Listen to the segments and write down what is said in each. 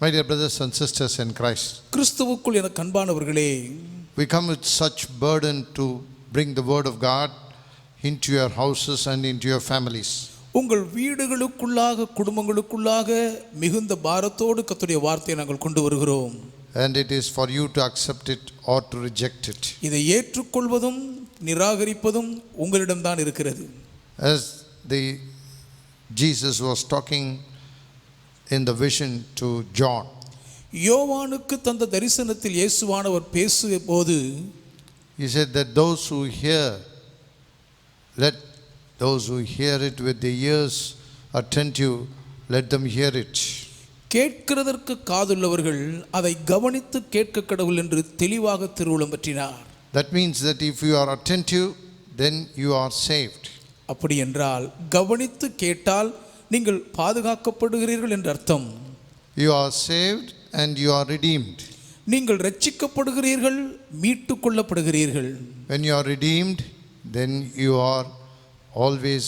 My dear brothers and sisters in Christ, கிறிஸ்துவுக்குள் எனக்கு அன்பானவர்களே, we come with such burden to bring the word of God into your houses and into your families. உங்கள் வீடுகளுக்குள்ளாக குடும்பங்களுக்குள்ளாக மிகுந்த பாரத்தோடு கர்த்தருடைய வார்த்தையை நாங்கள் கொண்டு வருகிறோம். And it is for you to accept it or to reject it. இதை ஏற்றுக்கொள்வதும் நிராகரிப்பதும் உங்களிடம்தான் இருக்கிறது. As Jesus was talking in the vision to John, யோவானுக்கு தந்த தரிசனத்தில் இயேசுவானவர் பேசும்போது he said that those who hear it with the ears attentive, let them hear it. கேட்கிறதற்கு காதுள்ளவர்கள் அதை கவனித்து கேட்க கடவுள் என்று தெளிவாக திருவுளம் பற்றினார். That means that if you are attentive, then you are saved. அப்படி என்றால் கவனித்து கேட்டால் நீங்கள் பாதுகாக்கப்படுகிறீர்கள் என்று அர்த்தம். You are saved and you are redeemed. நீங்கள் ரட்சிக்கப்படுகிறீர்கள், மீட்டுக் கொள்ளப்படுகிறீர்கள். When you are redeemed, then you are always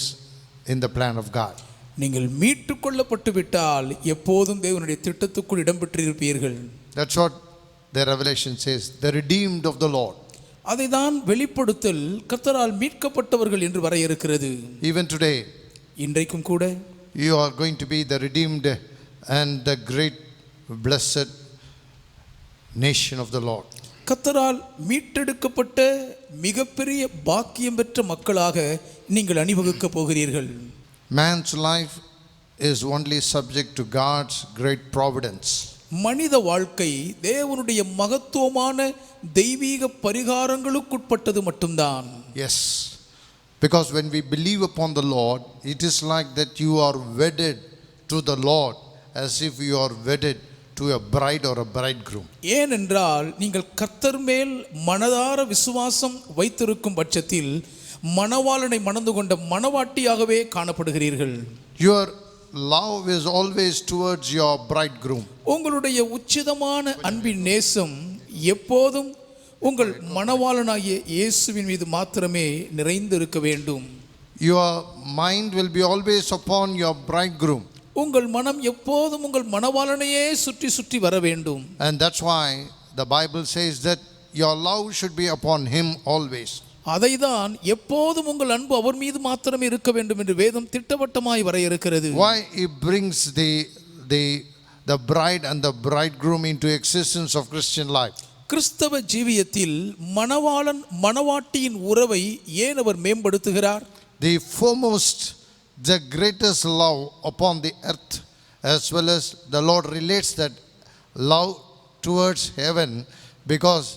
in the plan of God. நீங்கள் மீட்டுக் கொள்ளப்பட்டு விட்டால் எப்போதும் தேவனுடைய திட்டத்துக்குள் இடம்பெற்றிருப்பீர்கள். That's what the Revelation says, the redeemed of the Lord. அதை தான் வெளிப்படுத்தல் கர்த்தரால் மீட்கப்பட்டவர்கள் என்று வரையறுக்கிறது. Even today, இன்றைக்கும் கூட you are going to be the redeemed and the great blessed nation of the Lord. கர்த்தரால் மீட்டெடுக்கப்பட்ட மிகப்பெரிய பாக்கியம் பெற்ற மக்களாக நீங்கள் அணிவகுக்க போகிறீர்கள். Man's life is only subject to God's great providence. மனித வாழ்க்கை தேவனுடைய மகத்துவமான தெய்வீக பரிகாரங்களுக்குட்பட்டது மட்டும்தான். Yes, because when we believe upon the Lord, it is like that you are wedded to the Lord as if you are wedded to a bride or a bridegroom. ஏனென்றால் நீங்கள் கர்த்தர் மேல் மனதார விசுவாசம் வைத்திருக்கும் பட்சத்தில் மணவாளனை மணந்து கொண்ட மணவாட்டியாகவே காணப்படுகிறீர்கள். Your love is always towards your bridegroom. உங்களுடைய உச்சிதமான அன்பின் நேசம் எப்போதும் உங்கள் மணவாளனாகிய இயேசுவின் மீது மாத்திரமே நிறைந்து இருக்க வேண்டும். Your mind will be always upon your bridegroom. உங்கள் மனம் எப்போதும் உங்கள் மணவாளனையே சுற்றி சுற்றி வர வேண்டும். And that's why the Bible says that your love should be upon him always. அதைதான் எப்போதும் உங்கள் அன்பு அவர் மீது மாத்திரமே இருக்க வேண்டும் என்று வேதம் திட்டவட்டமாய் வரையறுக்கிறது. Why he brings the bride and the bridegroom into existence of Christian life? கிறிஸ்தவ ஜீவியத்தில் மணவாளன் மணவாட்டியின் உறவை ஏன் அவர் மேம்படுத்துகிறார்? The foremost, the greatest love upon the earth, as well as the Lord relates that love towards heaven, because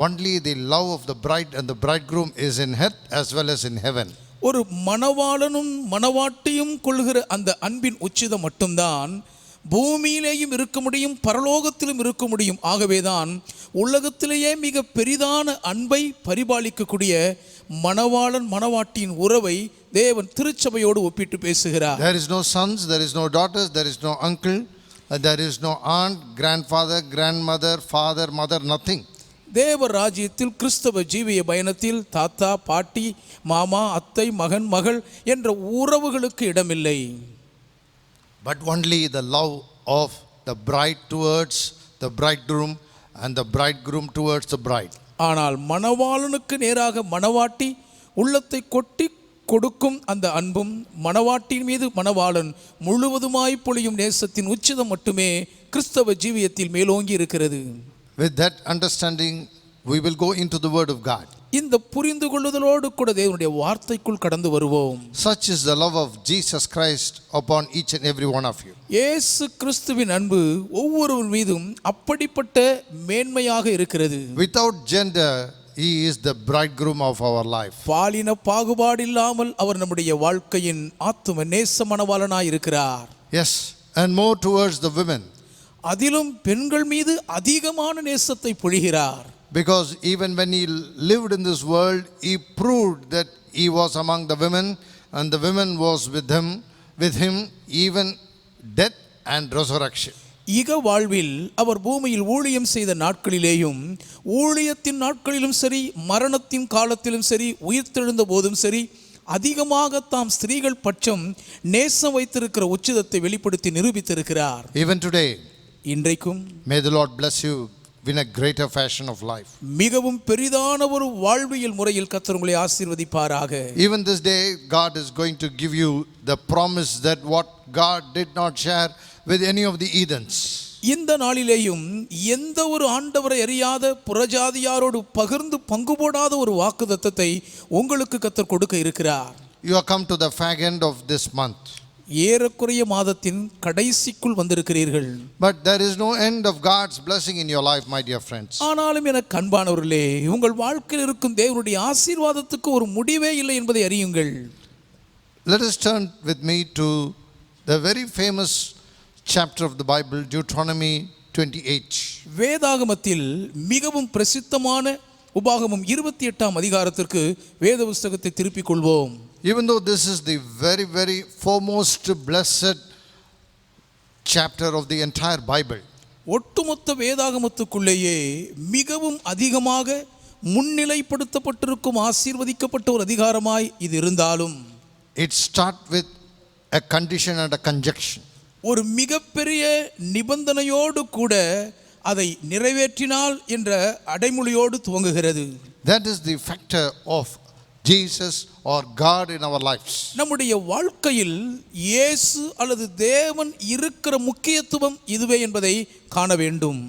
only the love of the bride and the bridegroom is in earth as well as in heaven. ஒரு மணவாளனும் மணவாட்டியும் கொள்கிற அந்த அன்பின் உச்சிதம் மட்டும்தான் பூமியிலேயும் இருக்க முடியும், பரலோகத்திலும் இருக்க முடியும். ஆகவேதான் உலகத்திலேயே மிக பெரிதான அன்பை பரிபாலிக்கக்கூடிய மணவாளன் மணவாட்டியின் உறவை தேவன் திருச்சபையோடு ஒப்பிட்டு பேசுகிறார். There is no sons, there is no daughters, there is no uncle, there is no aunt, grandfather, grandmother, father, mother, nothing. தேவ ராஜ்யத்தில் கிறிஸ்தவ ஜீவிய பயணத்தில் தாத்தா பாட்டி மாமா அத்தை மகன் மகள் என்ற உறவுகளுக்கு இடமில்லை. But only the love of the bride towards the bridegroom and the bridegroom towards the bride. ஆனால் மணவாளனுக்கு நேராக மணவாட்டி உள்ளத்தை கொட்டி கொடுக்கும் அந்த அன்பும் மணவாட்டின் மீது மணவாளன் முழுவதுமாய் பொழியும் நேசத்தின் உச்சிதம் மட்டுமே கிறிஸ்தவ ஜீவியத்தில் மேலோங்கி இருக்கிறது. With that understanding, we will go into the word of God. இந்த புரிந்து கொள்ளுதலோடு கூட தேவனுடைய வார்த்தைக்குள் கடந்து வருவோம். Such is the love of Jesus Christ upon each and every one of you. இயேசு கிறிஸ்துவின் அன்பு ஒவ்வொருவர் மீதும் அப்படிப்பட்ட மேன்மையாக இருக்கிறது. Without gender, he is the bridegroom of our life. பாலின பாகுபாடு இல்லாமல் அவர் நம்முடைய வாழ்க்கையின் ஆத்தும நேச மணவாளனாய் இருக்கிறார். Yes, and more towards the women. அதிலும் பெண்கள் மீது அதிகமான நேசத்தை பொழிகிறார். Because even when he lived in this world, he proved that he was among the women, and the women was with him even death and resurrection. இக வாழ்வில் அவர் பூமியில் ஊழியம் செய்த நாட்களிலேயும் ஊழியத்தின் நாட்களிலும் சரி, மரணத்தின் காலத்திலும் சரி, உயிர்த்தெழுந்த போதும் சரி, அதிகமாக தாம் ஸ்திரீகள் பட்சம் நேசம் வைத்திருக்கிற உச்சிதத்தை வெளிப்படுத்தி நிரூபித்திருக்கிறார். Even today, இன்றைக்கும் May the Lord bless you in a greater fashion of life. மிகவும் பெரிதான ஒரு வாழ்வியல் முறையில் கர்த்தர் உங்களை ஆசீர்வதிப்பாராக. Even this day, God is going to give you the promise that what God did not share with any of the heathens. இந்த நாளிலேயும் எந்த ஒரு ஆண்டவரை அறியாத புறஜாதியாரோடு பகிர்ந்து பங்கு போடாத ஒரு வாக்குத்தத்தத்தை உங்களுக்கு கர்த்தர் கொடுக்க இருக்கிறார். You have come to the fag end of this month. ஏறக்குறைய மாதத்தின் கடைசிக்குள் வந்திருக்கிறீர்கள். But there is no end of God's blessing in your life, my dear friends. ஆனாலும் எனக்கு அன்பானவர்களே, உங்கள் வாழ்க்கையில் இருக்கும் தேவனுடைய ஆசீர்வாதத்துக்கு ஒரு முடிவே இல்லை என்பதை அறியுங்கள். Let us turn with me to the very famous chapter of the Bible, Deuteronomy 28. வேதாகமத்தில் மிகவும் பிரசித்தமான உபாகமம் 28ஆம் அதிகாரத்திற்கு வேத புத்தகத்தை திருப்பிக் கொள்வோம். Even though this is the very, very foremost blessed chapter of the entire Bible, ஒட்டுமொத்த வேதாகமத்துக்குள்ளேயே மிகவும் அதிகமாக முன்னிலைப்படுத்தப்பட்டிருக்கும் ஆசீர்வதிக்கப்பட்ட ஒரு அதிகாரமாய் இது இருந்தாலும், it starts with a condition and a conjunction. ஒரு மிகப்பெரிய நிபந்தனையோடு கூட அதை நிறைவேற்றினால் என்ற அடைமொழியோடு துவங்குகிறது. That is the factor of Jesus or God in our lives. நம்முடைய வாழ்க்கையில் இயேசு அல்லது தேவன் இருக்கிற முக்கியத்துவம் இதுவே என்பதை காண வேண்டும்.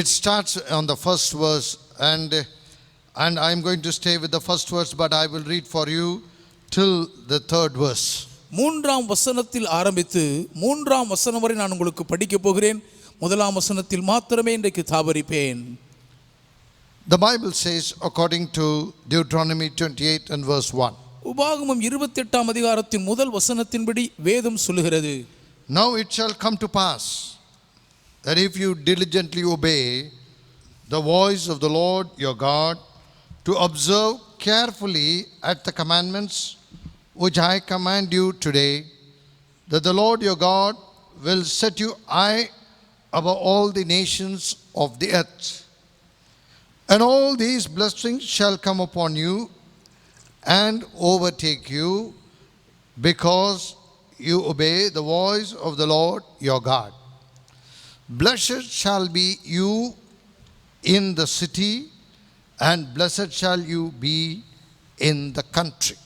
It starts on the first verse, and I am going to stay with the first verse, but I will read for you till the third verse. 3ஆம் வசனத்தில் ஆரம்பித்து 3ஆம் வசனம் வரை நான் உங்களுக்கு படிக்க போகிறேன். 1ஆம் வசனத்தில் மாத்திரமே இன்றைக்கு தாபரிப்பேன். The Bible says, according to Deuteronomy 28 and verse 1. உபாகமம் 28ஆம் அதிகாரத்தின் முதல் வசனத்தின்படி வேதம் சொல்லுகிறது, Now it shall come to pass that if you diligently obey the voice of the Lord your God, to observe carefully at the commandments which I command you today, that the Lord your God will set you high above all the nations of the earth. And all these blessings shall come upon you and overtake you, because you obey the voice of the Lord your God. Blessed shall be you in the city, and blessed shall you be in the country.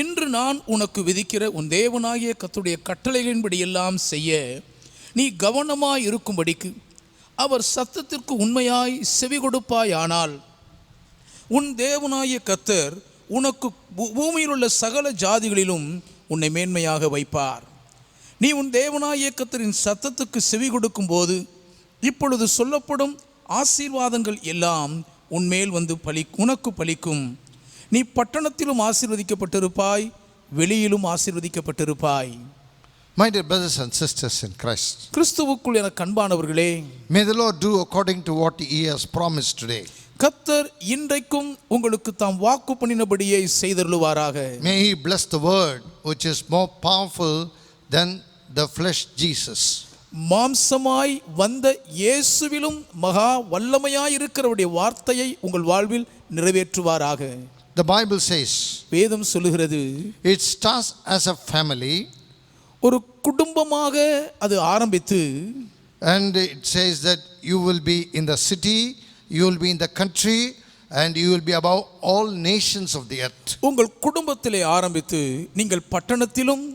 இன்று நான் உனக்கு விதிக்கிற உன் தேவனாகிய கர்த்தருடைய கட்டளைகளின்படி எல்லாம் செய்ய நீ கவனமாய் இருக்கும்படிக்கு அவர் சத்தத்திற்கு உண்மையாய் செவி கொடுப்பாயானால் உன் தேவனாகிய கர்த்தர் உனக்கு பூமியில் உள்ள சகல ஜாதிகளிலும் உன்னை மேன்மையாக வைப்பார். நீ உன் தேவனாகிய கர்த்தரின் சத்தத்துக்கு செவி கொடுக்கும் போது இப்பொழுது சொல்லப்படும் ஆசீர்வாதங்கள் எல்லாம் உன்மேல் வந்து உனக்கு பலிக்கும். நீ பட்டணத்திலும் ஆசீர்வதிக்கப்பட்டிருப்பாய், வெளியிலும் ஆசீர்வதிக்கப்பட்டிருப்பாய். My dear brothers and sisters in Christ, கிறிஸ்துவுக்குள் எனக்கு அன்பானவர்களே, may the Lord do according to what He has promised today. கர்த்தர் இன்றைக்கும் உங்களுக்கு தாம் வாக்கு பண்ணினபடியே செய்தருளுவாராக. May He bless the word which is more powerful than the flesh, Jesus. மாம்சமாய் வந்த இயேசுவிலும் மகா வல்லமையாய் இருக்கிறவருடைய வார்த்தையை உங்கள் வாழ்வில் நிறைவேற்றுவாராக. The Bible says, வேதம் சொல்லுகிறது, it starts as a family, ஒரு குடும்பமாக அது ஆரம்பித்து, and it says that you will be in the city, you will be in the country, and you will be above all nations of the earth. உங்கள் குடும்பத்திலே ஆரம்பித்து நீங்கள் பட்டணத்திலும்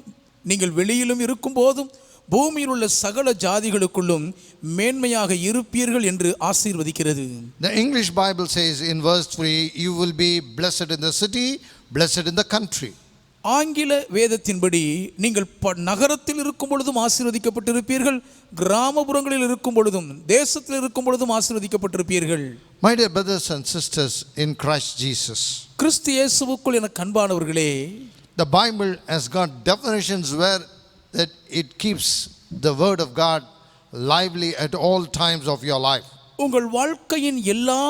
நீங்கள் வெளியிலும் இருக்கும் போதும் பூமியில் உள்ள சகல ஜாதிகளுக்குள்ளும் மேன்மையாக இருப்பீர்கள் என்று ஆசீர்வதிக்கிறது. The English Bible says in verse 3, you will be blessed in the city, blessed in the country. ஆங்கில வேதத்தின்படி நீங்கள் நகரத்தில் இருக்கும் பொழுதும் ஆசீர்வதிக்கப்பட்டிருப்பீர்கள், கிராமப்புறங்களில் இருக்கும் பொழுதும் தேசத்தில் இருக்கும் பொழுதும் ஆசீர்வதிக்கப்பட்டிருப்பீர்கள். My dear brothers and sisters in Christ Jesus, கிறிஸ்து இயேசுவுக்குள் எனக்கு அன்பானவர்களே, the Bible has got definitions where that it keeps the word of God lively at all times of your life. உங்கள் வாழ்க்கையின் எல்லா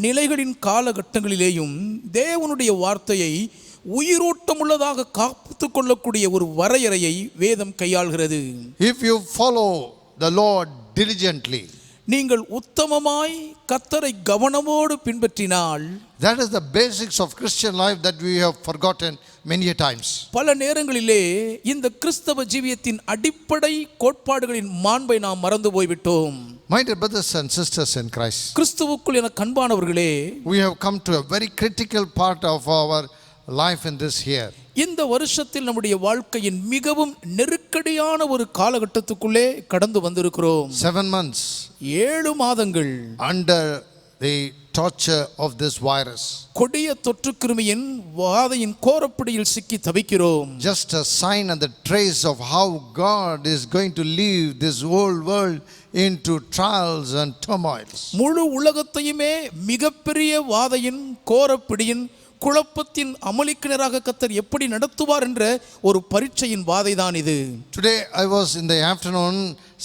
நிலைகளின் காலகட்டங்களிலேயும் தேவனுடைய வார்த்தையை உயிரோட்டமுள்ளதாக காத்து கொள்ளக்கூடிய ஒரு வரையறையை வேதம் கையாள்கிறது. If you follow the Lord diligently, நீங்கள் உத்தமமாய் கர்த்தரை கவனமோடு பின்பற்றினால், that is the basics of Christian life that we have forgotten many a times. பல நேரங்களிலே இந்த கிறிஸ்தவ ஜீவியத்தின் அடிப்படை கோட்பாடுகளின் மாண்பை நாம் மறந்து போய்விட்டோம். My dear brothers and sisters in Christ, கிறிஸ்துவுக்குள் என கண்பானவர்களே, we have come to a very critical part of our life in this year. இந்த வருஷத்தில் நம்முடைய வாழ்க்கையின் மிகவும் நெருக்கடியான ஒரு காலகட்டத்துக்குள்ளே கடந்து வந்திருக்கிறோம். 7 months 7 மாதங்கள் under the torture of this virus. கொடிய தொற்று கிருமியின் வாதையின் கோரப்பிடியில் சிக்கி தவிக்கிறோம். Just a sign and the trace of how God is going to leave this whole world into trials and turmoils. முழு உலகத்தையுமே மிகப்பெரிய வாதையின் கோரப்பிடியின் குழப்பத்தின் அமளிக்கிணராக கர்த்தர் எப்படி நடத்துவார் என்ற ஒரு பரீட்சையின் வாதை தான் இது. Today I was in the afternoon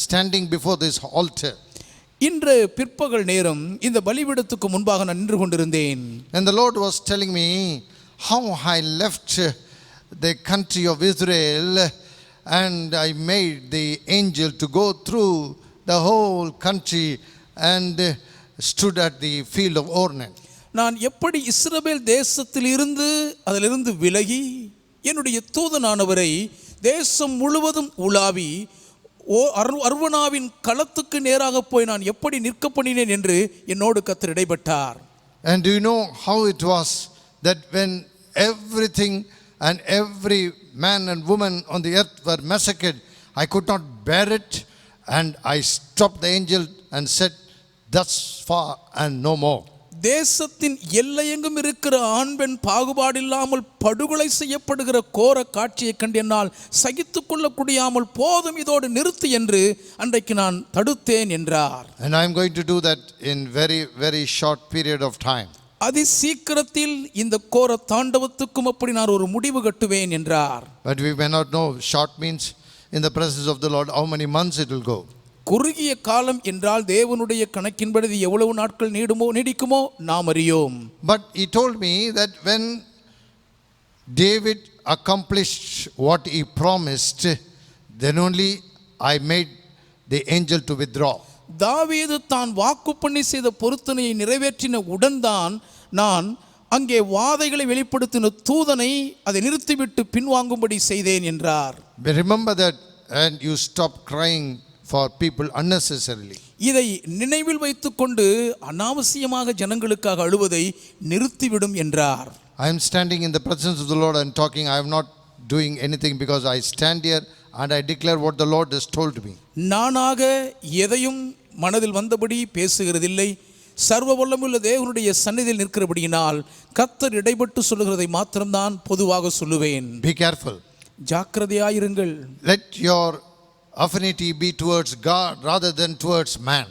standing before this altar. இன்று பிற்பகல் நேரம் இந்த பலிபீடத்துக்கு முன்பாக நான் நின்று கொண்டிருந்தேன். And the Lord was telling me how I left the country of Israel and I made the angel to go through the whole country and stood at the field of Ornan. நான் எப்படி இஸ்ரவேல் தேசத்தில் இருந்து அதிலிருந்து விலகி என்னுடைய தூதனானவரை தேசம் முழுவதும் உலாவி அர்வனாவின் களத்துக்கு நேராக போய் நான் எப்படி நிற்க பண்ணினேன் என்று என்னோடு கர்த்தர் இடைப்பட்டார். And do you know how it was that when everything and every man and woman on the earth were massacred, I could not bear it and I stopped the angel and said, thus far and no more. தேசத்தின் எல்லையெங்கும் இருக்கிற ஆண் பெண் பாகுபாடில்லாமல் படுகொலை செய்யப்படுகிற கோர காட்சியை கண்டு என்னால் சகித்து கொள்ளக்கூடியாமல் போதும் இதோடு நிறுத்து என்று அன்றைக்கு நான் தடுத்தேன் என்றார். And I am going to do that in very short period of time. அதி சீக்கிரத்தில் இந்த கோர தாண்டவத்துக்கும் அப்படி நான் ஒரு முடிவு கட்டுவேன் என்றார். But we may not know. Short means in the presence of the Lord how many months it will go. குறுகிய காலம் என்றால் தேவனுடைய கணக்கின்படி எவ்வளவு நாட்கள் நீடிக்குமோ நாம் அறியோம். But he told me that when David accomplished what he promised, then only I made the angel to withdraw. தாவீது தான் வாக்கு பண்ணி செய்த பொருத்தனையை நிறைவேற்றின உடன்தான் நான் அங்கே வாதைகளை வெளிப்படுத்தின தூதனை அதை நிறுத்திவிட்டு பின்வாங்கும்படி செய்தேன் என்றார். Remember that and you stop crying for people unnecessarily. இதை நினைவில் வைத்துக்கொண்டு அனாவசியமாக ஜனங்களுக்காக அழுவதை நிறுத்திவிடும் என்றார். I am standing in the presence of the Lord and talking. I am not doing anything because I stand here and I declare what the Lord has told me. நானாக எதையும் மனதில் வந்தபடி பேசுகிறதில்லை. சர்வ வல்லமையுள்ள தேவனுடைய சந்நிதியில் நிற்கிறபடியினால் கர்த்தர் இடைப்பட்டு சொல்லுகிறதை மாத்திரம்தான் பொதுவாக சொல்லுவேன். Be careful. ஜாக்கிரதையாயிருங்கள். Let your affinity be towards God rather than towards man.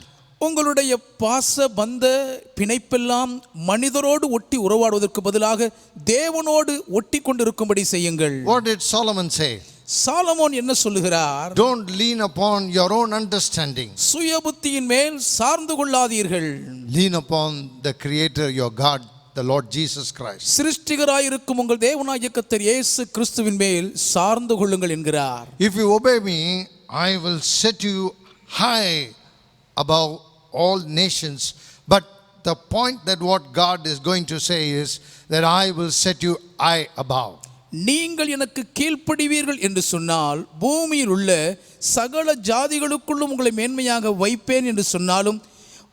உங்களுடைய பாச பந்த பிணைப்பெல்லாம் மனிதரோடு ஒட்டி உறவாடுவதற்கு பதிலாக தேவனோடு ஒட்டி கொண்டிருக்கும்படி செய்யுங்கள். What did Solomon say? Solomon என்ன சொல்லுகிறார்? Don't lean upon your own understanding. சுய புத்தியின் மேல் சார்ந்து கொள்ளாதீர்கள். Lean upon the Creator, your God, the Lord Jesus Christ. சிருஷ்டிகராயிருக்கும் உங்கள் தேவனாகிய கர்த்தர் இயேசு கிறிஸ்துவின் மேல் சார்ந்து கொள்ளுங்கள் என்கிறார். If you obey me, I will set you high above all nations. But the point that what God is going to say is that I will set you high above. நீங்கள் எனக்கு கீழ்ப்படிவீர்கள் என்று சொன்னால் பூமியில் உள்ள சகல ஜாதிகளுக்குள்ளும் உங்களை மேன்மையாக வைப்பேன் என்று சொன்னாலும்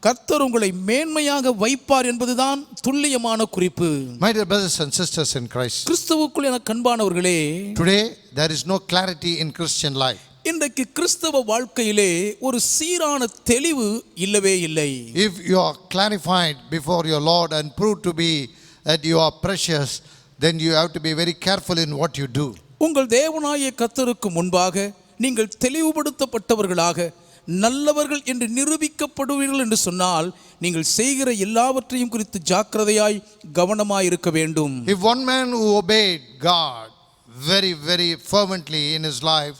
கர்த்தர் உங்களை மேன்மையாக வைப்பார் என்பதுதான் துல்லியமான குறிப்பு. My dear brothers and sisters in Christ, கிறிஸ்துவுக்குள் என கண்பானவர்களே, today there is no clarity in Christian life. இன்றைக்கு கிறிஸ்தவ வாழ்க்கையிலே ஒரு சீரான தெளிவு இல்லவே இல்லை. If you are clarified before your Lord and proved to be that you are precious, then you have to be very careful in what you do. உங்கள் தேவனாகிய கர்த்தருக்கு முன்பாக நீங்கள் தெளிவுபடுத்தப்பட்டவர்களாக நல்லவர்கள் என்று நிரூபிக்கப்படுவீர்கள் என்று சொன்னால் நீங்கள் செய்கிற எல்லாவற்றையும் குறித்து ஜாக்கிரதையாய் கவனமாய் இருக்க வேண்டும். If one man who obeyed God very fervently in his life,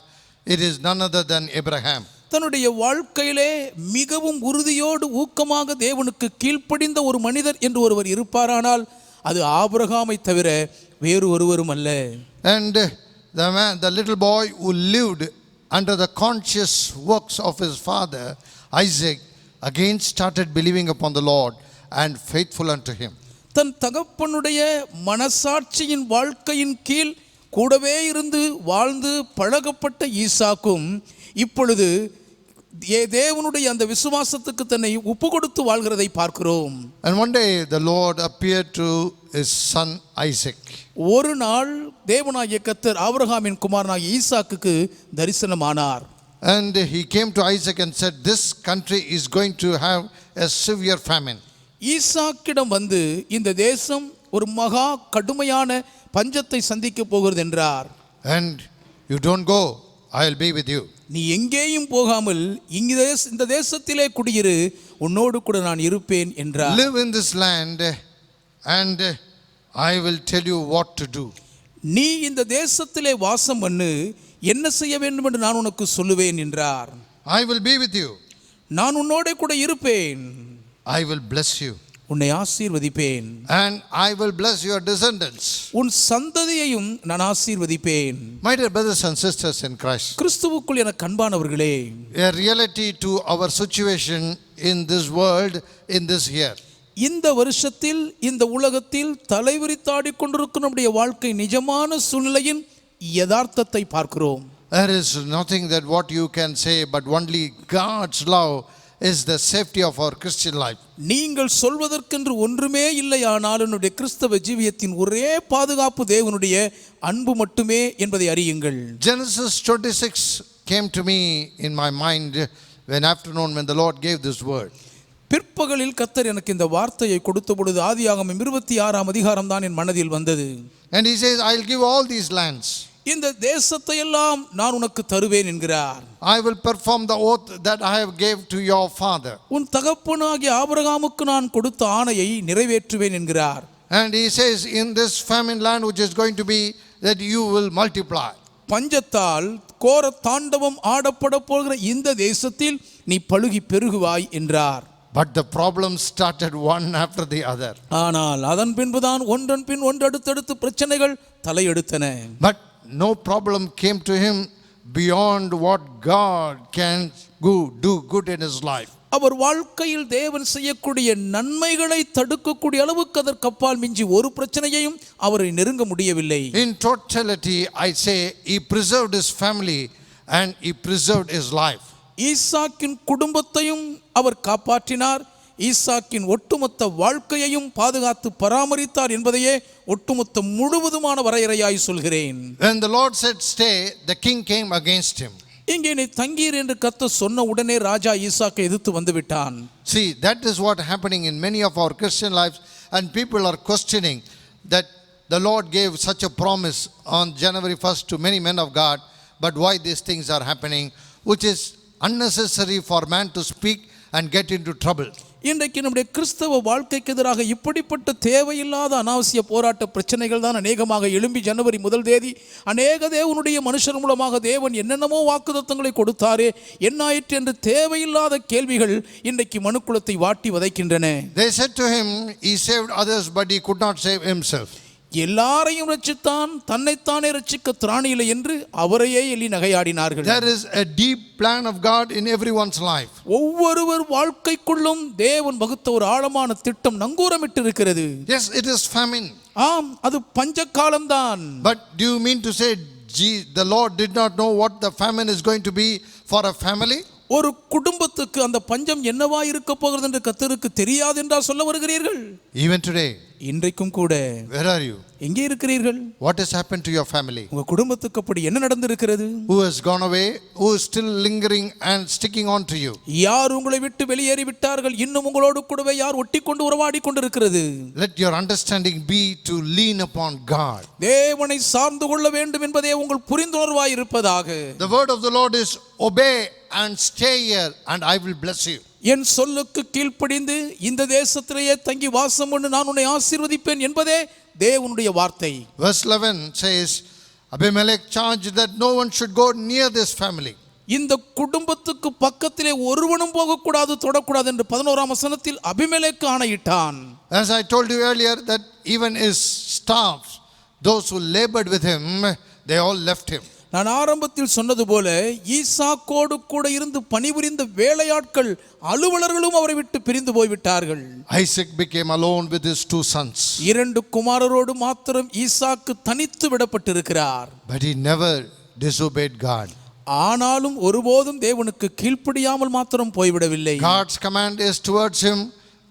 it is none other than Abraham. தன்னுடைய வாழ்க்கையிலே மிகவும் உறுதியோடு ஊக்கமாக தேவனுக்கு கீழ்ப்படிந்த ஒரு மனிதர் என்று ஒருவர் இருப்பாரானால் அது ஆபிரகாமை தவிர வேறு ஒருவரும் அல்ல. And the little boy who lived under the conscious works of his father Isaac again started believing upon the Lord and faithful unto him. தன் தகப்பனுடைய மனசாட்சியின் வாழ்க்கையின் கீழ் கூடவே இருந்து வாழ்ந்து பழகப்பட்ட ஈசாக்கும் இப்பொழுது தேவனுடைய அந்த விசுவாசத்துக்கு தன்னை ஒப்பு கொடுத்து வாழ்கிறதை பார்க்கிறோம். And one day the Lord appeared to his son Isaac. ஒரு நாள் தேவனாகிய கர்த்தர் ஆபிரகாமின் குமாரனாகிய ஈசாக்குக்கு தரிசனமானார். And he came to Isaac and said, this country is going to have a severe famine. ஈசாக்கிடம் வந்து இந்த தேசம் ஒரு மகா கடுமையான பஞ்சத்தை சந்திக்க போகிறது என்றார். And you don't go, I will be with you. நீ எங்கேயும் போகாமல் இந்த தேசத்திலே குடியிரு, உன்னோடு கூட நான் இருப்பேன் என்றார். Live in this land and I will tell you what to do. நீ இந்த தேசத்திலே வாசம் பண்ணு, என்ன செய்ய வேண்டும் என்று நான் உனக்கு சொல்லுவேன் என்றார். I will be with you. நான் உன்னோட கூட இருப்பேன். I will bless you. உன்னை ஆசீர்வதிப்பேன். And I will bless your descendants. உன் சந்ததியையும் நான் ஆசீர்வதிப்பேன். My dear brothers and sisters in Christ, கிறிஸ்துவுக்குள் எனக்கு அன்பானவர்களே, a reality to our situation in this world in this year. இந்த வருஷத்தில் இந்த உலகத்தில் தலைவிரித்தாடி கொண்டிருக்கும் நம்முடைய வாழ்க்கை நிஜமான சூழ்நிலையின் யதார்த்தத்தை பார்க்கிறோம். There is nothing that what you can say, but only God's love is the safety of our Christian life. நீங்கள் சொல்வதற்கென்று ஒன்றுமே இல்லை, ஆனால் என்னுடைய கிறிஸ்தவ ஜீவியத்தின் ஒரே பாதுகாப்பு தேவனுடைய அன்பு மட்டுமே என்பதை அறியுங்கள். Genesis 26 came to me in my mind when afternoon when the Lord gave this word. பிற்பகலில் கர்த்தர் எனக்கு இந்த வார்த்தையை கொடுத்த பொழுது ஆதியாகமம் 26ஆம் அதிகாரம் தான் என் மனதில் வந்தது. And he says, I will give all these lands. இந்த தேசத்தை எல்லாம் நான் உனக்கு தருவேன் என்கிறார். I will perform the oath that I have gave to your father. உன் தகப்பனாகிய ஆபிரகாமுக்கு நான் கொடுத்த ஆணையை நிறைவேற்றுவேன் என்கிறார். And he says, in this famine land which is going to be, that you will multiply. பஞ்சத்தால் கோர தாண்டவம் ஆடப்பட போகிற இந்த தேசத்தில் நீ பலுகி பெருகுவாய் என்றார். But the problem started one after the other. ஆனால் அதன் பின்புதான் ஒன்றன் பின் ஒன்று அடுத்தடுத்து பிரச்சனைகள் தலையெடுத்தன. But no problem came to him beyond what God can do good in his life. அவர் வாழ்க்கையில் தேவன் செய்யக்கூடிய நன்மைகளை தடுக்கக்கூடிய அளவுக்கு அதற்கு அப்பால் மிஞ்சி ஒரு பிரச்சனையையும் அவரை நெருங்க முடியவில்லை. In totality, I say, he preserved his family and he preserved his life. ஈசாக்கின் குடும்பத்தையும் அவர் காப்பாற்றினார், ஈசாக்கின் ஒட்டுமொத்த வாழ்க்கையையும் பாதுகாத்து பராமரித்தார் என்பதையே ஒட்டுமொத்த முழுவதுமான வரையறையாய் சொல்கிறேன். When the Lord said stay, the king came against him. இங்கே நீ தங்கீர் என்று கர்த்தர் சொன்ன உடனே ராஜா ஈசாக்கை எதிர்த்து வந்து விட்டான். See, that is what happening in many of our Christian lives, and people are questioning that the Lord gave such a promise on January 1st to many men of God, but why these things are happening, which is unnecessary for man to speak and get into trouble. இன்றைக்கு நம்முடைய கிறிஸ்தவ வாழ்க்கைக்கு எதிராக இப்படிப்பட்ட தேவையில்லாத அனாவசிய போராட்ட பிரச்சனைகள் தான் அநேகமாக எழும்பி ஜனவரி 1 தேதி அநேக தேவனுடைய மனுஷர் மூலமாக தேவன் என்னென்னமோ வாக்குத்தத்தங்களை கொடுத்தாரே, என்னாயிற்று என்று தேவையில்லாத கேள்விகள் இன்றைக்கு மனுக்குலத்தை வாட்டி வதைக்கின்றன. They said to him, he saved others but he could not save himself. எல்லாரையும் ரட்சித்தான், தன்னைத்தானே ரட்சிக்க திராணியில்லை என்று அவரையே எள்ளி நகையாடினார்கள். There is a deep plan of God in everyone's life. ஒவ்வொருவர் வாழ்க்கைக்குள்ளும் தேவன் வகுத்த ஒரு ஆழமான திட்டம் நங்கூரமிட்டு இருக்கிறது. Yes, it is famine. ஆம், அது பஞ்ச காலம்தான். But do you mean to say the Lord did not know what the famine is going to be for a family? ஒரு குடும்பத்துக்கு அந்த பஞ்சம் என்னவா இருக்க போகிறது என்று கர்த்தருக்கு தெரியாது என்றா சொல்ல வருகிறீர்கள்? Even today, இன்றைக்கும் கூட where are you? எங்கே இருக்கிறீர்கள்? What has happened to your family? உங்க குடும்பத்துக்கு அப்படி என்ன நடந்திருக்கிறது? Who has gone away? Who is still lingering and sticking on to you? யார் உங்களை விட்டு வெளியேறி விட்டார்கள்? இன்னும் உங்களோடு கூடவே யார் ஒட்டிக்கொண்டு உறவாடி கொண்டிருக்கிறது? Let your understanding be to lean upon God. தேவனை சார்ந்து கொள்ள வேண்டும் என்பதே உங்கள் புரிந்துணர்வாய் இருப்பதாக. The word of the Lord is obey and stay here and I will bless you. என் சொல்லுக்கு கீழ்ப்படிந்து இந்த தேசத்திலேயே தங்கி வாசம் பண்ணு, நான் உன்னை ஆசீர்வதிப்பேன் என்பதே தேவனுடைய வார்த்தை. Verse 11 says, Abimelech charged that no one should go near this family. இந்த குடும்பத்துக்கு பக்கத்திலே ஒருவனும் போகக்கூடாது, தொடக்கூடாது என்று 11ஆம் வசனத்தில் அபிமெலேக்கு ஆணையிட்டான். As I told you earlier, that even his staffs, those who labored with him, they all left him. நான் ஆரம்பத்தில் சொன்னது போல ஈசாக்கோடு கூட இருந்து பணிபுரிந்த வேலையாட்கள் அலுவலர்களும் அவரை விட்டு பிரிந்து போய்விட்டார்கள். Isaac became alone with his two sons. 2 குமாரரோடு மாத்திரம் ஈசாக்கு தனித்து விடப்பட்டிருக்கிறார். But he never disobeyed God. ஆனாலும் ஒருபோதும் தேவனுக்கு கீழ்ப்படியாமல் மாத்திரம் போய்விடவில்லை. God's command is towards him,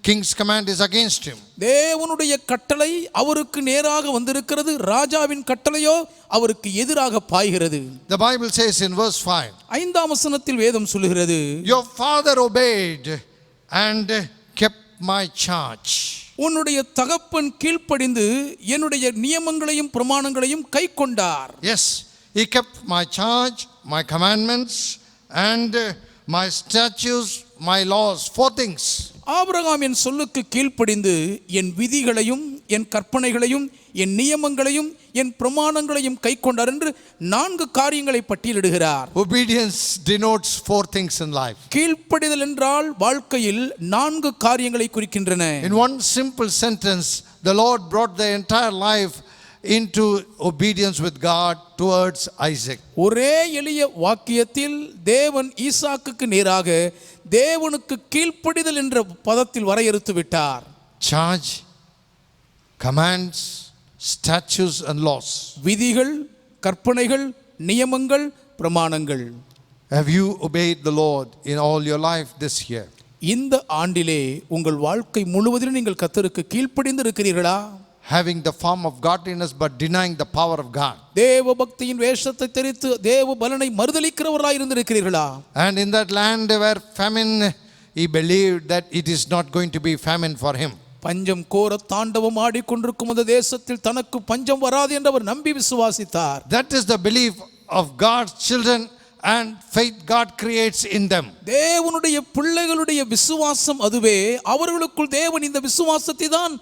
king's command is against him. தேவனுடைய கட்டளை அவருக்கு நேராக வந்திருக்கிறது, ராஜாவின் கட்டளையோ அவருக்கு எதிராக பாய்கிறது. The Bible says in verse 5, 5ஆம் வசனத்தில் வேதம் சொல்லுகிறது, your father obeyed and kept my charge. உன்னுடைய தகப்பன் கீழ்ப்படிந்து என்னுடைய நியமங்களையும் பிரமாணங்களையும் கைக்கொண்டார். Yes, he kept my charge, my commandments and my statutes, my laws, 4 things. Abraham என் சொல்லுக்கு கீழ்ப்படிந்து என் விதிகளையும் என் கற்பனைகளையும் என் நியமங்களையும் என் பிரமாணங்களையும் கைக்கொண்டார் என்று 4 காரியங்களை பட்டியலிடுகிறார். Obedience denotes 4 things in life. கீழ்ப்படிதல் என்றால் வாழ்க்கையில் 4 காரியங்களை குறிக்கின்றன. In one simple sentence, the Lord brought the entire life into obedience with God towards Isaac. ஒரே எளிய வாக்கியத்தில் தேவன் ஈசாக்குக்கு நேராக தேவனுக்கு கீழ்ப்படிதல் என்ற பதத்தில் வரையறுத்து விட்டார். Charge, commands, statutes and laws. விதிகள், கற்பனைகள், நியமங்கள், பிரமாணங்கள். Have you obeyed the Lord in all your life this year? இந்த ஆண்டிலே உங்கள் வாழ்க்கை முழுவதிலும் நீங்கள் கர்த்தருக்கு கீழ்ப்படிந்து இருக்கிறீர்களா? Having the form of godliness but denying the power of God. தேவ பக்தியின் வேஷத்தை தரித்து தேவ பலனை மறுதலிக்கிறவர்களாய் இருந்திருக்கிறீர்களா? And in that land where famine, he believed that it is not going to be famine for him. பஞ்சம் கோர தாண்டவம் ஆடிக்கொண்டிருக்கும் அந்த தேசத்தில் தனக்கு பஞ்சம் வராது என்று அவர் நம்பி விசுவாசித்தார். That is the belief of God's children and faith God creates in them. தேவனுடைய பிள்ளைகளுடைய விசுவாசம் அதுவே. அவர்களுக்குள் தேவன் இந்த விசுவாசத்தை தான்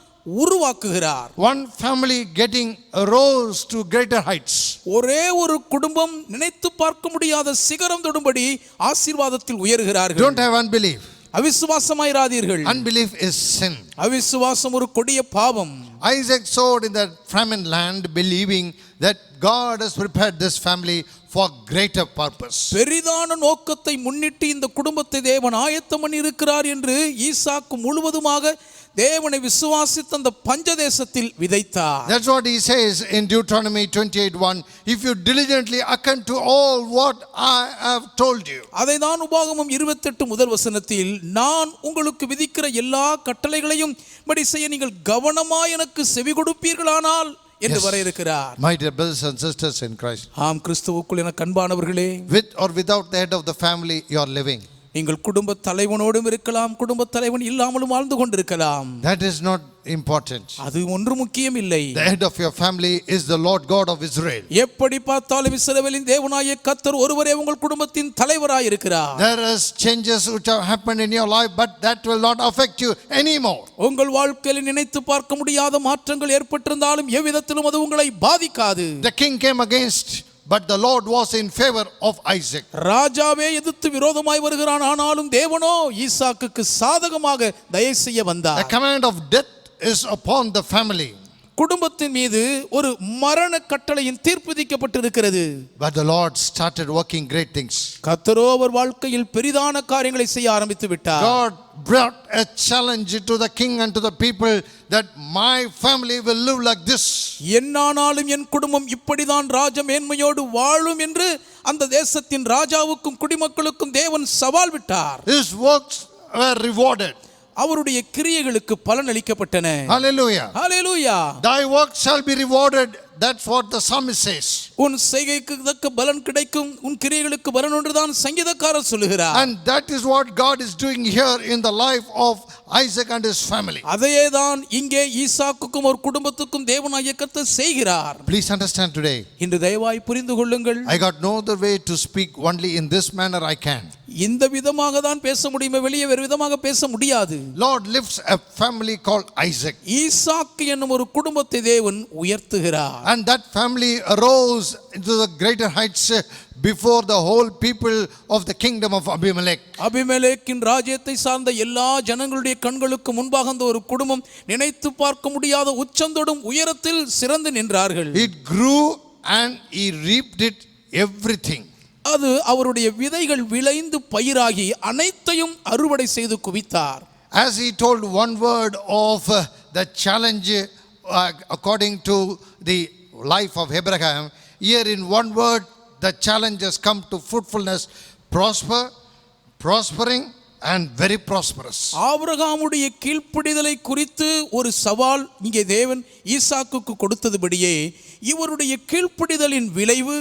உருவாக்குகிறார். One family getting rose to greater heights. ஒரே ஒரு குடும்பம் நினைத்து பார்க்க முடியாத சிகரம் தொடும்படி ஆசீர்வாதத்தில் உயர்கிறார்கள். Don't have unbelief. அவிசுவாசமாயிராதீர்கள். Unbelief is sin. அவிசுவாசம் ஒரு கொடிய பாவம். Isaac sowed in that famine land believing that God has prepared this family for greater purpose. பெரிதான நோக்கத்தை முன்னிட்டு இந்த குடும்பத்தை தேவன் ஆயத்தம் பண்ணி இருக்கிறார் என்று ஈசாக்கு முழுவதுமாக தேவனை விசுவாசித்து அந்த பஞ்சதேசத்தில் விதைத்தார். That's what he says in Deuteronomy 28:1. If you diligently hearken to all what I have told you. அதை தான் உபாகமம் 28 முதல் வசனத்தில் நான் உங்களுக்கு விதிக்கிற எல்லா கட்டளைகளையும் படி செய்ய நீங்கள் கவனமாய் எனக்கு செவி கொடுப்பீர்களானால் என்று வரையறுக்கிறார். My dear brothers and sisters in Christ. ஆம், கிறிஸ்துவுக்குள் என கண்பானவர்களே, With or without the head of the family you are living. நீங்கள் குடும்ப தலைவனோடும் இருக்கலாம், குடும்ப தலைவன் இல்லாமலும் வாழ்ந்து கொண்டிருக்கலாம். That is not important. அது ஒன்று முக்கியம் இல்லை. The head of your family is the Lord God of Israel. எப்படி பார்த்தாலும் இஸ்ரவேலின் தேவனாகிய கர்த்தர் ஒருவரே உங்கள் குடும்பத்தின் தலைவராய் இருக்கிறார். There is changes which have happened in your life, but that will not affect you anymore. உங்கள் வாழ்க்கையில் நினைத்து பார்க்க முடியாத மாற்றங்கள் ஏற்பட்டிருந்தாலும் எவ்விதத்திலும் அது உங்களை பாதிக்காது. The king came against, but the Lord was in favor of Isaac. ராஜாவே எதிர்த்து விரோதமாய் வருகிறான், ஆனாலும் தேவனோ ஈசாக்குக்கு சாதகமாக தயவு செய்ய The வந்தார். command of death is upon the family. குடும்பத்தின் மீது ஒரு மரண கட்டளையின் தீர்ப்பு விதிக்கப்பட்டிருக்கிறது. But the Lord started working great things. கர்த்தரோ அவர் வாழ்க்கையில் பெரிதான காரியங்களை செய்ய ஆரம்பித்து விட்டார். God brought a challenge to the king and to the people that my family will live like this. என்னானாலும் என் குடும்பம் இப்படிதான் ராஜ மேன்மையோடு வாழும் என்று அந்த தேசத்தின் ராஜாவுக்கும் குடிமக்களுக்கும் தேவன் சவால் விட்டார். His works were rewarded. அவருடைய கிரியைகளுக்கு பலன் அளிக்கப்பட்டன. Hallelujah. Hallelujah. Thy work shall be rewarded. That's what the psalmist says. உன் செய்கைக்கு தக்க பலன் கிடைக்கும், உன் கிரியைகளுக்கு பலன் ஒன்றுதான் சங்கீதக்காரர் சொல்லுகிறார். And that is what God is doing here in the life of Isaac and his family. அதையே தான் இங்கே ஈசாக்குக்கும் ஒரு குடும்பத்துக்கும் தேவனாகிய கர்த்தர் செய்கிறார். Please understand today. இன்று தயவாய் புரிந்து கொள்ளுங்கள். I got no other way to speak, only in this manner I can. இந்த விதமாக தான் பேச முடியுமே, வெளியே வேறு விதமாக பேச முடியாது. Lord lifts a family called Isaac. ஈசாக்கு என்னும் ஒரு குடும்பத்தை தேவன் உயர்த்துகிறார். And that family arose into the greater heights before the whole people of the kingdom of Abimelech. அபிமெலேக்கின் ராஜ்யத்தை சார்ந்த எல்லா ஜனங்களுடைய கண்களுக்கு முன்பாக அந்த ஒரு குடும்பம் நினைத்து பார்க்க முடியாத உச்சந்தொடும் உயரத்தில் சிறந்து நின்றார்கள். It grew and he reaped it everything. அது அவருடைய விதைகள் விளைந்து பயிராகி அனைத்தையும் அறுவடை செய்து குவித்தார். As he told one word of the challenge according to the life of Abraham, here in one word the challenge has come to fruitfulness, prospering and very prosperous. ஆபிரகாமுடைய கீழ்ப்படிதலை குறித்து ஒரு சவால் இங்கே தேவன் ஈசாக்குக்கு கொடுத்ததுபடியே இவருடைய கீழ்ப்படிதலின் விளைவு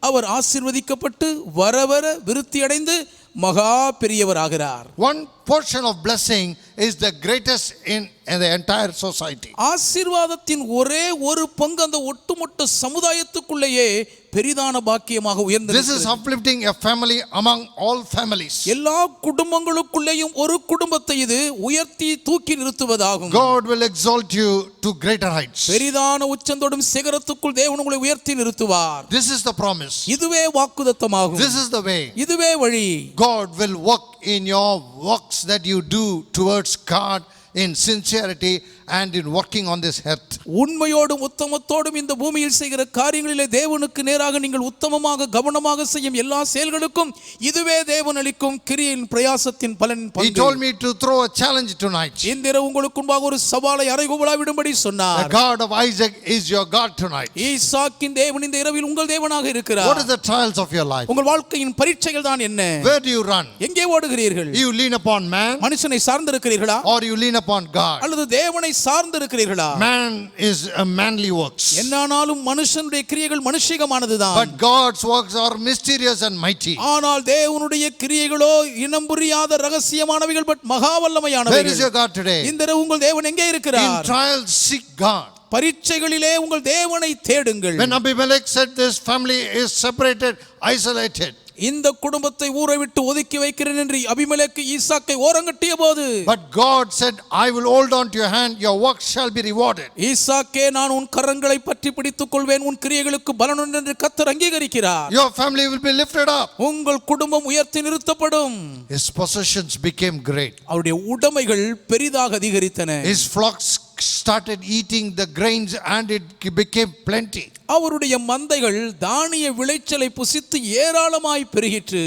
அவர் ஆசீர்வதிக்கப்பட்டு வரவர விருத்தியடைந்து மகா பெரியவராகிறார். One portion of blessing is the greatest in the entire society. ஆசீர்வாதத்தின் ஒரே ஒரு பங்கு அந்த ஒட்டுமொத்த சமுதாயத்துக்குள்ளேயே பெரிதான பாக்கியமாக This உயர்ந்தது. is uplifting a family among all families. எல்லா குடும்பங்களுக்குள்ளேயும் ஒரு குடும்பத்தை இது உயர்த்தி தூக்கி நிறுத்துவதாகும். God will exalt you to greater heights. பெரிதான உச்சந்தோடும் சிகரத்துக்குள் தேவன் உங்களை உயர்த்தி நிறுத்துவார். This is the promise. இதுவே வாக்குத்தத்தமாகும். This is the way. இதுவே வழி. God will work in your works that you do towards God in sincerity and in working on this earth. உண்மையோடும் உத்தமத்தோடும் இந்த பூமியில் செய்கிற காரியங்களிலே தேவனுக்கு நேராக நீங்கள் உத்தமமாக கவனமாக செய்யும் எல்லா செயல்களுக்கும் இதுவே தேவன் அளிக்கும் கிரியையின் பிரயாசத்தின் பலன். He told me to throw a challenge tonight. இந்த இரவு உங்களுக்கு முன்பாக ஒரு சவாலை அறைகூவலா விடும்படி The சொன்னார். God of Isaac is your God tonight. ஈசாக்கின் தேவன் இந்த இரவில் உங்கள் தேவனாக இருக்கிறார். What is the trials of your life? உங்கள் வாழ்க்கையின் பரீட்சைகள் தான் என்ன? Where do you run? எங்கே ஓடுகிறீர்கள்? You lean upon man மனுஷனை சார்ந்திருக்கிறீர்களா or you lean upon God? அல்லது தேவனை சார்ந்திருக்கிறீர்களா? Man is a manly works. என்னானாலும் மனுஷனுடைய கிரியைகள் மனுஷிகமானதுதான். But God's works are mysterious and mighty. ஆனால் தேவனுடைய கிரியைகளோ இனம் புரியாத ரகசியமானவைகள் பட் மகா Where வல்லமையானவைகள். is your God today? இந்த இரவு உங்கள் தேவன் எங்கே In இருக்கிறார்? trials seek God. பரீட்சைகளிலே உங்கள் தேவனை தேடுங்கள். When Abimelech said this family is separated, isolated. இந்த குடும்பத்தை ஊரை விட்டு ஒதுக்கி வைக்கிறேன் என்று அபிமெலேக்கு ஈசாக்கை ஓரங்கட்டிய போது, But God said, I will hold on to your hand, your work shall be rewarded. ஈசாக்கே நான் உன் கரங்களை பற்றி பிடித்துக் கொள்வேன், உன் கிரியைகளுக்கு பலன் உண்டு என்று கர்த்தர் அங்கீகரிக்கிறார். Your family will be lifted up. உங்கள் குடும்பம் உயர்த்தி நிறுத்தப்படும். His possessions became great. அவருடைய உடைமைகள் பெரிதாக அதிகரித்தன. His flocks started eating the grains and it became plenty. அவருடைய மந்தைகள் தானிய விளைச்சலை புசித்து ஏராளமாய் பெருகிற்று.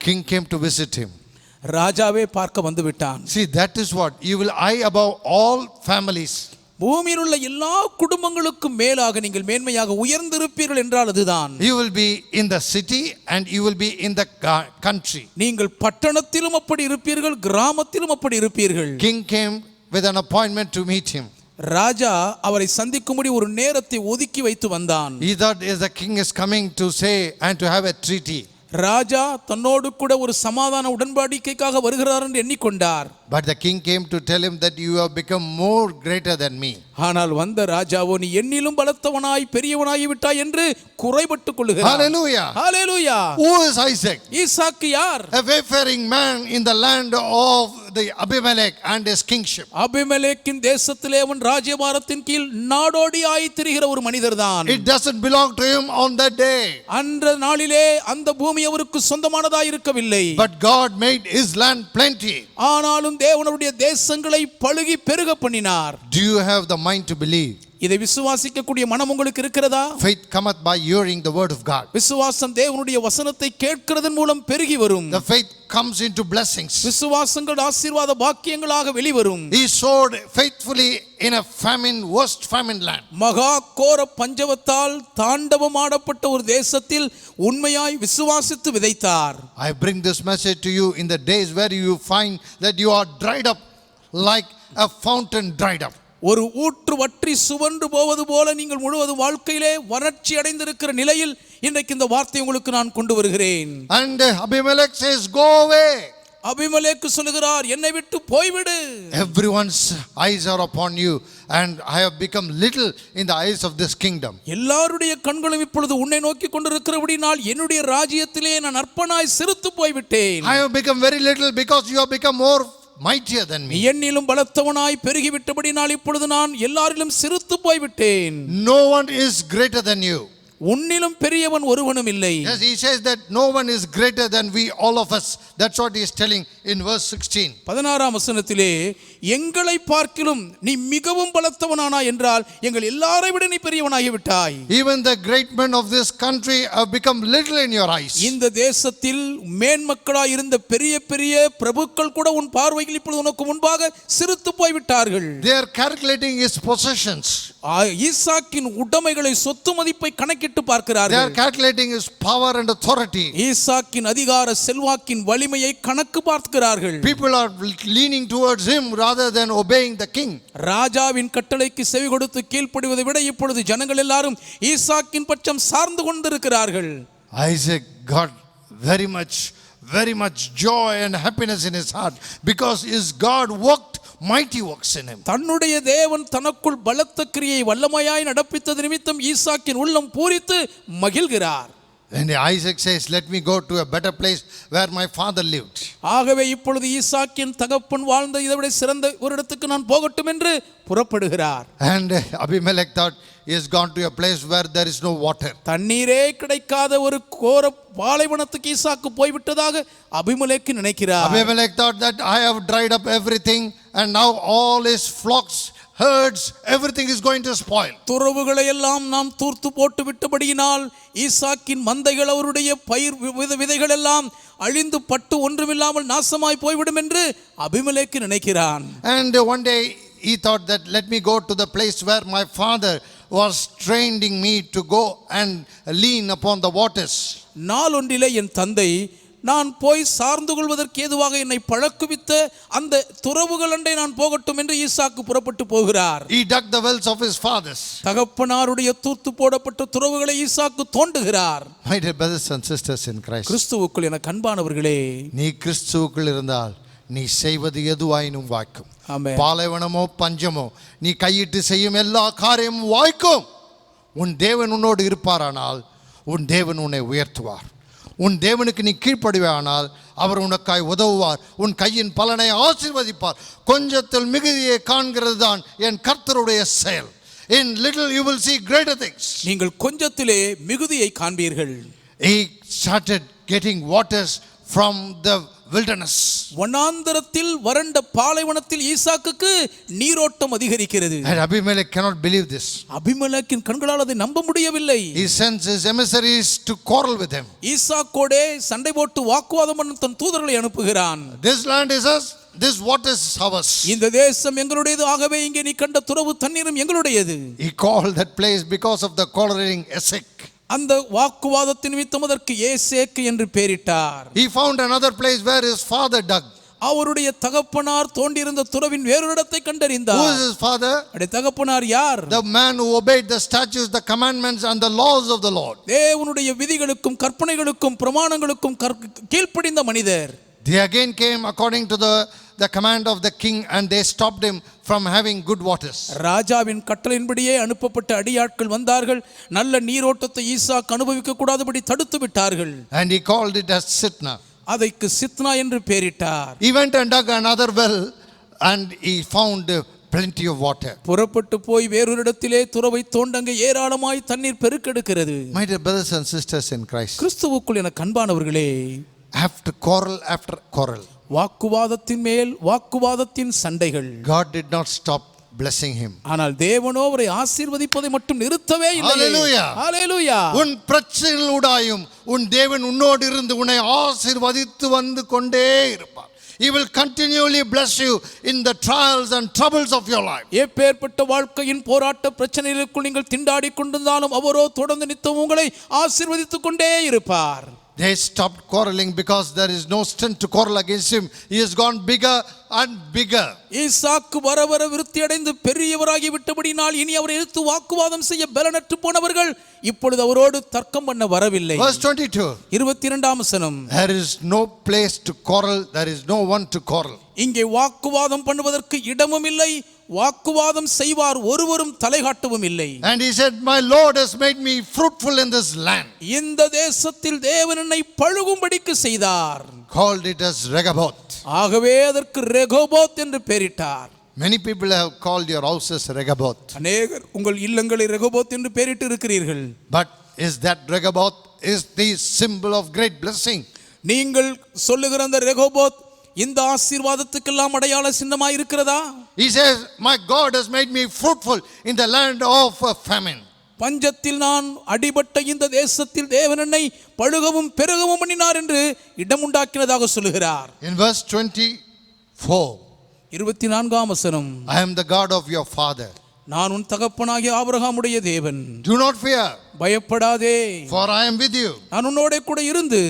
King came to visit him. ராஜாவே பார்க்க வந்து விட்டான். See, that is what you will eye above all families. பூமியில் உள்ள எல்லா குடும்பங்களுக்கும் மேலாக நீங்கள் மேன்மையாக உயர்ந்திருப்பீர்கள் என்றால் அதுதான். You will be in the city and you will be in the country. நீங்கள் பட்டணத்திலும் அப்படி இருப்பீர்கள், கிராமத்திலும் அப்படி இருப்பீர்கள். King came with an appointment to meet him. ராஜா அவரை சந்திக்கும்படி ஒரு நேரத்தை ஒதுக்கி வைத்து வந்தான். He thought the king is coming to say and to have a treaty. ராஜா தன்னோடு கூட ஒரு சமாதான உடன்படிக்கைக்காக வருகிறார் என்று எண்ணிக்கொண்டார். But the king came to tell him that you have become more greater than me. ஆனால் வந்த ராஜாவோ நீ என்னிலும் பலத்தவனாய் பெரியவனாகி விட்டாய் என்று குறைபட்டுக் கொள்கிறார். Hallelujah. Hallelujah. Who is Isaac? ஈசாக்கு யார்? A wayfaring man in the land of the Abimelech and his kingship. அபிமெலேக்கின் தேசத்திலே அவன் ராஜ்யபாரத்தின் கீழ் நாடோடியாய் திரிகிற ஒரு மனிதர்தான். It doesn't belong to him on that day. அன்ற நாளிலே அந்த பூமி அவருக்கு சொந்தமானதாய் இருக்கவில்லை. But God made his land plenty. ஆனாலும் தேவனுடைய தேசங்களை பழுகி பெருக பண்ணினார். Do you have the mind to believe? இதை விசுவாசிக்க கூடிய மனம் உங்களுக்கு இருக்கிறதா? Faith cometh by hearing the word of God. விசுவாசம் தேவனுடைய வசனத்தை கேட்கிறதன் மூலம் பெருகி வரும். The faith comes into blessings. விசுவாசங்கள் ஆசீர்வாத பாக்கியங்களாக வெளிவரும். He sowed faithfully in a famine, worst famine land. மகா கோர பஞ்சவத்தால் தாண்டவமாடப்பட்ட ஒரு தேசத்தில் உண்மையாய் விசுவாசித்து விதைத்தார். I bring this message to you in the days where you find that you are dried up like a fountain dried up. ஒரு ஊற்று வற்றி சுவன்று போவது போல நீங்கள் முழுவதும் வாழ்க்கையிலே வறட்சி அடைந்திருக்கிற நிலையில் இன்றைக்கு இந்த வார்த்தை உங்களுக்கு நான் கொண்டு வருகிறேன். And Abimelech says, go away. அபிமெலேக்கு சொல்லுகிறார், என்னை விட்டு போய்விடு. Everyone's eyes are upon you and I have become little in the eyes of this kingdom. எல்லாருடைய கண்களும் இப்பொழுது உன்னை நோக்கி கொண்டிருக்கிறபடினால் என்னுடைய ராஜ்யத்திலே நான் அற்பனாய் சிறுத்து போய்விட்டேன். I have become very little because you have become more mightier than me. என்னிலும் பலத்தவனாய் பெருகி விட்டபடினால் இப்பொழுது நான் எல்லாரிலும் சிறுத்து போய்விட்டேன். No one is greater than you. உன்னிலும் பெரியவன் ஒருவனும் இல்லை. Yes, he says that no one is greater than we, all of us. That's what he is telling in verse 16. 16ஆம் வசனத்திலே எங்களை பார்க்கிலும் நீ மிகவும் பலத்தவனானா என்றால் எங்கள் எல்லாரை விட நீ பெரியவனாகி விட்டாய். Even the great men of this country have become little in your eyes. இந்த தேசத்தில் மேன்மக்களாய் இருந்த பெரிய பெரிய பிரபுக்கள் கூட உன் பார்வையில் இப்பொழுது உனக்கு முன்பாக சிறுத்து போய் விட்டார்கள். They are calculating his possessions. ஈசாக்கின் உடைமைகளை சொத்து மதிப்பை கணக்கிட்டு They are பார்க்கிறார்கள். calculating his power and authority. ஈசாக்கின் அதிகார செல்வாக்கின் வலிமையை கணக்கு பார்க்கிறார்கள். People are leaning towards him rather than obeying the king. ராஜாவின் கட்டளைக்கு செவி கொடுத்து கீழ்ப்படிவதை விட இப்பொழுது ஜனங்கள் எல்லாரும் ஈசாக்கின் பட்சம் சார்ந்து கொண்டிருக்கிறார்கள். Isaac got very much joy and happiness in his heart because his God worked mighty works in him. தன்னுடைய தேவன் தனக்குள் பலத்த கிரியை வல்லமையாய் நடப்பித்தது நிமித்தம் ஈசாக்கின் உள்ளம் பூரித்து மகிழ்கிறார். And Isaac says, let me go to a better place where my father lived. ஆகவே இப்பொழுது ஈசாக்கின் தகப்பன் வாழ்ந்த இதை விட சிறந்த ஒரு இடத்துக்கு நான் போகட்டும் என்று புறப்படுகிறார். And Abimelech thought he has gone to a place where there is no water. தண்ணீரே கிடைக்காத ஒரு கோர பாலைவனத்துக்கு ஈசாக்கு போய்விட்டதாக அபிமெலேக்கு நினைக்கிறார். Abimelech thought that I have dried up everything and now all his flocks, herds, everything is going to spoil. துறவுகளை எல்லாம் நாம் தூர்த்து போட்டு விட்டபடியினால் ஈசாக்கின் மந்தைகள் அவருடைய பயிர் விதைகள் எல்லாம் அழிந்து பட்டு ஒன்றுமில்லாமல் நாசமாய் போய்விடும் என்று அபிமெலேக்கு நினைக்கிறான். And one day he thought that let me go to the place where my father was training me to go and lean upon the waters. நாள் ஒன்றிலே என் தந்தை நான் போய் சார்ந்து கொள்வதற்கு ஏதுவாக என்னை பழக்குவித்த அந்த துறவுகள் அண்டை நான் போகட்டும் என்று ஈசாக்கு புறப்பட்டு போகிறார். He dug the wells of his fathers. தகப்பனாருடைய தூர்த்து போடப்பட்ட துறவுகளை ஈசாக்கு தோண்டுகிறார். My dear brothers and sisters in Christ, கிறிஸ்துவுக்குள் என கண்பானவர்களே, நீ கிறிஸ்துவுக்குள் இருந்தால் நீ செய்வது எதுவாயினும் வாய்க்கும். ஆமென். பாலைவனமோ பஞ்சமோ நீ கையிட்டு செய்யும் எல்லா காரியமும் வாய்க்கும். உன் தேவன் உன்னோடு இருப்பாரானால் உன் தேவன் உன்னை உயர்த்துவார். உன் தேவனுக்கு நீ கீழ்ப்படிவானால் அவர் உனக்காய் உதவுவார். உன் கையின் பலனை ஆசீர்வதிப்பார். கொஞ்சத்தில் மிகுதியை காண்கிறது தான் என் கர்த்தருடைய செயல். In little you will see greater things. நீங்கள் கொஞ்சத்திலே மிகுதியை காண்பீர்கள். He started getting waters from the wilderness. வனாந்தரத்தில் வறண்ட பாலைவனத்தில் ஈசாக்குக்கு நீரோட்டம் அதிகரிக்கிறது. And Abimelech cannot believe this. அபிமெலேக்கின் கண்களால் அதை நம்ப முடியவில்லை. He sends his emissaries to quarrel with him. ஈசாக்கோடே சண்டை போட்டு வாக்குவாதம் பண்ண தன் தூதர்களை அனுப்புகிறான். This land is us, this water is ours. இந்த தேசம் எங்களுடையது, ஆகவே இங்கே நீ கண்ட துறவு தண்ணீரும் எங்களுடையது. He called that place because of the quarreling Esek. அந்த வாக்குவாதத்தின் நிமித்தம் அதற்கு ஏசேக்கு என்று பெயரிட்டார். He found another place where his father dug. அவருடைய தகப்பனார் தோண்டியிருந்த துறவின் வேறொரு இடத்தை கண்டறிந்தார். Who is his father? அவருடைய தகப்பனார் யார்? The man who obeyed the statutes, the commandments and the laws of the Lord. தேவனுடைய விதிகளுக்கும் கற்பனைகளுக்கும் பிரமாணங்களுக்கும் கீழ்ப்படிந்த மனிதர். They again came according to the command of the king and they stopped him from having good waters. ராஜாவின் கட்டளையின்படியே அனுப்பப்பட்ட அடியாட்கள் வந்தார்கள். நல்ல நீரோட்டத்தை ஈசாக்கு அனுபவிக்க கூடாதபடி தடுத்து விட்டார்கள். And he called it as Sitna. அதற்கு சித்னா என்று பெயரிட்டார். He went and dug another well and he found plenty of water. புறப்பட்டு போய் வேறொரு இடத்திலே துறவை தோண்டங்க ஏராளமாய் தண்ணீர் பெருக்கெடுக்கிறது. My dear brothers and sisters in Christ, கிறிஸ்துவுக்குள் என கண்பானவர்களே, after quarrel, வாக்குவாதத்தின் மேல் வாக்குவாதத்தின் சண்டைகள். God did not stop blessing him. ஆனால் தேவனோ அவரை ஆசீர்வதிப்பதை மட்டும் நிறுத்தவே இல்லை. Hallelujah. Hallelujah. உன் பிரச்சனைகளூடாயும் உன் தேவன் உன்னோடு இருந்து உன்னை ஆசீர்வதித்து வந்து கொண்டே இருப்பார். He will continually bless you in the trials and troubles of your life. எப்பேற்பட்ட வாழ்க்கையின் போராட்ட பிரச்சனைகளுக்குள் நீங்கள் திண்டாடி கொண்டிருந்தாலும் அவரோ தொடர்ந்து நித்தம் உங்களை ஆசீர்வதித்துக் கொண்டே இருப்பார். They stopped quarreling because there is no strength to quarrel against him. He has gone bigger and bigger. ஈசாக்கு வர வர விருத்தி அடைந்து பெரியவராகி விட்டபடினால் இனி அவரை எதிர்த்து வாக்குவாதம் செய்ய பலனற்று போனவர்கள் இப்பொழுது அவரோடு தர்க்கம் பண்ண வரவில்லை. Verse 22. 22ஆம் வசனம். There is no place to quarrel. There is no one to quarrel. இங்கே வாக்குவாதம் பண்ணுவதற்கு இடமும் இல்லை, வாக்குவாதம் செய்வார் ஒருவரும் தலைகாட்டவும் இல்லை. And he said, my Lord has made me fruitful in this land. இந்த தேசத்தில் தேவன் என்னை பழுகும்படிக்கு செய்தார். Called it as Rehoboth. ஆகவே அதற்கு ரெகோபோத் என்று பெயரிட்டார். Many people have called your houses Rehoboth. அநேகர் உங்கள் இல்லங்களை ரெகோபோத் என்று பெயரிட்டு இருக்கிறீர்கள். But is that Rehoboth is the symbol of great blessing. நீங்கள் சொல்லுகிற அந்த ரெகோபோத் இந்த ஆசீர்வாதத்துக்கெல்லாம் அடையாள சின்னமாய் இருக்கிறதா? He says, my God has made me fruitful in the land of famine. பஞ்சத்தில் நான் அடிபட்ட இந்த தேசத்தில் தேவன் என்னை பழுகவும் பெருகவும் பண்ணினார் என்று இடம் உண்டாக்கினதாக சொல்லுகிறார். In verse 24, 24ஆம் வசனம், I am the God of your father. நான் உன் தகப்பனாகிய ஆபிரகாமுடைய தேவன். Do not fear, பயப்படாதே, for I am with you. நான் உன்னோட கூட இருந்து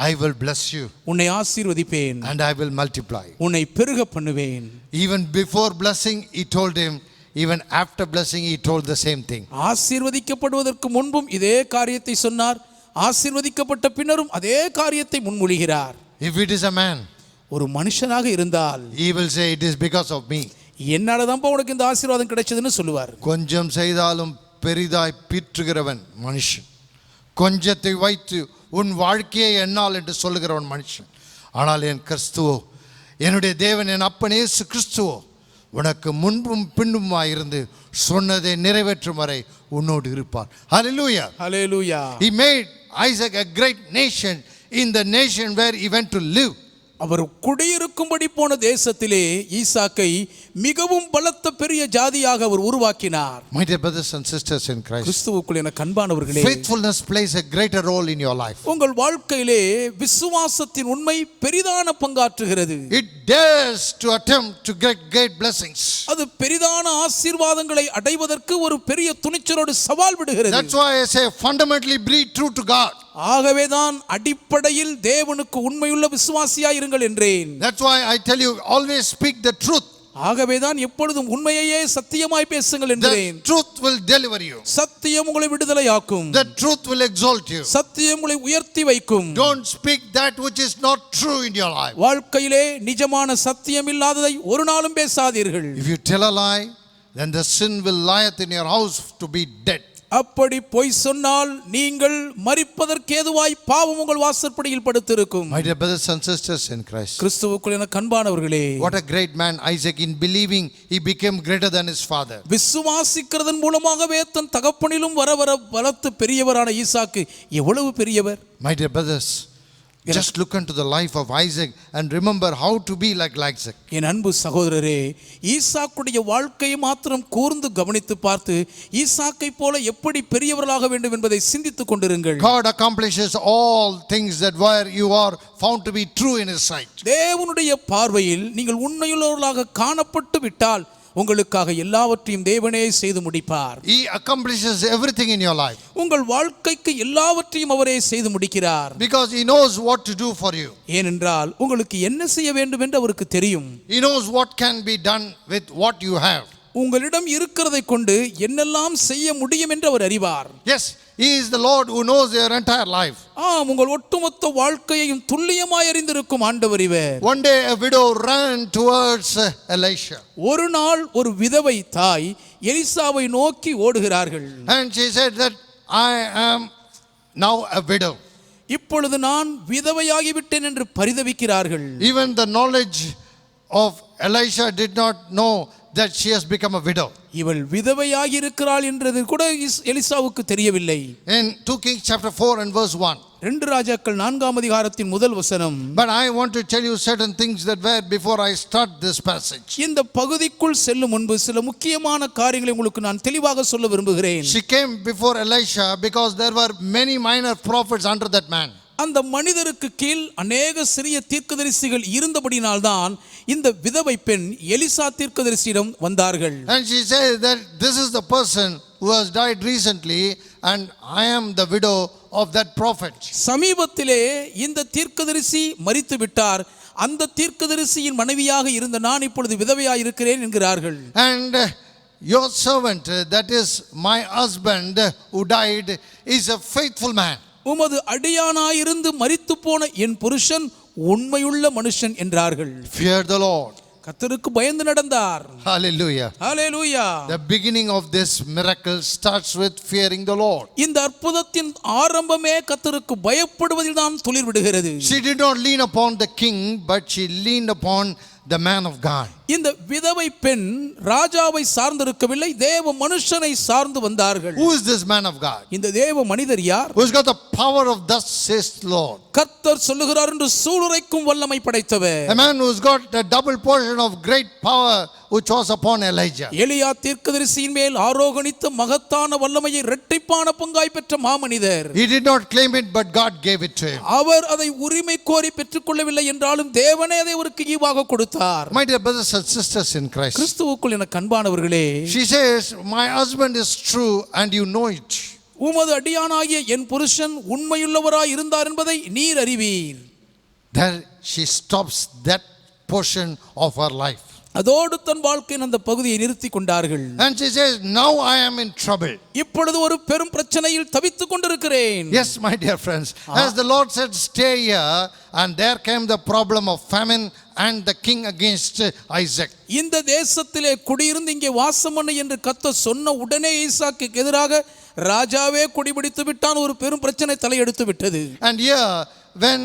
I will bless you உன்னை ஆசீர்வதிப்பேன், and I will multiply. உன்னை பெருக பண்ணுவேன். Even before blessing, he told him, even after blessing, he told the same thing. ஆசீர்வதிக்கப்படுவதற்கு முன்பும் இதே காரியத்தை சொன்னார், ஆசீர்வதிக்கப்பட்ட பின்னரும் அதே காரியத்தை முன்மொழிகிறார். If it is a man, ஒரு மனுஷனாக இருந்தால் he will say, it is because of me. என்னாலதான்ப்பா உனக்கு இந்த ஆசீர்வாதம் கிடைச்சதுன்னு சொல்லுவார். கொஞ்சம் செய்தாலும் பெரிதாய் பீற்றுகிறவன் மனுஷன். கொஞ்சத்தை வைத்து உன் வாழ்க்கையை என்னால் என்று சொல்லுகிறவன் மனுஷன். ஆனால் என் கிறிஸ்துவோ, என்னுடைய தேவன், என் அப்பன் இயேசு கிறிஸ்துவோ உனக்கு முன்பும் பின்னுமாய் இருந்து சொன்னதை நிறைவேற்றும் வரை உன்னோடு இருப்பார். Hallelujah. Hallelujah. He made Isaac a great nation in the nation where he went to live. அவர் குடியிருக்கும்படி போன தேசத்திலே ஈசாக்கை மிகவும் பலத்த பெரிய ஜாதியாக அவர் உருவாக்கினார். My dear brothers and sisters in Christ, கிறிஸ்துவுக்குள் என அன்பானவர்களே, faithfulness plays a greater role in your life. உங்கள் வாழ்க்கையிலே விசுவாசத்தின் உண்மை பெரிதான பங்காற்றுகிறது. It dares to attempt to get great blessings. அது பெரிதான ஆசீர்வாதங்களை அடைவதற்கு ஒரு பெரிய துணிச்சலோடு சவால் விடுகிறது. That's why I say fundamentally be true to God. ஆகவேதான் அடிப்படையில் தேவனுக்கு உண்மையுள்ள விசுவாசியாய் இருங்கள் என்றேன். That's why I tell you, always speak the truth. ஆகவேதான் எப்பொழுதும் உண்மையையே சத்தியமாய் பேசுங்கள் என்றேன். The truth will deliver you. சத்தியம் உங்களை விடுதலையாக்கும். The truth will exalt you. சத்தியம் உங்களை உயர்த்தி வைக்கும். Don't speak that which is not true in your life. வாழ்க்கையிலே நிஜமான சத்தியம் இல்லாததை ஒரு நாளும் பேசாதீர்கள். If you tell a lie, then the sin will lieth in your house to be dead. அப்படி பொய் சொன்னால் நீங்கள் மரிப்பதற்கேதுவாய் பாவம் உங்கள் வாசற்படியில் படுத்திருக்கும். My dear brothers and sisters in Christ, கிறிஸ்துவுக்குள் என அன்பானவர்களே, what a great man Isaac, in believing he became greater than his father. விசுவாசிக்கிறதன் மூலமாகவே தன் தகப்பனிலும் வர வர பலத்து பெரியவரான ஈசாக்கு எவ்வளவு பெரியவர். My dear brothers, just look into the life of Isaac and remember how to be like Isaac. என் அன்பு சகோதரரே, ஈசாக்குடைய வாழ்க்கையை மாத்திரம் கூர்ந்து கவனித்து பார்த்து ஈசாக்கை போல எப்படி பெரியவர்களாக வேண்டும் என்பதை சிந்தித்துக் கொண்டிருங்கள். God accomplishes all things that where you are found to be true in his sight. தேவனுடைய பார்வையில் நீங்கள் உண்மையுள்ளவர்களாக காணப்பட்டு விட்டால் உங்களுக்காக எல்லாவற்றையும் தேவனே செய்து முடிப்பார். He accomplishes everything in your life. உங்கள் வாழ்க்கைக்கு எல்லாவற்றையும் அவரே செய்து முடிக்கிறார். Because he knows what to do for you. ஏனென்றால் உங்களுக்கு என்ன செய்ய வேண்டும் என்று அவருக்கு தெரியும். He knows what can be done with what you have. உங்களிடம் இருக்கிறதை கொண்டு என்னெல்லாம் செய்ய முடியும் என்று அவர் அறிவார். Yes, he is the Lord who knows your entire life. உங்கள் ஒட்டுமொத்த வாழ்க்கையையும் துல்லியமாய் அறிந்திருக்கும் ஆண்டவர் இவர். One day a widow ran towards Elisha. ஒரு நாள் ஒரு விதவை தாய் எலிசாவை நோக்கி ஓடுகிறார்கள். And she said that I am now a widow. இப்பொழுது நான் விதவையாகிவிட்டேன் என்று பரிதவிக்கிறார்கள். Even the knowledge of Elisha did not know that she has become a widow. இவள் விதவையாகி இருக்கிறாள் என்றது கூட எலிசாவுக்கு தெரியவில்லை. In 2 Kings chapter 4 and verse 1. 2 ராஜாக்கள் 4ஆம் அதிகாரத்தின் முதல் வசனம். But I want to tell you certain things that were before I start this passage. இந்த பகுதிக்குள் செல்லும் முன்பு சில முக்கியமான காரியங்களை உங்களுக்கு நான் தெளிவாக சொல்ல விரும்புகிறேன். She came before Elisha because there were many minor prophets under that man. அந்த மனிதருக்கு கீழ் அநேக சிறிய தீர்க்கதரிசிகள் இருந்தபடினால்தான் இந்த விதவை பெண் எலிசா தீர்க்கதரிசியிடம் வந்தார்கள். And she said that this is the person who has died recently and I am the widow of that prophet. சமீபத்திலே இந்த தீர்க்கதரிசி மரித்து விட்டார், அந்த தீர்க்கதரிசியின் மனைவியாக இருந்த நான் இப்பொழுது விதவையாக இருக்கிறேன் என்கிறார்கள். And your servant, that is my husband who died, is a faithful man. உமது அடியானாயிருந்து மரித்து போன என் புருஷன் உண்மையுள்ள மனுஷன் என்றார்கள். Fear the Lord. கர்த்தருக்கு பயந்து நடந்தார். Hallelujah. Hallelujah. The beginning of this miracle starts with fearing the Lord. இந்த அற்புதத்தின் ஆரம்பமே கர்த்தருக்கு பயப்படுவதில் தான் துளிர் விடுகிறது. She did not lean upon the king, but she leaned upon the man of God. இந்த விதவை பெண் ராஜாவை சார்ந்திருக்கவில்லை, தேவ மனுஷனை சார்ந்து வந்தார்கள். Who is this man of God? இந்த தேவ மனிதர் யார்? Who's got the power of thus says the Lord. கர்த்தர் சொல்லுகிறார் என்று சூளுரைக்கும் வல்லமை படைத்தவர். A man who's got a double portion of great power which was upon Elijah. எலியா தீர்க்கதரிசியின் மேல் ஆரோகணித்த மகத்தான வல்லமையை இரட்டிப்பான பங்காய் பெற்ற மாமனிதர். He did not claim it, but God gave it to him. அவர் அதை உரிமை கோரி பெற்றுக்கொள்ளவில்லை என்றாலும் தேவனே அதை அவருக்கு ஈவாக கொடுத்தார். My dear brothers and sisters in Christ, கிறிஸ்துவுக்குள் எனக்கு அன்பானவர்களே, she says, my husband is true and you know it. உமது அடியானாகிய என் புருஷன் உண்மையுள்ளவராய் இருந்தார் என்பதை நீர் அறிவீர். There she stops that portion of her life. அதோடு தன் வாழ்க்கையின் அந்த பகுதியை நிறுத்தி கொண்டார்கள். And she says, now I am in trouble. இப்பொழுது ஒரு பெரும் பிரச்சனையில் தவித்துக் கொண்டிருக்கிறேன். Yes, my dear friends, as the Lord said, stay here, and there came the problem of famine and the king against Isaac. இந்த தேசத்திலே குடியிருந்து இங்கே வாசம் பண்ணு என்று கர்த்தர் சொன்ன உடனே ஈசாக்குக்கு எதிராக ராஜாவே குடிபிடித்து விட்டான். ஒரு பெரும் பிரச்சனை தலையெடுத்து விட்டது. And here, when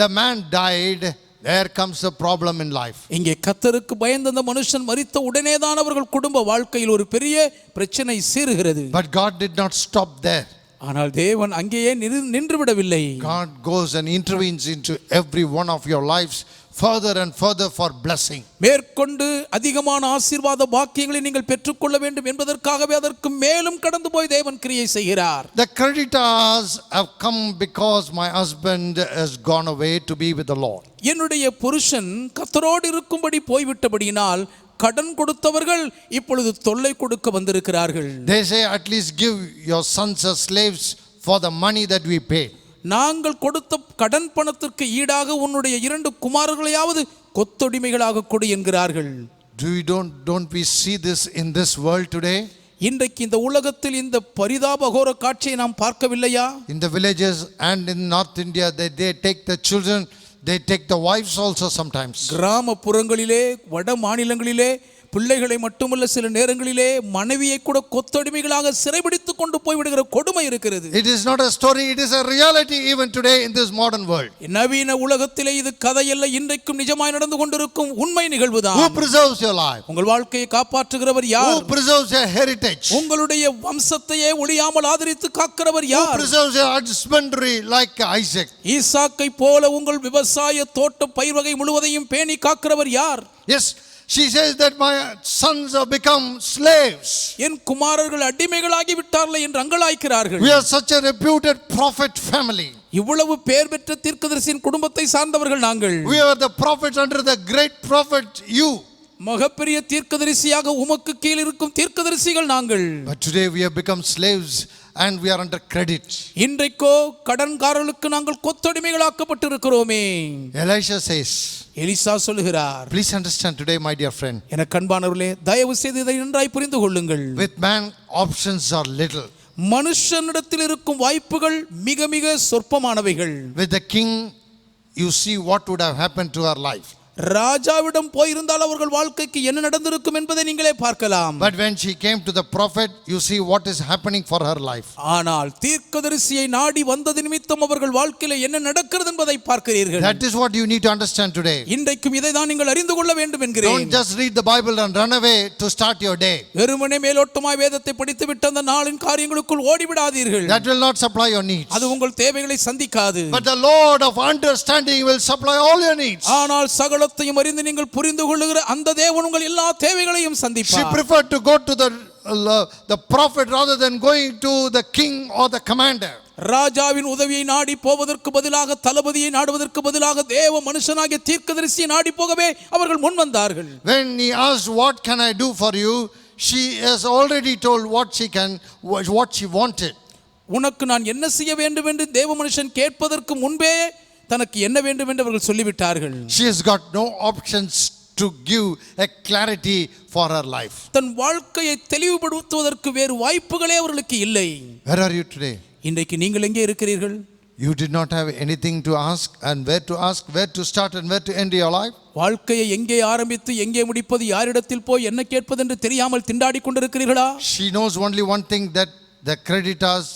the man died, there comes a problem in life. இங்கே கர்த்தருக்கு பயந்த அந்த மனுஷன் மரித்த உடனே தான் அவர்கள் குடும்ப வாழ்க்கையில் ஒரு பெரிய பிரச்சனை சீறுகிறது. But God did not stop there. ஆனால் தேவன் அங்கேயே நின்று விடவில்லை. God goes and intervenes into every one of your lives further and further for blessing. மேற்கொண்டு அதிகமான ஆசீர்வாத பாக்கியங்களை நீங்கள் பெற்றுக்கொள்ள வேண்டும் என்பதற்காகவே அதற்கு மேலும் கடந்து போய் தேவன் கிரியை செய்கிறார். The creditors have come because my husband has gone away to be with the Lord. என்னுடைய புருஷன் கர்த்தரோடு இருக்கும்படி போய்விட்டபடியினால் கடன் கொடுத்தவர்கள் இப்பொழுது தொல்லை கொடுக்க வந்திருக்கிறார்கள். They say, at least give your sons as slaves for the money that we pay. நாங்கள் கொடுத்த கடன் பணத்திற்கு ஈடாக உன்னுடைய 2 குமாரர்களையாவது கொத்தடிமைகளாக கொடு என்கிறார்கள். Don't we see this in this world today? இன்றைக்கு இந்த உலகத்தில் இந்த பரிதாபகோர காட்சியை நாம் பார்க்கவில்லையா? In the villages and in North India, they take the children, they take the wives also sometimes. கிராமப்புறங்களிலே வட மாநிலங்களிலே பிள்ளைகளை மட்டுமல்ல சில நேரங்களிலே மனைவியை கூட கொத்தடிமைகளாக சிறைபிடித்து கொண்டு போய் விடுகிற கொடுமை இருக்கிறது. It is not a story, it is a reality even today in this modern world. நவீன உலகத்திலே இது கதையல்ல, இன்றைக்கும் நிஜமாய் நடந்து கொண்டிருக்கும் உண்மை நிகழ்வுதான். Who preserves your life? உங்கள் வாழ்க்கையை காப்பாற்றுகிறவர் யார்? Who preserves your heritage? உங்களுடைய வம்சத்தையே ஒழியாமல் ஆதரித்து காக்கிறவர் Who யார்? preserves your husbandry like Isaac? ஈசாக்கை போல உங்கள் விவசாய தோட்ட பயிர் வகை முழுவதையும் பேணி காக்கிறவர் யார்? Yes, she says that my sons have become slaves. என் குமாரர்கள் அடிமைகளாகி விட்டார்கள் என்று அங்கலாய்க்கிறார்கள். We are such a reputed prophet family. இவ்வளவு பேர் பெற்ற தீர்க்கதரிசியின் குடும்பத்தை சார்ந்தவர்கள் நாங்கள். We are the prophets under the great prophet you. மகப்பெரிய தீர்க்கதரிசியாக உமக்கு கீழ் இருக்கும் தீர்க்கதரிசிகள் நாங்கள். But today we have become slaves and we are under credit. இன்றைக்கோ கடன்காரர்களுக்கு நாங்கள் கொத்தடிமைகளாக்கப்பட்டு இருக்கிறோமே. Elisha says, எலிசா சொல்லுகிறார், please understand today, my dear friend, எனக்கு அன்பானவர்களே, தயவு செய்து இதை நன்றாய் புரிந்து கொள்ளுங்கள். with man options are little. மனுஷனிடத்தில் இருக்கும் வாய்ப்புகள் மிக மிக சொற்பமானவைகள். With the king, you see what would have happened to her life. ராஜாவிடம் போயிருந்தால் அவர்கள் வாழ்க்கைக்கு என்ன நடந்திருக்கும் என்பதை நீங்களே பார்க்கலாம். But when she came to the prophet, you see what is happening for her life. ஆனால் தீர்க்கதரிசியை நாடி வந்தது நிமித்தம் அவர்கள் வாழ்க்கையில என்ன நடக்கிறது என்பதை பார்க்கிறீர்கள். That is what you need to understand today. இன்றைக்கும் இதை தான் நீங்கள் அறிந்து கொள்ள வேண்டும் என்கிறேன். Don't just read the Bible and run away to start your day. வெறுமனே மேலோட்டமாய் வேதத்தை படித்துவிட்டு அந்த நாளின் காரியங்களுக்குள் ஓடிவிடாதீர்கள். That will not supply your needs. அது உங்கள் தேவைகளை சந்திக்காது. But the Lord of understanding will supply all your needs. ஆனால் சகலத்தையும் அறிந்து நீங்கள் புரிந்து கொள்ளுகிற அந்த தேவன் உங்கள் எல்லா தேவைகளையும் She சந்திப்பார். preferred to go to the prophet rather than going to the king or the commander. ராஜாவின் உதவியை நாடி போவதற்கு பதிலாக, தளபதியை நாடுவதற்கு பதிலாக தேவ மனுஷனாகிய தீர்க்கதரிசியை நாடி போகவே அவர்கள் முன் வந்தார்கள். When he asked, what can I do for you, she has already told what she wanted. உனக்கு நான் என்ன செய்ய வேண்டும் என்று தேவ மனுஷன் கேட்பதற்கு முன்பே தனக்கு என்ன வேண்டும் என்று அவர்கள் சொல்லிவிட்டார்கள். She has got no options to give a clarity for her life. தன் வாழ்க்கையை தெளிவுபடுத்துவதற்கு வேறு வாய்ப்புகளே அவர்களுக்கு இல்லை. Where are you today? இன்றைக்கு நீங்கள் எங்கே இருக்கிறீர்கள்? You did not have anything to ask and where to start and where to end your life. வாழ்க்கையை எங்கே ஆரம்பித்து எங்கே முடிப்பது, யாரிடத்தில் போய் என்ன கேட்பது என்று தெரியாமல் திண்டாடி கொண்டிருக்கிறீர்களா? She knows only one thing, that the creditors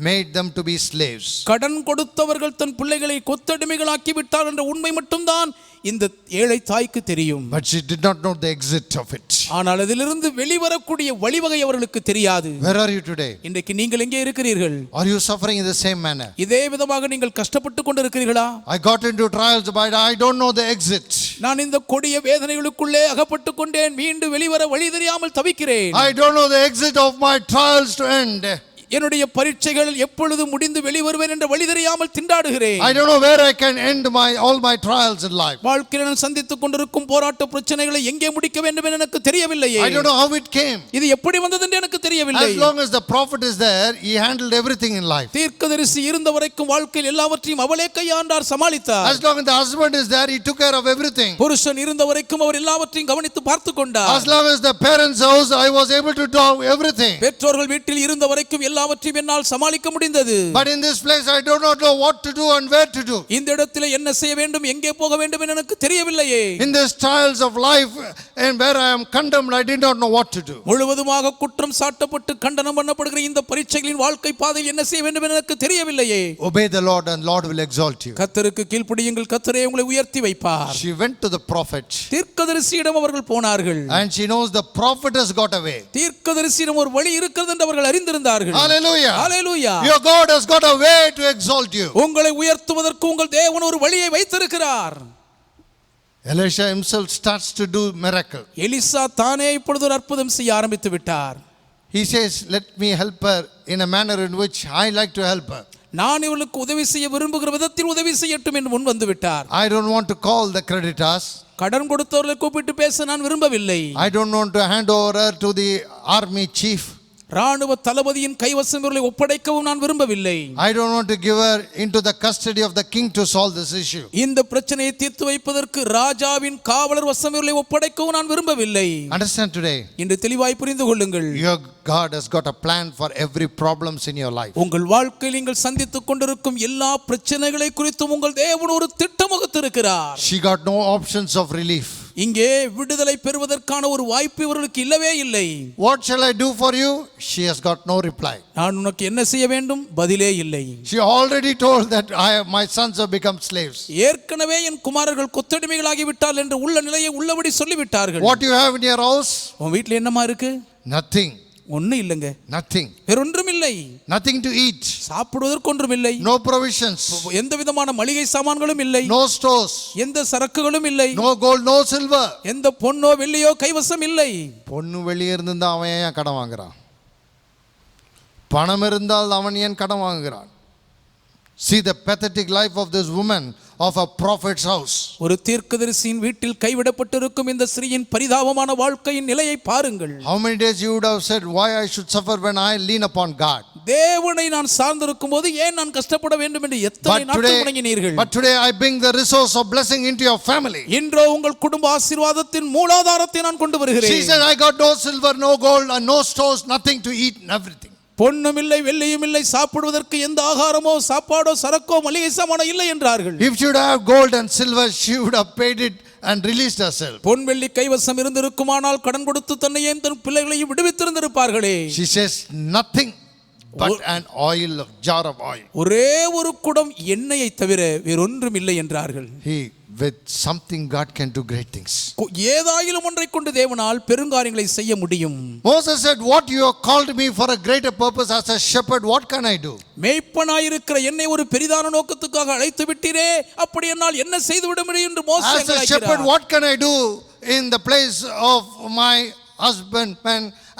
made them to be slaves. கடன் கொடுத்தவர்கள் தன் பிள்ளைகளை கொத்தடிமைகளாக்கி விட்டார் என்ற உண்மை மட்டும்தான் இந்த ஏழை தாய்க்கு தெரியும். But she did not know the exit of it. ஆனால் அதிலிருந்து வெளிவரக்கூடிய வழிவகை அவர்களுக்கு தெரியாது. Where are you today? இன்றைக்கு நீங்கள் எங்கே இருக்கிறீர்கள்? Are you suffering in the same manner? இதே விதமாக நீங்கள் கஷ்டப்பட்டு கொண்டிருக்கிறீர்களா? I got into trials but I don't know the exit. நான் இந்த கொடிய வேதனைகளுக்குள்ளே அகப்பட்டு கொண்டேன், மீண்டு வெளிவர வழி தெரியாமல் தவிக்கிறேன். I don't know the exit of my trials to end. என்னுடைய பரீட்சைகள் எப்பொழுது முடிந்து வெளிவருவேன் என்ற வழி தெரியாமல் திண்டாடுகிறேன். I don't know where I can end all my trials in life. வாழ்க்கையில் நான் சந்தித்துக் கொண்டிருக்கும் போராட்ட பிரச்சனைகளை எங்கே முடிக்க வேண்டும் என்று எனக்கு தெரியவில்லையே. I don't know how it came. இது எப்படி வந்தது என்று எனக்கு தெரியவில்லை. As long as the prophet is there, he handled everything in life. தீர்க்கதரிசி இருந்த வரைக்கும் வாழ்க்கையில் எல்லாவற்றையும் அவளே கையாண்டார், சமாளித்தார். As long as the husband is there, he took care of everything. புருஷன் இருந்த வரைக்கும் அவர் எல்லாவற்றையும் கவனித்து பார்த்து கொண்டார். As long as the parents' house, I was able to do everything. பெற்றோர்கள் வீட்டில் இருந்த வரைக்கும் எல்லாவற்றையும் என்னால் சமாளிக்க முடிந்தது. But in this place I do not know what to do and where to do. இந்த இடத்திலே என்ன செய்ய வேண்டும், எங்கே போக வேண்டும் என்று எனக்கு தெரியவில்லையே. In this trials of life and where I am condemned, I did not know what to do. முழுவதுமாக குற்றம் சாட்டப்பட்டு கண்டனம் பண்ணப்படுகிற இந்த பரீட்சைகளின் வாழ்க்கை பாதையில் என்ன செய்ய வேண்டும் என்று எனக்கு தெரியவில்லையே. Obey the Lord and Lord will exalt you. கர்த்தருக்கு கீழ்ப்படியுங்கள், கர்த்தரே உங்களை உயர்த்தி வைப்பார். She went to the prophet. தீர்க்கதரிசியிடம் அவர்கள் போனார்கள். And she knows the prophet has got away. தீர்க்கதரிசியிடம் ஒரு வழி இருக்கிறது என்று அவர்கள் அறிந்திருந்தார்கள். Hallelujah. Hallelujah. Your God has got a way to exalt you. உங்களை உயர்த்துவதற்கு உங்கள் தேவன் ஒரு வழியை வைத்திருக்கிறார். Elisha himself starts to do miracle. Elisa தானே இப்பொழுது ஒரு அற்புதம் செய்ய ஆரம்பித்து விட்டார். He says, let me help her in a manner in which I like to help her. நான் இவளுக்கு உதவி செய்ய விரும்புகிற விதத்தில் உதவி செய்யட்டும் என்று முன் வந்து விட்டார். I don't want to call the creditors. கடன் கொடுத்தவர்களை கூப்பிட்டு பேச நான் விரும்பவில்லை. I don't want to hand over her to the army chief. ராணுவ தளபதியின் கைவசம் இவர்களை ஒப்படைக்கவும் நான் விரும்பவில்லை. I don't want to give her into the custody of the king to solve this issue. இந்த பிரச்சனையை தீர்த்து வைப்பதற்கு ராஜாவின் காவலர் வசம் இவர்களை ஒப்படைக்கவும் நான் விரும்பவில்லை. Understand today? இன்று தெளிவாய் புரிந்து கொள்ளுங்கள். Your God has got a plan for every problems in your life. உங்கள் வாழ்க்கையில் நீங்கள் சந்தித்துக் கொண்டிருக்கும் எல்லா பிரச்சனைகளை குறித்தும் உங்கள் தேவன் ஒரு திட்டம் வகுத்திருக்கிறார். She got no options of relief. இங்கே விடுதலை பெறுவதற்கான ஒரு வாய்ப்பு இவர்களுக்கு இல்லவே இல்லை. What shall I do for you? She has got no reply. நான் உனக்கு என்ன செய்ய வேண்டும்? பதிலே இல்லை. She already told that my sons have become slaves. ஏற்கனவே என் குமாரர்கள் கொத்தடிமைகளாகி விட்டார்கள் என்று உள்ள நிலையை உள்ளபடி சொல்லிவிட்டார்கள். What you have in your house? உன் வீட்டில் என்னமா இருக்கு? Nothing. ஒன்றும் இல்லைங்க. Nothing. வேறொன்றும் இல்லை. Nothing to eat. சாப்பிடுவதற்கு ஒன்றும் இல்லை. No provisions. எந்த விதமான மளிகை சாமான்களும் இல்லை. No stores. எந்த சரக்குகளும் இல்லை. No gold, no silver. எந்த பொன்னோ வெள்ளியோ கைவசம் இல்லை. பொண்ணு வெளியே இருந்தா அவன் ஏன் கடன் வாங்குறான்? பணம் இருந்தால் அவன் ஏன் கடன் வாங்குகிறான்? See the pathetic life of this woman of a prophet's house. ஒரு தீர்க்கதரிசியின் வீட்டில் கைவிடப்பட்டிருக்கும் இந்த ஸ்திரீயின் பரிதாபமான வாழ்க்கையின் நிலையை பாருங்கள். How many days you would have said, why I should suffer when I lean upon God? தேவனை நான் சார்ந்திருக்கும் போது ஏன் நான் கஷ்டப்பட வேண்டும் என்று எத்தனை நாட்கள் முழங்கினீர்கள். But today I bring the resource of blessing into your family. இன்றோ உங்கள் குடும்ப ஆசீர்வாதத்தின் மூலாதாரத்தை நான் கொண்டு வருகிறேன். She said, I got no silver, no gold, and no stores, nothing to eat and everything. பொன்னும் இல்லை வெள்ளியும் இல்லை, சாப்பிடுவதற்கு எந்த ஆகாரமோ சாப்பாடோ சரக்கோ மளிகை சாமானோ இல்லை என்றார்கள். If she would have gold and silver, she would have paid it and released herself. பொன் வெள்ளி கைவசம் இருந்திருக்குமானால் கடன் கொடுத்து தன்னையும் தன் பிள்ளைகளையும் விடுவித்திருந்திருப்பார்களே. She says nothing but an oil, of jar of oil. ஒரே ஒரு குடம் எண்ணெயை தவிர வேறொன்றும் இல்லை என்றார்கள். With something God can do great things. ஏதாயிலும் ஒன்றை கொண்டு தேவனால் பெருங்காரியங்களை செய்ய முடியும். Moses said, what you have called me for a greater purpose as a shepherd, what can I do? மேய்ப்பனாயிருக்கிற என்னை ஒரு பெரிதான நோக்கத்துக்காக அழைத்து விட்டீரே, அப்படி என்னால் என்ன செய்து விட முடியும் என்று மோசே As a shepherd, what can I do in the place of my husband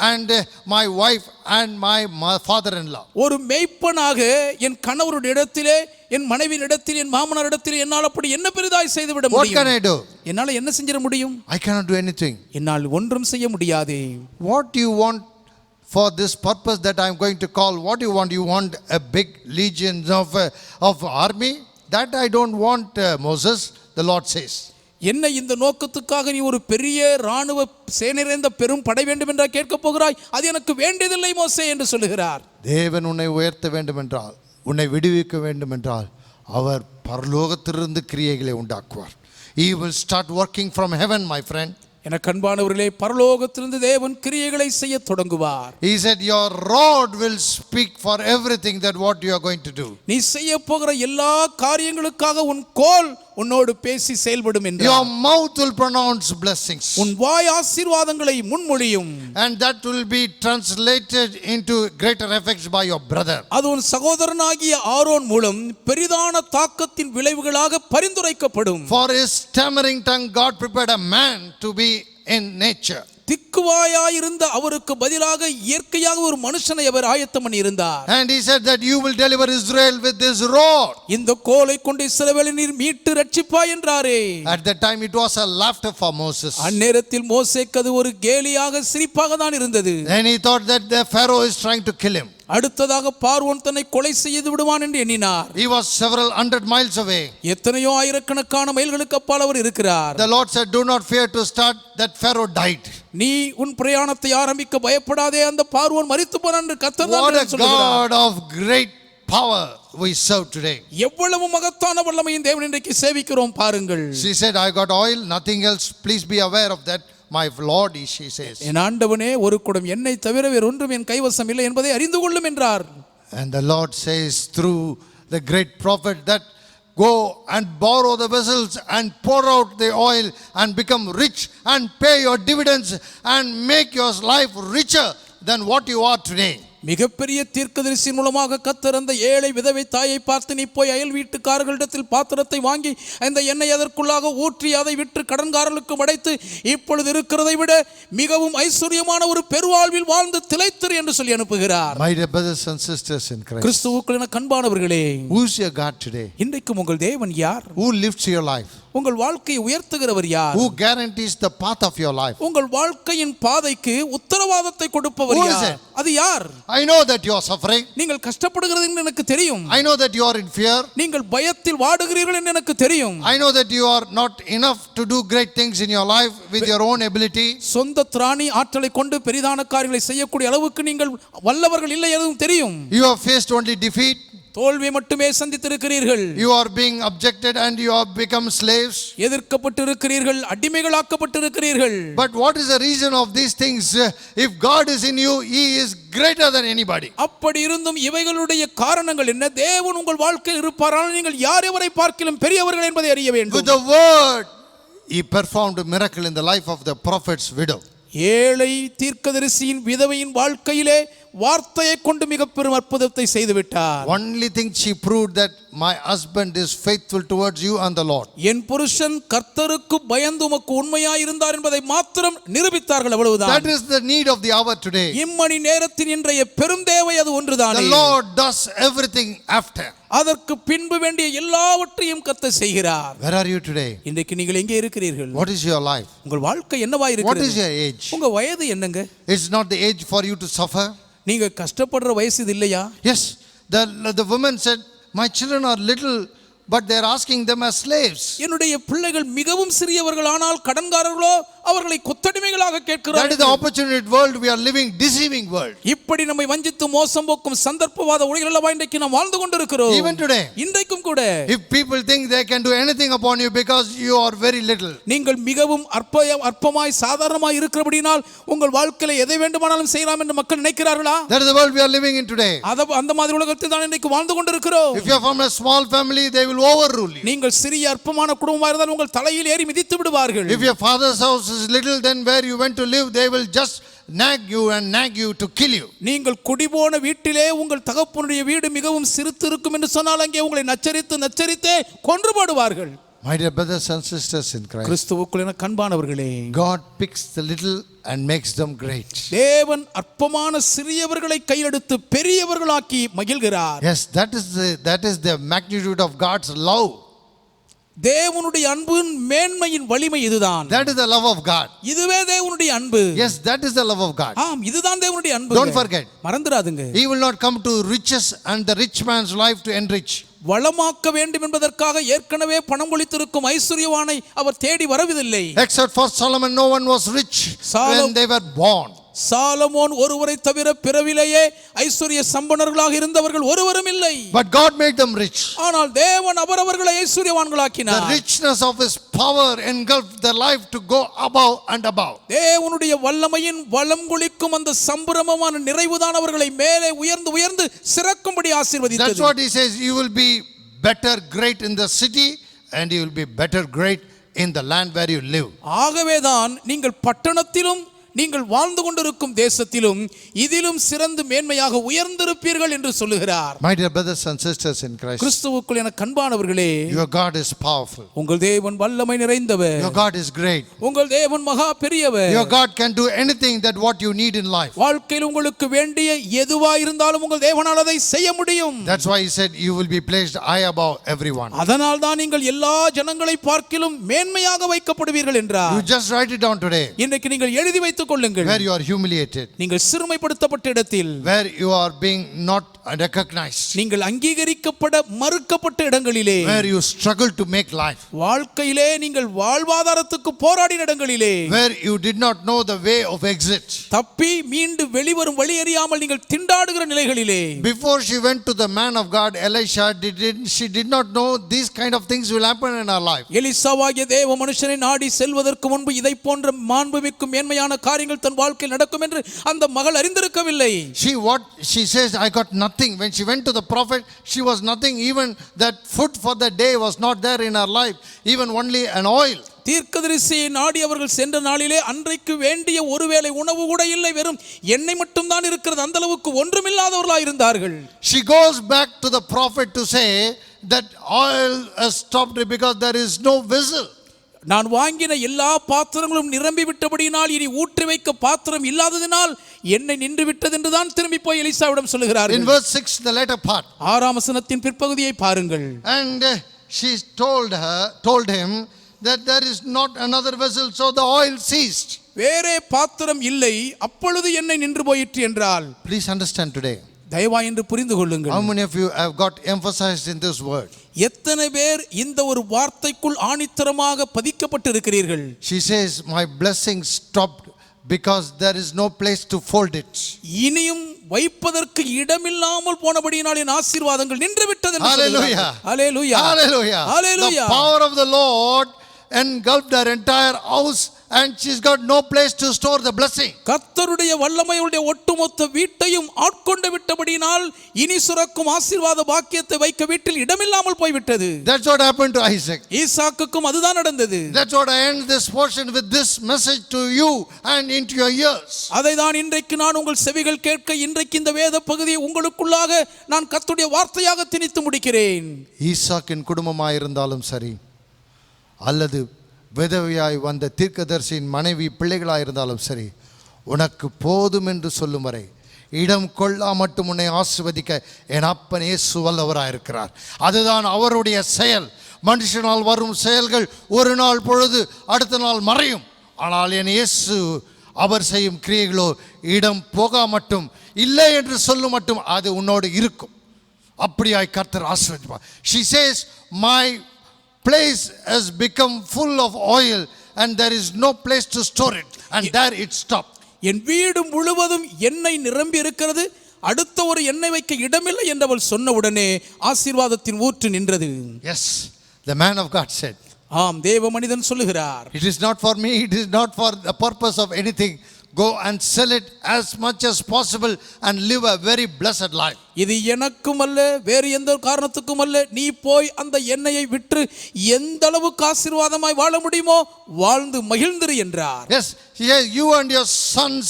and my wife and my father-in-law? ஒரு மேய்ப்பனாக என் கணவருடைய இடத்திலே, என் மனைவியின் இடத்தில், என் மாமனார் இடத்தில் என்னால் அப்படி என்ன பெரிதாய் செய்து விட முடியும்? What can I do? என்னால் என்ன செஞ்சிட முடியும்? I cannot do anything. என்னால் ஒன்றும் செய்ய முடியாதே. What do you want for this purpose that I am going to call? What do you want? You want a big legion of army? That I don't want, Moses, the Lord says. என்ன இந்த நோக்கத்துக்காக நீ ஒரு பெரிய ராணுவ சேனைந்த பெரும் படை வேண்டும் என்றா கேட்க போகிறாய்? அது எனக்கு வேண்டியதில்லை மோசே என்று சொல்லுகிறார். தேவன் உன்னை உயர்த்த வேண்டும் என்றால், உன்னை விடுவிக்க வேண்டும் என்றால், அவர் பரலோகத்திலிருந்து கிரியைகளை உண்டாக்குவார். He will start working from heaven, my friend. எனக்கு அன்பானவர்களே, பரலோகத்திலிருந்து தேவன் கிரியைகளை செய்ய தொடங்குவார். He said, your rod will speak for everything that what you are going to do. நீ செய்ய போகிற எல்லா காரியங்களுக்காக உன் கோல் உன்னோடு பேசி செயல்படும் Your என்றார். mouth will pronounce blessings. உன் வாய் ஆசீர்வாதங்களை முன்மொழியும். And that will be translated into greater effects by your brother. அது உன் சகோதரனாகிய ஆரோன் மூலம் பெரிதான தாக்கத்தின் விளைவுகளாக பரிந்துரைக்கப்படும். For his stammering tongue, God prepared a man to be in nature. திக்குவாயாயிருந்த அவருக்கு பதிலாக இயற்கையாக ஒரு மனுஷனை அவர் ஆயத்தம் பண்ணி இருந்தார். And he said that you will deliver Israel with this rod. இந்த கோலை கொண்டு இஸ்ரவேலை நீர் மீட்டு ரட்சிப்பாய் என்றாரே. At that time it was a laughter for Moses. அந்நேரத்தில் மோசேக்கு அது ஒரு கேலியாக சிரிப்பாக தான் இருந்தது. And he thought that the Pharaoh is trying to kill him. அடுத்ததாக பார்வோன் தன்னை கொலை செய்து விடுவான் என்று எண்ணினார். He was several hundred miles away. எத்தனையோ ஆயிரக்கணக்கான மைல்களுக்கு அப்பால் அவர் இருக்கிறார். The Lord said, do not fear to start. That Pharaoh died. நீ உன் பிரயாணத்தை ஆரம்பிக்க பயப்படாதே, அந்த பார்வோன் மரித்து போனான் என்று கர்த்தர் தான் What a சொல்கிறார். God of great power we serve today. எவ்வளவு மகத்தான வல்லமையின் தேவன் இன்றைக்கு சேவிக்கிறோம் பாருங்கள். She said, I got oil, nothing else. Please be aware of that. My Lord, she says. என் ஆண்டவனே, ஒரு குடம் எண்ணெய் தவிர வேறு ஒன்றும் என் கைவசம் இல்லை என்பதை அறிந்து கொள்ளும் என்றார். And the Lord says through the great prophet that go and borrow the vessels and pour out the oil and become rich and pay your dividends and make your life richer than what you are today. மிகப்பெரிய தீர்க்கதரிசி மூலமாக கர்த்தர் அந்த ஏழை விதவை தாயை பார்த்து, நீ போய் அயல் வீட்டுக்காரர்களிடத்தில் பாத்திரத்தை வாங்கி அந்த எண்ணெய் அதற்குள்ளாக ஊற்றி அதை விற்று கடன்காரர்களுக்கு அடைத்து இப்பொழுது இருக்கிறதை விட மிகவும் ஐஸ்வர்யமான ஒரு பெருவாழ்வில் வாழ்ந்து திளைத்திரு என்று சொல்லி அனுப்புகிறார். My dear brothers and sisters in Christ, கிறிஸ்துவுக்குள் என கண்பானவர்களே, who is your God today? இன்றைக்கும் உங்கள் தேவன் யார்? Who lifts your life? உங்கள் வாழ்க்கையை உயர்த்துகிறவர் யார்? Who guarantees the path of your life? உங்கள் வாழ்க்கையின் பாதைக்கு உத்தரவாதத்தை கொடுப்பவர் Who is யார்? it? அது யார்? I know that you are suffering. நீங்கள் கஷ்டப்படுகிறது என்று எனக்கு தெரியும். I know that you are in fear. நீங்கள் பயத்தில் வாடுகிறீர்கள் என்று எனக்கு தெரியும். I know that you are not enough to do great things in your life with your own ability. சொந்த திராணி ஆற்றலை கொண்டு பெரிதான காரியங்களை செய்யக்கூடிய அளவுக்கு நீங்கள் வல்லவர்கள் இல்லை எதுவும் தெரியும். You have faced only defeat. தோல்வி மட்டுமே சந்தித்திருக்கிறீர்கள். You are being objected and you have become slaves. எதிர்க்கப்பட்டிருக்கிறீர்கள், அடிமைகளாக்கப்பட்டிருக்கிறீர்கள். But what is the reason of these things? If God is in you, He is greater than anybody. அப்படி இருந்தும் இவைகளுடைய காரணங்கள் என்ன? தேவன் உங்கள் வாழ்க்கையில் இருப்பாரானால் நீங்கள் யார் எவரை பார்க்கிலும் பெரியவர்கள் என்பதை அறிய வேண்டும். With the word, He performed a miracle in the life of the prophet's widow. ஏழை தீர்க்கதரிசியின் விதவையின் வாழ்க்கையிலே வார்த்தையை கொண்டு மிக பெரும் அற்புதத்தை செய்து விட்டார். Only thing she proved that my husband is faithful towards you and the Lord. என் புருஷன் கர்த்தருக்கு பயந்து உமக்கு உண்மையாய் இருந்தார் என்பதை மாத்திரம் நிரூபித்தார்கள், அவ்வளவுதான். That is the need of the hour today. இம்மணி நேரத்தின் இன்றைய பெரும் தேவை அது ஒன்றுதானே. The Lord does everything after. அதற்கு பின்பு வேண்டிய எல்லாவற்றையும் கர்த்தர் செய்கிறார். Where are you today? இன்றைக்கு நீங்கள் எங்கே இருக்கிறீர்கள்? What is your life? உங்கள் வாழ்க்கை என்னவா What இருக்கிறது? is your age? உங்க வயது என்னங்க? It's not the age for you to suffer. நீங்க கஷ்டப்படுற வயசு இது இல்லையா? Yes, the woman said, my children are little, but they are asking them as slaves. என்னுடைய பிள்ளைகள் மிகவும் சிறியவர்கள், ஆனால் கடன்காரர்களோ அவர்களை கொத்தடிமைகளாக That is கேட்கிறார்கள். the opportunity world we are living, deceiving world. இப்படி நம்மை வஞ்சித்து மோசம் போக்கும் சந்தர்ப்பவாத உலகில் அல்லவா இன்றைக்கு நாம் வாழ்ந்து கொண்டிருக்கிறோம். Even today, இன்றைக்கும் கூட if people think they can do anything upon you because you are very little, நீங்கள் மிகவும் அற்பமாய் சாதாரணமாய் இருக்கிறபடினால் உங்கள் வாழ்க்கையில எதை வேண்டுமானாலும் செய்யலாம் என்று மக்கள் நினைக்கிறார்களா? that is the world we are living in today. அந்த மாதிரி உலகத்தில் தான் இன்றைக்கு வாழ்ந்து கொண்டிருக்கிறோம். If you are from a small family, they will overrule you. நீங்கள் சிறிய அற்பமான குடும்பமாக இருந்தால் உங்கள் தலையில் ஏறி மிதித்து விடுவார்கள். If your father's house is little, then where you went to live, they will just nag you to kill you. நீங்கள் குடிபோன வீட்டிலே உங்கள் தகப்பனுடைய வீடு மிகவும் சிறுத்து இருக்கும் என்று சொன்னால் அங்கே உங்களை நச்சரித்தே கொன்று போடுவார்கள். My dear brothers and sisters in Christ, கிறிஸ்துவுக்குள் என கண்பானவர்களே, God picks the little and makes them great. தேவன் அற்பமான சிறியவர்களை கையெடுத்து பெரியவர்களாக்கி மகிழ்கிறார். Yes, that is the magnitude of God's love. தேவனுடைய அன்பின் மேன்மையின் வலிமை இதுதான். That is the love of God. இதுவே தேவனுடைய அன்பு. Yes, that is the love of God. ஆம், இதுதான் தேவனுடைய அன்பு. Don't forget. மறந்துடாதுங்க. He will not come to riches and the rich man's life to enrich. வளமாக்க வேண்டும் என்பதற்காக ஏற்கனவே பணம் கொளித்திருக்கும் ஐஸ்வர்யவானை அவர் தேடி வரவில்லை. Except for Solomon, no one was rich when they were born. Solomon ஒருவரை தவிர பிறவிலேயே ஐஸ்வர்ய சம்பன்னர்களாக இருந்தவர்கள் ஒருவரும் இல்லை. But God made them rich. ஆனால் தேவன் அவரவர்களை ஐஸ்வர்யவான்களாக்கினார். The richness of His power engulfed their life to go above and above. தேவனுடைய வல்லமையின் வளம் கொளிக்கும் அந்த சம்பிரமமான நிறைவுதான் அவர்களை மேலே உயர்ந்து சிறக்கும்படி ஆசீர்வதித்தது. That's what He says. You will be better, great in the city and you will be better great in the land where you live. ஆகவேதான் நீங்கள் பட்டணத்திலும் நீங்கள் வாழ்ந்து கொண்டிருக்கும் தேசத்திலும் இதிலும் சிறந்து மேன்மையாக உயர்ந்திருப்பீர்கள் என்று சொல்லுகிறார். My dear brothers and sisters in Christ, கிறிஸ்துவுக்குள் என கண்பானவர்களே, your God is powerful. உங்கள் தேவன் வல்லமை நிறைந்தவர். Your God is great. உங்கள் தேவன் மகா பெரியவர். Your God can do anything that what you need in life. வாழ்க்கையில் உங்களுக்கு வேண்டிய எதுவா இருந்தாலும் உங்கள் தேவனால் அதை செய்ய முடியும். That's why he said you will be placed high above everyone. அதனால் தான் நீங்கள் எல்லா ஜனங்களை பார்க்கிலும் மேன்மையாக வைக்கப்படுவீர்கள் என்றார். You just write it down today. இன்றைக்கு நீங்கள் எழுதி வைத்துக் கொள்ளுங்கள். Where you are humiliated, நீங்கள் சிறுமைப்படுத்தப்பட்ட இடத்தில், where you are being not recognized, நீங்கள் அங்கீகரிக்கப்பட மறுக்கப்பட்ட இடங்களிலே, where you struggle to make life, வாழ்க்கையிலே நீங்கள் வாழ்வாதாரத்துக்கு போராடின இடங்களிலே, where you did not know the way of exit. தப்பி மீண்டு வெளிவரும் வழி அறியாமல் நீங்கள் திண்டாடுகிற நிலைகளிலே, Before she went to the man of God Elisha, she did not know these kind of things will happen in her life. எலிசாவாகிய தேவ மனுஷனை நாடி செல்வதற்கு முன்பு இதை போன்ற மாண்புமிக்கும் மேன்மையான காரியங்கள் தன் வாழ்க்கையில் நடக்கும் என்று அந்த மகள் அறிந்திருக்கவில்லை. She says, I got nothing. When she went to the prophet, she was nothing. Even that food for the day was not there in her life, even only an oil. தீர்க்கதரிசியை நாடி அவர்கள் சென்ற நாளிலே அன்றைக்கு வேண்டிய ஒருவேளை உணவு கூட இல்லை, வெறும் எண்ணெய் மட்டும் தான் இருக்கிறது. அந்த அளவுக்கு ஒன்றுமில்லாதவர்களாய் இருந்தார்கள். She goes back to the prophet to say that oil has stopped because there is no vessel. நான் வாங்கின எல்லா பாத்திரங்களும் நிரம்பி விட்டபடியினால் இனி ஊற்றி வைக்க பாத்திரம் இல்லாததினால் எண்ணெய் நின்று விட்டது என்று தான் திரும்பி போய் எலிசாவிடம் சொல்லுகிறார். In verse 6, the latter part, 6ஆம் வசனத்தின் பிற்பகுதியை பாருங்கள். And she told him that there is not another vessel, so the oil ceased. வேறே பாத்திரம் இல்லை, அப்பொழுது எண்ணெய் நின்று போயிற்று என்றால். Please understand today. தயவாய் என்று புரிந்து கொள்ளுங்கள். How many of you have got emphasized in this word? எத்தனை பேர் இந்த ஒரு வார்த்தைக்குள் ஆணித்தரமாக பதிக்கப்பட்டு இருக்கிறீர்கள்? She says, my blessing stopped because there is no place to fold it. இனியும் வைப்பதற்கு இடமில்லாமல் போனபடியினால் என் ஆசீர்வாதங்கள் நின்று விட்டது என்று Hallelujah. Hallelujah. Hallelujah. Hallelujah. The power of the Lord engulfed her entire house, and she's got no place to store the blessing. கர்த்தருடைய வல்லமையுடைய ஒட்டுமொத்த வீட்டையும் ஆட்கொண்டு விட்டபடியினால் இனி சுரக்கும் ஆசீர்வாத பாக்கியத்தை வைக்க வீட்டில் இடமில்லாமல் போய்விட்டது. That's what happened to Isaac. ஈசாக்குக்கும் அதுதான் நடந்தது. That's what I end this portion with this message to you and into your ears. அதை தான் இன்றைக்கு நான் உங்கள் செவிகள் கேட்க இன்றைக்கு இந்த வேத பகுதியை உங்களுக்குள்ளாக நான் கர்த்தருடைய வார்த்தையாக திணித்து முடிக்கிறேன். ஈசாக்கின் குடும்பமாய் இருந்தாலும் சரி, அல்லது விதவையாய் வந்த தீர்க்கதரிசியின் மனைவி பிள்ளைகளாக இருந்தாலும் சரி, உனக்கு போதும் என்று சொல்லும் வரை இடம் கொள்ளா மட்டும் உன்னை ஆசீர்வதிக்க என் அப்பன் இயேசு வல்லவராக இருக்கிறார். அதுதான் அவருடைய செயல். மனுஷனால் வரும் செயல்கள் ஒரு நாள் பொழுது அடுத்த நாள் மறையும். ஆனால் என் இயேசு அவர் செய்யும் கிரியைகளோ இடம் போகா மட்டும், இல்லை என்று சொல்லும் மட்டும் அது உன்னோடு இருக்கும். அப்படியாய் கர்த்தர் ஆசீர்வதிப்பார். She says, my place has become full of oil and there is no place to store it, and there it stopped. என் வீடு முழுவதும் எண்ணெய் நிரம்பி இருக்கிறது, அடுத்த ஒரு எண்ணெய் வைக்க இடமில்லை என்று அவள் சொன்ன உடனே ஆசீர்வாதத்தின் ஊற்று நின்றது. Yes, the man of God said, ஆம், தேவ மனிதன் சொல்லுகிறார், it is not for me, it is not for the purpose of anything. Go and sell it as much as possible and live a very blessed life. இது எனக்கும் அல்ல, வேறு எந்த காரணத்துக்கும் அல்ல, நீ போய் அந்த எண்ணெயை விற்று எந்த அளவுக்கு ஆசீர்வாதமாய் வாழ முடியுமோ வாழ்ந்து மகிழ்ந்திரு என்றார். Yes, you and your sons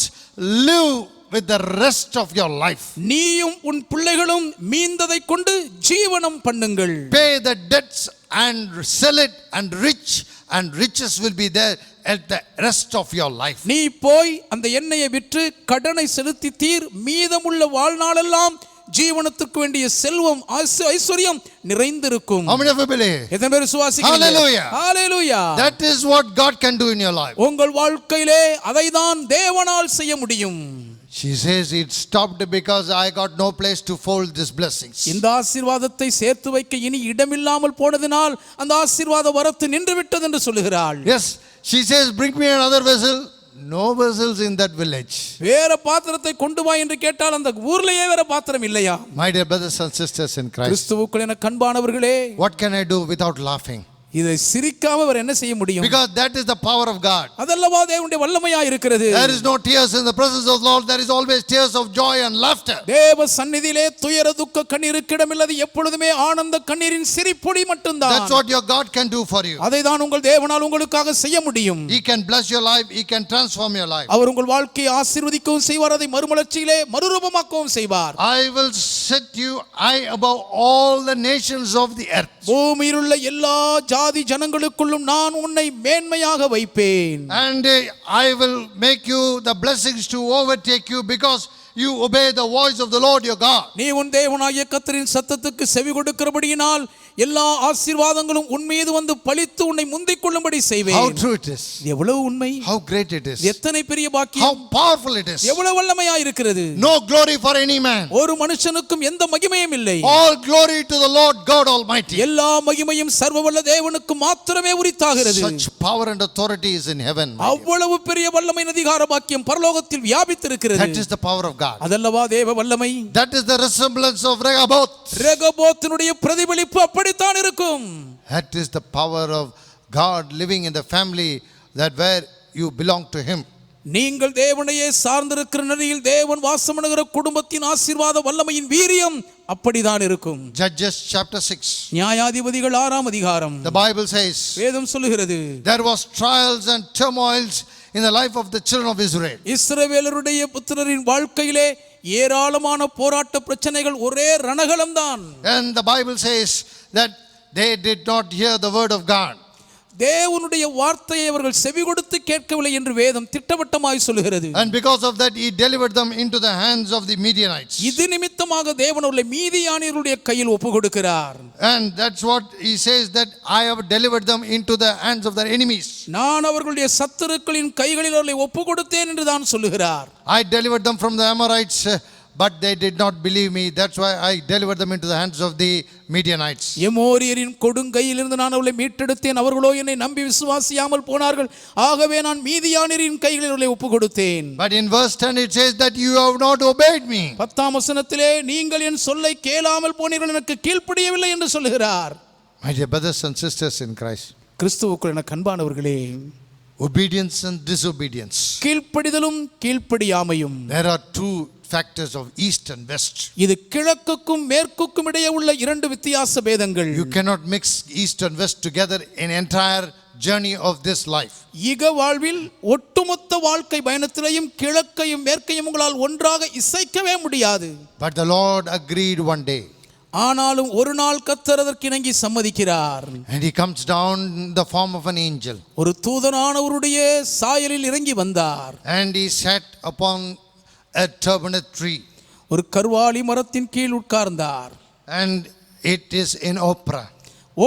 live with the rest of your life. நீயும் உன் பிள்ளைகளும் மீந்ததை கொண்டு ஜீவனம் பண்ணுங்கள். Pay the debts and sell it, and riches will be there at the rest of your life. நீ போய் அந்த எண்ணெயை விற்று கடனை செலுத்தி தீர், மீதமுள்ள வாழ்நாளெல்லாம் ஜீவனத்துக்கு வேண்டிய செல்வம் ஐஸ்வர்யம் நிறைந்திருக்கும். How many of you believe? எத்தனை பேர் விசுவாசிக்கிறீங்க? Hallelujah. Hallelujah. That is what God can do in your life. உங்கள் வாழ்க்கையிலே அதை தான் தேவனால் செய்ய முடியும். She says it stopped because I got no place to fold these blessings. இந்த ஆசீர்வாதத்தை சேர்த்து வைக்க இனி இடமில்லாமல் போனதினால் அந்த ஆசீர்வாத வரத்து நின்று விட்டது என்று சொல்லுகிறாள். Yes, she says, bring me another vessel. No vessels in that village. வேற பாத்திரத்தை கொண்டு வா என்று கேட்டால் அந்த ஊர்லயே வேற பாத்திரம் இல்லையா? My dear brothers and sisters in Christ, கிறிஸ்துவுக்குள் என கண்பானவர்களே, what can I do without laughing? இதை சிரிக்காம அவர் என்ன செய்ய முடியும்? Because that is the power of God. அதல்லவா தேவனுடைய வல்லமையா இருக்கிறது. There is no tears in the presence of the Lord. There is always tears of joy and laughter. தேவ சந்நிதியிலே துயர துக்க கண்ணீருக்கு இடமில்லாது எப்பொழுதுமே ஆனந்த கண்ணீரின் சிரிப்பொலி மட்டும்தான். That's what your God can do for you. அதை தான் உங்கள் தேவனால் உங்களுக்காக செய்ய முடியும். He can bless your life. He can transform your life. அவர் உங்கள் வாழ்க்கையை ஆசீர்வதிக்கவும் செய்வார், அதை மறுமலர்ச்சியிலே மறுரூபமாக்கவும் செய்வார். I will set you high above all the nations of the earth. பூமியில் உள்ள எல்லா ஜாதி ஜனங்களுக்குள்ளும் நான் உன்னை மேன்மையாக வைப்பேன். And I will make you the blessings to overtake you because you obey the voice of the Lord your God. நீ உன் தேவனாகிய கர்த்தரின் சத்தத்துக்கு செவி கொடுக்கிறபடியினால் எல்லா ஆசீர்வாதங்களும் உன் மீது வந்து பளித்து உன்னை முந்திக் கொள்ளும்படி செய்வேன். How true it is. எவ்வளவு உண்மை. How great it is. எத்தனை பெரிய பாக்கியம். How powerful it is. எவ்வளவு வல்லமையா இருக்கிறது. No glory for any man. ஒரு மனுஷனுக்கும் எந்த மகிமையும் இல்லை. All glory to the Lord God Almighty. எல்லா மகிமையும் சர்வவல்ல தேவனுக்கு மாத்திரமே உரித்தாகிறது. Such power and authority is in heaven. அவ்வளவு பெரிய வல்லமை அதிகார பாக்கியம் பரலோகத்தில் வியாபித்திருக்கிறது. That is the power of God. அதல்லவா தேவ வல்லமை. That is the resemblance of Rehoboth. ரெகோபோத்தினுடைய பிரதிபலிப்பு அப்படித்தான் இருக்கும். That is the power of God living in the family that where you belong to him. நீங்கள் தேவனையே சார்ந்திருக்கிற நிலையில் தேவன் வாசமணுகிற குடும்பத்தின் ஆசீர்வாத வல்லமையின் வீரியம் அப்படிதான் இருக்கும். Judges chapter 6. நியாயாதிபதிகள் 6ஆம் அதிகாரம். The Bible says வேதம் சொல்லுகிறது, there was trials and turmoils in the life of the children of Israel. இஸ்ரவேலருடைய புத்திரரின் வாழ்க்கையிலே ஏராளமான போராட்ட பிரச்சனைகள், ஒரே ரணகளம்தான். And the Bible says that they did not hear the word of God. தேவனுடைய வார்த்தையை அவர்கள் செவி கொடுத்து கேட்கவில்லை என்று வேதம் திட்டவட்டமாய் சொல்லுகிறது. And because of that he delivered them into the hands of the Midianites. இது நிமித்தமாக தேவன் அவர்களை மீதியானியருடைய கையில் ஒப்பு கொடுக்கிறார். And that's what he says, that I have delivered them into the hands of their enemies. நான் அவர்களுடைய சத்துருக்களின் கைகளில் அவர்களை ஒப்பு கொடுத்தேன் என்று தான் சொல்லுகிறார். I delivered them from the Amorites, but they did not believe me. That's why I delivered them into the hands of the Midianites. எமோரியரின் கொடுங்கையிலிருந்து நான் அவர்களை மீட்டெடுத்தேன், அவர்களோ என்னை நம்பி விசுவாசியாமல் போனார்கள், ஆகவே நான் மீதியானியரின் கைகளில் அவர்களை ஒப்பு கொடுத்தேன். But in verse 10 it says that you have not obeyed me. 10ஆம் வசனத்திலே நீங்கள் என் சொல்லை கேளாமல் போனீர்கள், எனக்கு கீழ்ப்படியவில்லை என்று சொல்லுகிறார். My dear brothers and sisters in Christ, கிறிஸ்துவுக்குள் எனக்கு அன்பானவர்களே, obedience and disobedience, கீழ்ப்படிதலும் கீழ்ப்படியாமையும், there are two factors of east and west. இது கிழக்குக்கும் மேற்குக்கும் இடையே உள்ள இரண்டு வித்தியாச பேதங்கள். You cannot mix east and west together in entire journey of this life. ஈக வாழ்வில் ஒட்டுமொத்த வாழ்க்கை பயணத்திலேயும் கிழக்கையும் மேற்கையும் உங்களால் ஒன்றாக இசைக்கவே முடியாது. But the Lord agreed one day. ஆனாலும் ஒரு நாள் கர்த்தர் அதற்கு இணங்கி சம்மதிக்கிறார். And he comes down in the form of an angel. ஒரு தூதனானவருடைய சாயலில் இறங்கி வந்தார். And he sat upon a turbinate tree. ஒரு கர்வாலி மரத்தின் கீழ் உட்கார்ந்தார். And it is in Oprah.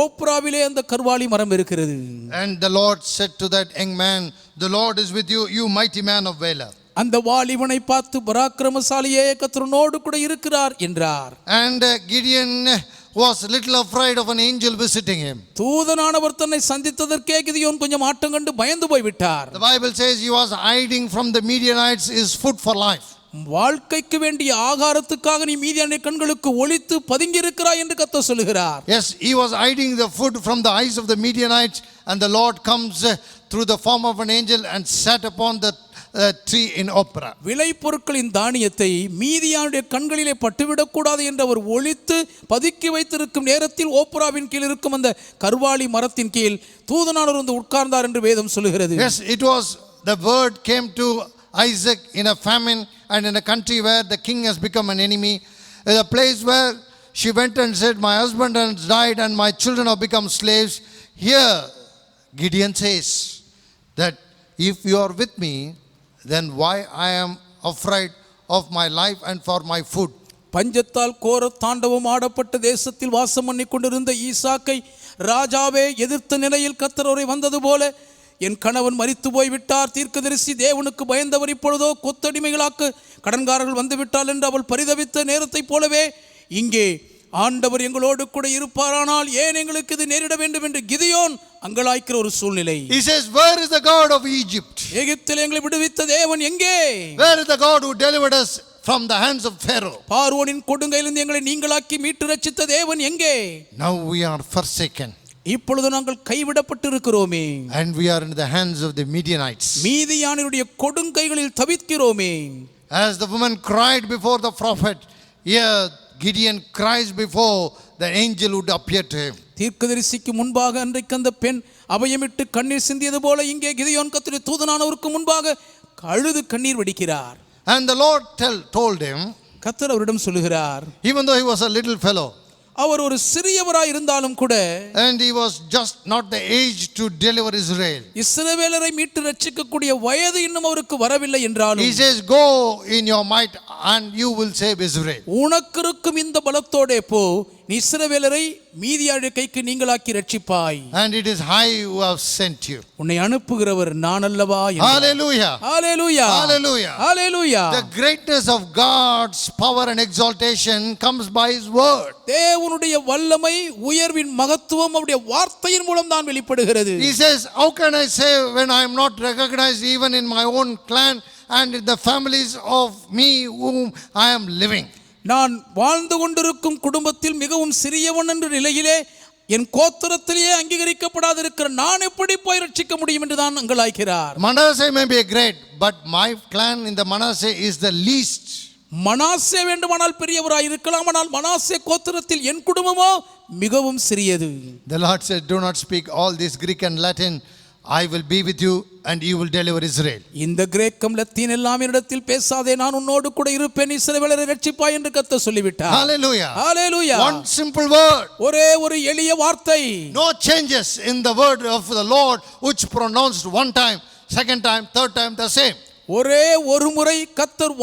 ஓப்ராவிலே அந்த கர்வாலி மரம் இருக்கிறது. And the Lord said to that young man, the Lord is with you, you mighty man of valor. அந்த வாலிபனை பார்த்து, பராக்கிரமசாலியே, கர்த்தரோடு கூட இருக்கிறார் என்றார். And Gideon was little afraid of an angel visiting him. தூதனானவர் தன்னை சந்தித்ததற்கே கிதியோன் கொஞ்சம் ஆட்டம் கண்டு பயந்து போய் விட்டார். The Bible says he was hiding from the Midianites his food for life. வாழ்க்கைக்கு வேண்டிய ஆகாரத்துக்காக நீ மீதியான கண்களுக்கு ஒளித்து பதுங்கி இருக்கிறாய் என்று கர்த்தர் சொல்லுகிறார். Yes, he was hiding the food from the eyes of the Midianites, and the Lord comes through the form of an angel and sat upon the tree in Oprah. விளை பொருட்களின் தானியத்தை மீதியானுடைய கண்களிலே பட்டுவிடக் கூடாது என்று அவர் ஒளித்து பதுக்கி வைத்திருக்கும் நேரத்தில் ஓப்ராவின் கீழ் இருக்கும் அந்த கர்வாலி மரத்தின் கீழ் தூதனானவர் வந்து உட்கார்ந்தார் என்று வேதம் சொல்லுகிறது. Yes, it was the word came to Isaac in a famine and in a country where the king has become an enemy, a place where she went and said, my husband has died and my children have become slaves. Here Gideon says that if you are with me, then why I am afraid of my life and for my food. பஞ்சத்தால் கோர தாண்டவம் ஆடப்பட்ட தேசத்தில் வாசம் பண்ணி கொண்டிருந்த ஈசாக்கை ராஜாவே எதிர்த்த நிலையில் கர்த்தர் அவரை வந்தது போல, என் கணவன் மரித்து போய்விட்டார், தீர்க்கதரிசி தேவனுக்கு பயந்தவர் இப்பொழுதோ கொத்தடிமைகளாக்கு கடன்காரர்கள் வந்துவிட்டால் என்று அவள் பரிதவித்த நேரத்தைப் போலவே இங்கே ஆண்டவர் எங்களோடு கூட இருப்பாரானால் ஏன் எங்களுக்கு இது நேரிட வேண்டும் என்று கிதியோன் அங்கலாய்க்கிற ஒரு சூழ்நிலை. He says, where is the God of Egypt? எகிப்தில் எங்களை விடுவித்த தேவன் எங்கே? Where is the God who delivered us from the hands of Pharaoh? பார்வோனின் கொடுங்கையிலிருந்து எங்களை நீங்களாக்கி மீட்டு ரட்சித்த தேவன் எங்கே? Now we are forsaken. இப்பொழுது நாங்கள் கைவிடப்பட்டிருக்கிறோமே, and we are in the hands of the Midianites. மீதியானியருடைய கொடுங்கைகளில் தவிக்கிறோமே. As the woman cried before the prophet, here Gideon cries before the angel would appear to him. தீர்க்கதரிசிக்கு முன்பாக அன்றைக்கு அந்த பெண் அபயமிட்டு கண்ணீர் சிந்தியது போல இங்கே கிதியோன் கர்த்தருடைய தூதனானவருக்கு முன்பாக அழுது கண்ணீர் வடிக்கிறார். And the Lord told him, கர்த்தர் அவரிடம் சொல்லுகிறார், even though he was a little fellow, அவர் ஒரு சிறியவராய் இருந்தாலும் கூட, and he was just not the age to deliver Israel, இஸ்ரவேலரை மீட்டு ரட்சிக்கக்கூடிய வயது இன்னும் அவருக்கு வரவில்லை என்றாலும், he says, go in your might and you will save Israel. உனக்கு இருக்கும் இந்த பலத்தோடே போ, நீ இஸ்ரவேலரை மீதியாளுடைய கைக்கு நீங்களாக்கி ரட்சிப்பாய். And it is I who have sent you. உன்னை அனுப்புகிறவர் நான் அல்லவா? Hallelujah. Hallelujah. Hallelujah. Hallelujah. The greatness of God's power and exaltation comes by his word. தேவனுடைய வல்லமை உயர்வின் மகத்துவம் அவருடைய வார்த்தையின் மூலம் தான் வெளிப்படுகிறது. He says, how can I say when I am not recognized even in my own clan and in the families of me whom I am living? நான் வாழ்ந்து கொண்டிருக்கும் குடும்பத்தில் மிகவும் சிறியவன் என்ற நிலையிலே என் கோத்திரத்திலேயே அங்கீகரிக்கப்படாதிருக்கிற நான் எப்படி போய் ரட்சிக்க முடியும் என்று தான் அங்கலாய்க்கிறார். Manasseh may be great, but my clan in the Manasseh is the least. Manasseh வேண்டுமானால் பெரியவராய் இருக்கலாம், ஆனால் மனாசே கோத்திரத்தில் என் குடும்பமோ மிகவும் சிறியது. The Lord said, do not speak all this Greek and Latin. I will be with you and you will deliver Israel. இந்த கிரேக்கம் Latin எல்லாம் என்னிடத்தில் பேசாதே, நான் உன்னோடு கூட இருப்பேன், இஸ்ரவேலரை ரட்சிப்பாய் என்று கர்த்தர் சொல்லிவிட்டார். Hallelujah. Hallelujah. One simple word. ஒரே ஒரு எளிய வார்த்தை. No changes in the word of the Lord which pronounced one time, second time, third time the same. ஒரே ஒரு முறை கர்த்தர்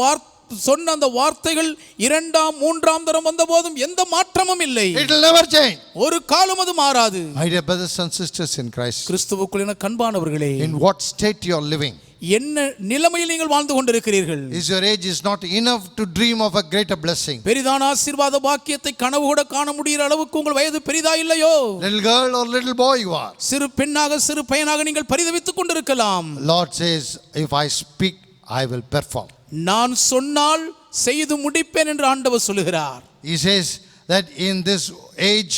சொன்ன அந்த வார்த்தைகள் இரண்டாம் மூன்றாம் தரம் வந்த போதும் எந்த மாற்றமும் இல்லை. It will never change. ஒரு காலம் அது மாறாது. My dear brothers and sisters in Christ, கிறிஸ்துவுக்குள் என கண்பானவர்களே, in what state you are living, என்ன நிலைமையில் நீங்கள் வாழ்ந்து கொண்டிருக்கிறீர்கள்? is your age is not enough to dream of a greater blessing? பெரிதான ஆசீர்வாத பாக்கியத்தை கனவு கூட காண முடிகிற அளவுக்கு உங்கள் வயது பெரிதா இல்லையோ? Little girl or little boy you are. சிறு பெண்ணாக சிறு பையனாக நீங்கள் பரிதவித்துக் கொண்டிருக்கலாம். Lord says, if I speak, I will perform. நான் சொன்னால் செய்து முடிப்பேன் என்று ஆண்டவர் சொல்லுகிறார். He says that in this age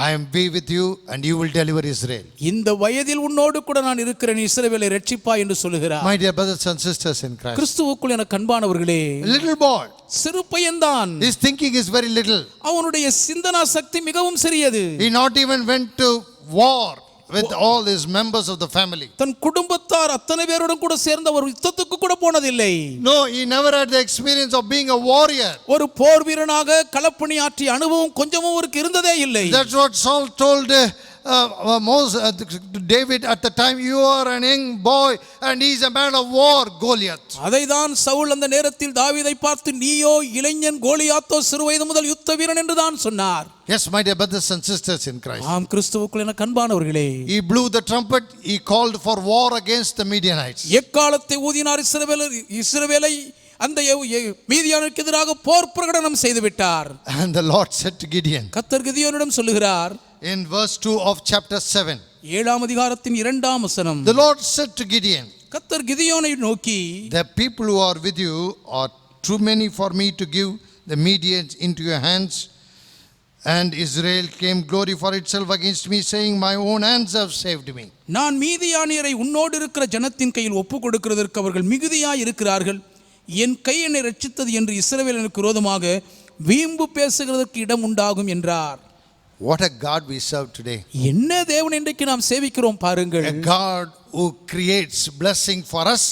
I am be with you and you will deliver Israel. இந்த வயதில் உன்னோடு கூட நான் இருக்கிறேன், இஸ்ரவேலை ரட்சிப்பாய் என்று சொல்லுகிறார். My dear brothers and sisters in Christ, கிறிஸ்துவுக்குள் என கண்பானவர்களே, little boy, சிறு பையன்தான், his thinking is very little. அவனுடைய சிந்தனா சக்தி மிகவும் சிறியது. He not even went to war with all his members of the family. தன் குடும்பத்தார் அத்தனை பேருடன் கூட சேர்ந்த ஒரு யுத்தத்துக்கு கூட போனதில்லை. No, he never had the experience of being a warrior. ஒரு போர் வீரனாக களப்பணி ஆற்றிய அனுபவம் கொஞ்சமும் அவருக்கு இருந்ததே இல்லை. That's what Saul told David at the time, you are an young boy and he is a man of war, Goliath. அதைதான் சவுல் அந்த நேரத்தில் தாவீதை பார்த்து, நீயோ இளைஞன், கோலியாத்தோ சிறு வயது முதல் யுத்த வீரன் என்று தான் சொன்னார். Yes, my dear brothers and sisters in Christ. ஆம், கிறிஸ்துவுக்குள் என கண்பானவர்களே, He blew the trumpet, he called for war against the Midianites. எக்காலத்தை ஊதினார், இஸ்ரவேலை அந்த மீதியானுக்கு எதிராக போர் பிரகடனம் செய்து விட்டார். And the Lord said to Gideon, கர்த்தர் கிதியோனிடம் சொல்லுகிறார், in verse 2 of chapter 7, 7ஆம் அதிகாரத்தின் 2ஆம் வசனம், the Lord said to Gideon, கர்த்தர் கிதியோனை நோக்கி, the people who are with you are too many for me to give the Midians into your hands. And Israel claimed glory for itself against me, saying, my own hands have saved me. நான் மீதியானியரை உன்னோடு இருக்கிற ஜனத்தின் கையில் ஒப்பு கொடுக்கிறதற்கு அவர்கள் மிகுதியாய் இருக்கிறார்கள், என் கை என்னை ரட்சித்தது என்று இஸ்ரவேலனுக்கு விரோதமாக வீம்பு பேசுகிறதற்கு இடம் உண்டாகும் என்றார். What a God we serve today. என்ன தேவன் இன்றைக்கு நாம் சேவிக்கிறோம் பாருங்கள். A God who creates blessing for us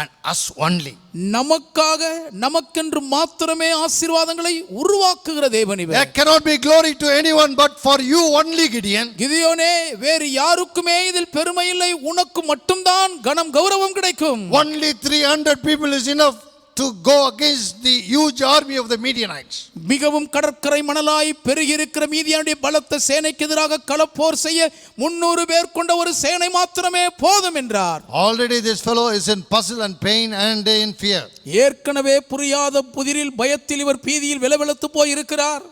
and us only. நமக்காக நமக்கென்று மாத்திரமே ஆசீர்வாதங்களை உருவாக்குகிற தேவன் இவர். There cannot be glory to anyone but for you only, Gideon. கிதியோனே, வேறு யாருக்குமே இதில் பெருமை இல்லை, உனக்கு மட்டும்தான் கனம் கௌரவம் கிடைக்கும். Only 300 people is enough to go against the huge army of the Midianites. மிகவும் கடற்கரை மணலாய் பெருகி இருக்கிற மீதியானுடைய பலத்த சேனைக்கு எதிராக களப்போர் செய்ய 300 பேர் கொண்ட ஒரு சேனை மாத்திரமே போதும் என்றார். Already this fellow is in puzzle and pain and in fear. ஏற்கனவே புரியாத புதிரில் பயத்தில் இவர் பீதியில் விலவிலத்து போய் இருக்கிறார்.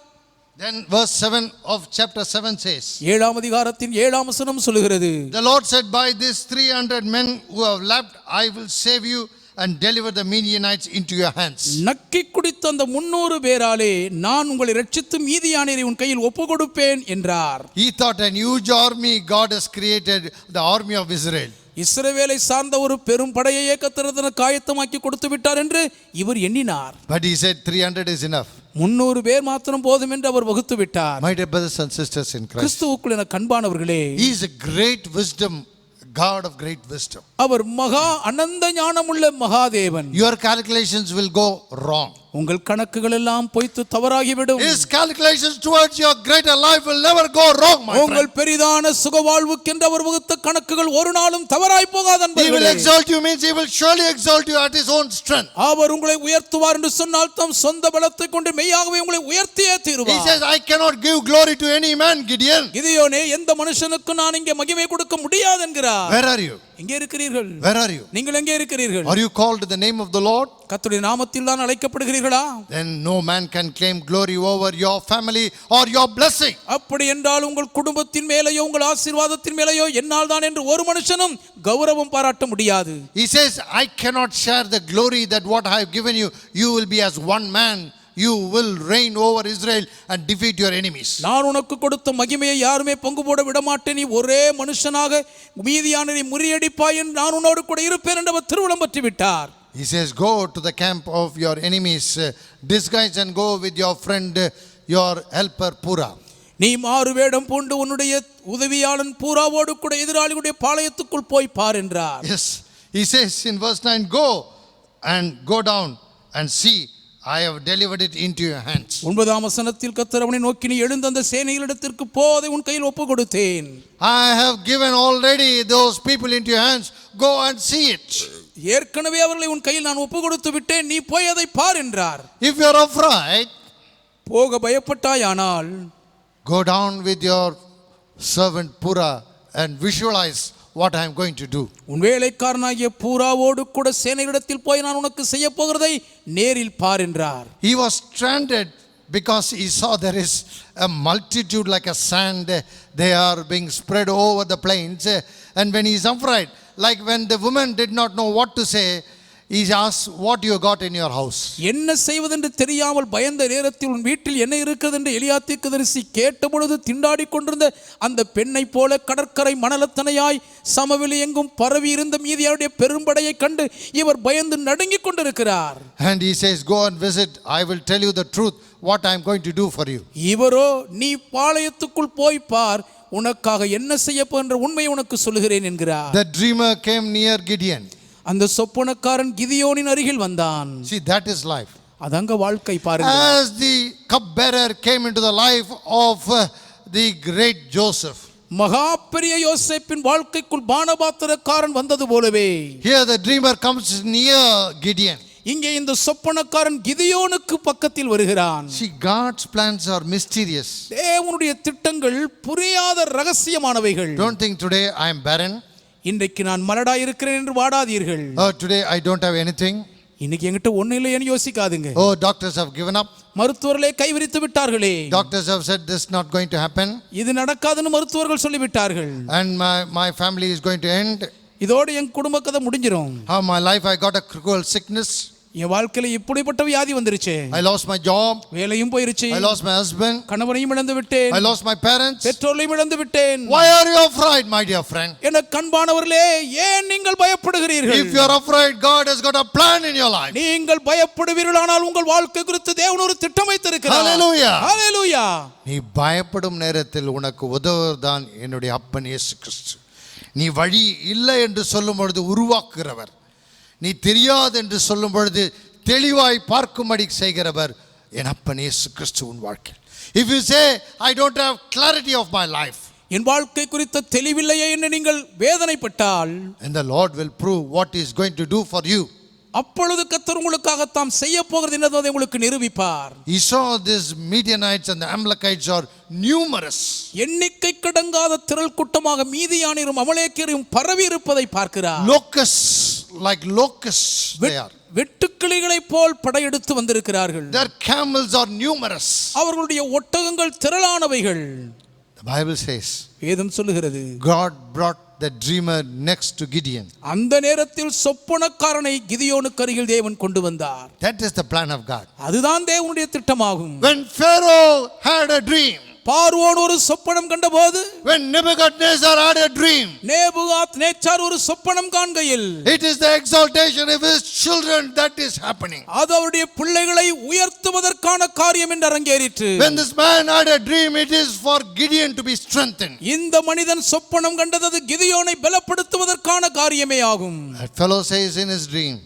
Then verse 7 of chapter 7 says, 7ஆம் அதிகாரத்தின் 7ஆம் வசனம் சொல்லுகிறது, the Lord said, by these 300 men who have left, I will save you and deliver the Midianites into your hands. நக்கி குடித்த அந்த 300 பேராலே நான் உங்களை ரட்சித்து மீதியானரை உன் கையில் ஒப்புக்கொடுப்பேன் என்றார். He thought an huge army God has created, the army of Israel. இஸ்ரவேலை சார்ந்த ஒரு பெரும் படையையே கர்த்தர் தனக்கு ஆயத்தமாக்கி கொடுத்து விட்டார் என்று இவர் எண்ணினார். But he said 300 is enough. 300 பேர் மாத்திரம் போதும் என்று அவர் வகுத்து விட்டார். My dear brothers and sisters in Christ, கிறிஸ்துவுக்குள் என கண்பானவர்களே, he is a great wisdom, God of great wisdom. அவர் மகா அனந்த ஞானமுள்ள Mahadevan. Your calculations will go wrong. உங்கள் கணக்குகள் எல்லாம் பொய்த்து தவறாகிவிடும். His calculations towards your greater life will never go wrong, my உங்கள் friend. பெரிதான சுகவாழ்வுக்கென்று அவர் வகுத்த கணக்குகள் ஒரு நாளும் தவறாய் போகாது He will நண்பர்களே. exalt you means he will surely exalt you at his own strength. அவர் உங்களை உயர்த்துவார் என்று சொன்னால் தம் சொந்த பலத்தை கொண்டு மெய்யாகவே உங்களை உயர்த்தியே He தீருவார். says, I cannot give glory to any man, Gideon. கிதியோனே, எந்த மனுஷனுக்கு நான் இங்கே மகிமை கொடுக்க முடியாது என்கிறார். Where are you? எங்கே இருக்கிறீர்கள்? Where are you? நீங்கள் எங்கே இருக்கிறீர்கள்? Are you called to the name of the Lord? கர்த்தருடைய நாமத்தில் தான் அழைக்கப்படுகிறீர்களா? Then no man can claim glory over your family or your blessing. அப்படி என்றால் உங்கள் குடும்பத்தின் மேலேயோ உங்கள் ஆசீர்வாதத்தின் மேலேயோ என்னால் தான் என்று ஒரு மனுஷனும் கௌரவம் பாராட்ட முடியாது. He says, I cannot share the glory that what I have given you. You will be as one man. You will reign over Israel and defeat your enemies. நான் உனக்கு கொடுத்த மகிமையை யாருமே பங்கு போட விட மாட்டேன். நீ ஒரே மனுஷனாக மீதியானரை முறியடிப்பாய் என்று நான் உன்னோடு கூட இருப்பேன் என்று அவர் திருவுளம் பற்றி விட்டார். He says, go to the camp of your enemies, disguise and go with your friend, your helper Pura. நீ மாறு வேடம் பூண்டு உன்னுடைய உதவியாளன் பூராவோடு கூட எதிராளிகளுடைய பாளையத்துக்குள் போய் பார் என்றார். Yes, he says in verse 9, go down and see, I have delivered it into your hands. 9ஆம் வசனத்தில் கர்த்தர் அவனை நோக்கி, நீ எழுந்து அந்த சேனைகளிடத்திற்கு போ, அதை உன் கையில் ஒப்பு கொடுத்தேன். I have given already those people into your hands. Go and see it. ஏற்கனவே அவர்களை உன் கையில் நான் ஒப்பு கொடுத்து விட்டேன், நீ போய் அதை பார் என்றார். If you are afraid, போக பயப்பட்டாயானால் go down with your servant Pura and visualize what I am going to do. உன் வேலைக்காரனாகிய பூராவோடு கூட சேனைகளிடத்தில் போய் நான் உனக்கு செய்ய போகிறதை நேரில் பார் என்றார். He was stranded because he saw there is a multitude like a sand. They are being spread over the plains. And when he is afraid, like when the woman did not know what to say, he asked, what you got in your house? என்ன செய்வதென்று தெரியாமல் பயந்த நேரத்தில் உன் வீட்டில் என்ன இருக்கிறது என்று எலியா தீர்க்கதரிசி கேட்டபொழுது திண்டாடி கொண்டிருந்த அந்த பெண்ணை போல கடற்கரை மணலத்தனையாய் சமவெளி எங்கும் பரவி இருந்த மீதியாருடைய பெரும்படையை கண்டு இவர் பயந்து நடுங்கிக் கொண்டிருக்கிறார். And he says, go and visit. I will tell you the truth, what I am going to do for you. இவரோ, நீ பாளையத்துக்குள் போய் பார், உனக்காக என்ன செய்ய போகின்ற உண்மையை உனக்கு சொல்லுகிறேன் என்கிறார். The dreamer came near Gideon. அந்த சொப்பனக்காரன் கிதியோனின் அருகில் வந்தான். See, that is life. அதங்க வாழ்க்கை பாருங்க. As the cupbearer came into the life of the great Joseph. மகா பெரிய யோசேப்பின் வாழ்க்கைக்குள் பானபாத்திரக்காரன் வந்தது போலவே Here the dreamer comes near Gideon. இங்கே இந்த சொப்பனக்காரன் கிதியோனுக்கு பக்கத்தில் வருகிறான். See, God's plans are mysterious. தேவனுடைய திட்டங்கள் புரியாத ரகசியமானவைகள். Don't think today I am barren. இன்றைக்கு நான் மலடா இருக்கிறேன் என்று வாடாதீர்கள். Today I don't have anything. இன்னைக்கு என்கிட்ட ஒண்ணு இல்லைன்னு யோசிக்காதுங்க. Oh, doctors have given up. மருத்துவர்களே கைவிரித்து விட்டார்களே. Doctors have said this is not going to happen. இது நடக்காதுன்னு மருத்துவர்கள் சொல்லிவிட்டார்கள். And my family is going to end. இதோடு என் குடும்ப கதை முடிஞ்சிரும். My life, I got a cruel sickness. என் வாழ்க்கையில இப்படிப்பட்ட வியாதி வந்துருச்சு. I lost my job. வேலையும் போயிருச்சு. I lost my husband. கணவனையும் இழந்து விட்டேன். I lost my parents. பெற்றோரையும் இழந்து விட்டேன். Why are you afraid, my dear friend? என கண்பானவர்களே, ஏன் நீங்கள் பயப்படுகிறீர்கள்? If you are afraid, God has got a plan in your life. நீங்கள் பயப்படுவீர்களானால் உங்கள் வாழ்க்கை குறித்து தேவன் ஒரு திட்டம் வைத்திருக்கிறார். Hallelujah. Hallelujah. நீ பயப்படும் நேரத்தில் உனக்கு உதவுவதுதான் என்னுடைய அப்பன் இயேசு கிறிஸ்து. நீ வழி இல்லை என்று சொல்லும் பொழுது உருவாக்குகிறவர், நீ தெரியாது என்று சொல்லும் பொழுது தெளிவாய் பார்க்கும்படி செய்கிறவர் என் அப்பன் இயேசு கிறிஸ்து உன் வாழ்க்கை. If you say, I don't have clarity of my life, என் வாழ்க்கை குறித்த தெளிவில்லையே என்று நீங்கள் வேதனைப்பட்டால், and the Lord will prove what he is going to do for you. அப்பொழுது கர்த்தர் உங்களுக்காக தாம் செய்ய போகிறது என்னதை உங்களுக்கு நிரூபிப்பார். He saw these Midianites and the Amalekites are numerous. எண்ணிக்கை கடங்காத திரள் கூட்டமாக மீதியானிரும் அமலேக்கியரும் பரவி இருப்பதை பார்க்கிறார். Locusts, like locusts they are. வெட்டுக்கிளிகளைப் போல் படையெடுத்து வந்திருக்கிறார்கள். Their camels are numerous. அவர்களுடைய ஒட்டகங்கள் திரளானவைகள். The Bible says வேதம் சொல்லுகிறது, God brought the dreamer next to Gideon. அந்த நேரத்தில் சொப்பனக்காரனை கிதியோனுக்கு அருகில் தேவன் கொண்டு வந்தார். That is the plan of God. அதுதான் தேவனுடைய திட்டமாகும். When Pharaoh had a dream, பார்வோன் ஒரு சொப்பனம் கண்டபோது, when Nebuchadnezzar had a dream, Nebuchadnezzar ஒரு சொப்பனம் காண்கையில், it is the exaltation of his children that is happening. அது அவருடைய பிள்ளைகளை உயர்த்துவதற்கான காரியம் என்று அரங்கேறிற்று. When this man had a dream, it is for Gideon to be strengthened. இந்த மனிதன் சொப்பனம் கண்டது கிதியோனை பலப்படுத்துவதற்கான காரியமே ஆகும். That fellow says in his dream,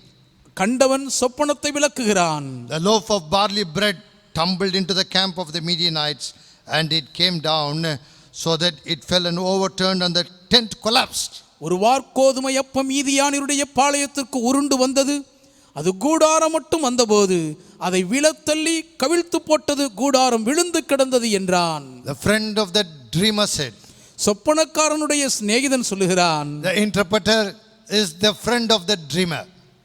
கண்டவன் சொப்பனத்தை விளக்குகிறான். the loaf of barley bread tumbled into the camp of the Midianites, and it came down so that it fell and overturned and the tent collapsed. ஒரு வார்கோதுமை அப்பம் மீதியானியருடைய பாளையத்திற்கு உருண்டு வந்தது. அது கூடாரம் மட்டும் வந்தபோது அதை விழத்தள்ளி கவிழ்த்து போட்டது, கூடாரம் விழுந்து கிடந்தது என்றான். The friend of the dreamer said, சொப்பனக்காரனுடைய சிநேகிதன் சொல்லுகிறான். the interpreter is the friend of the dreamer.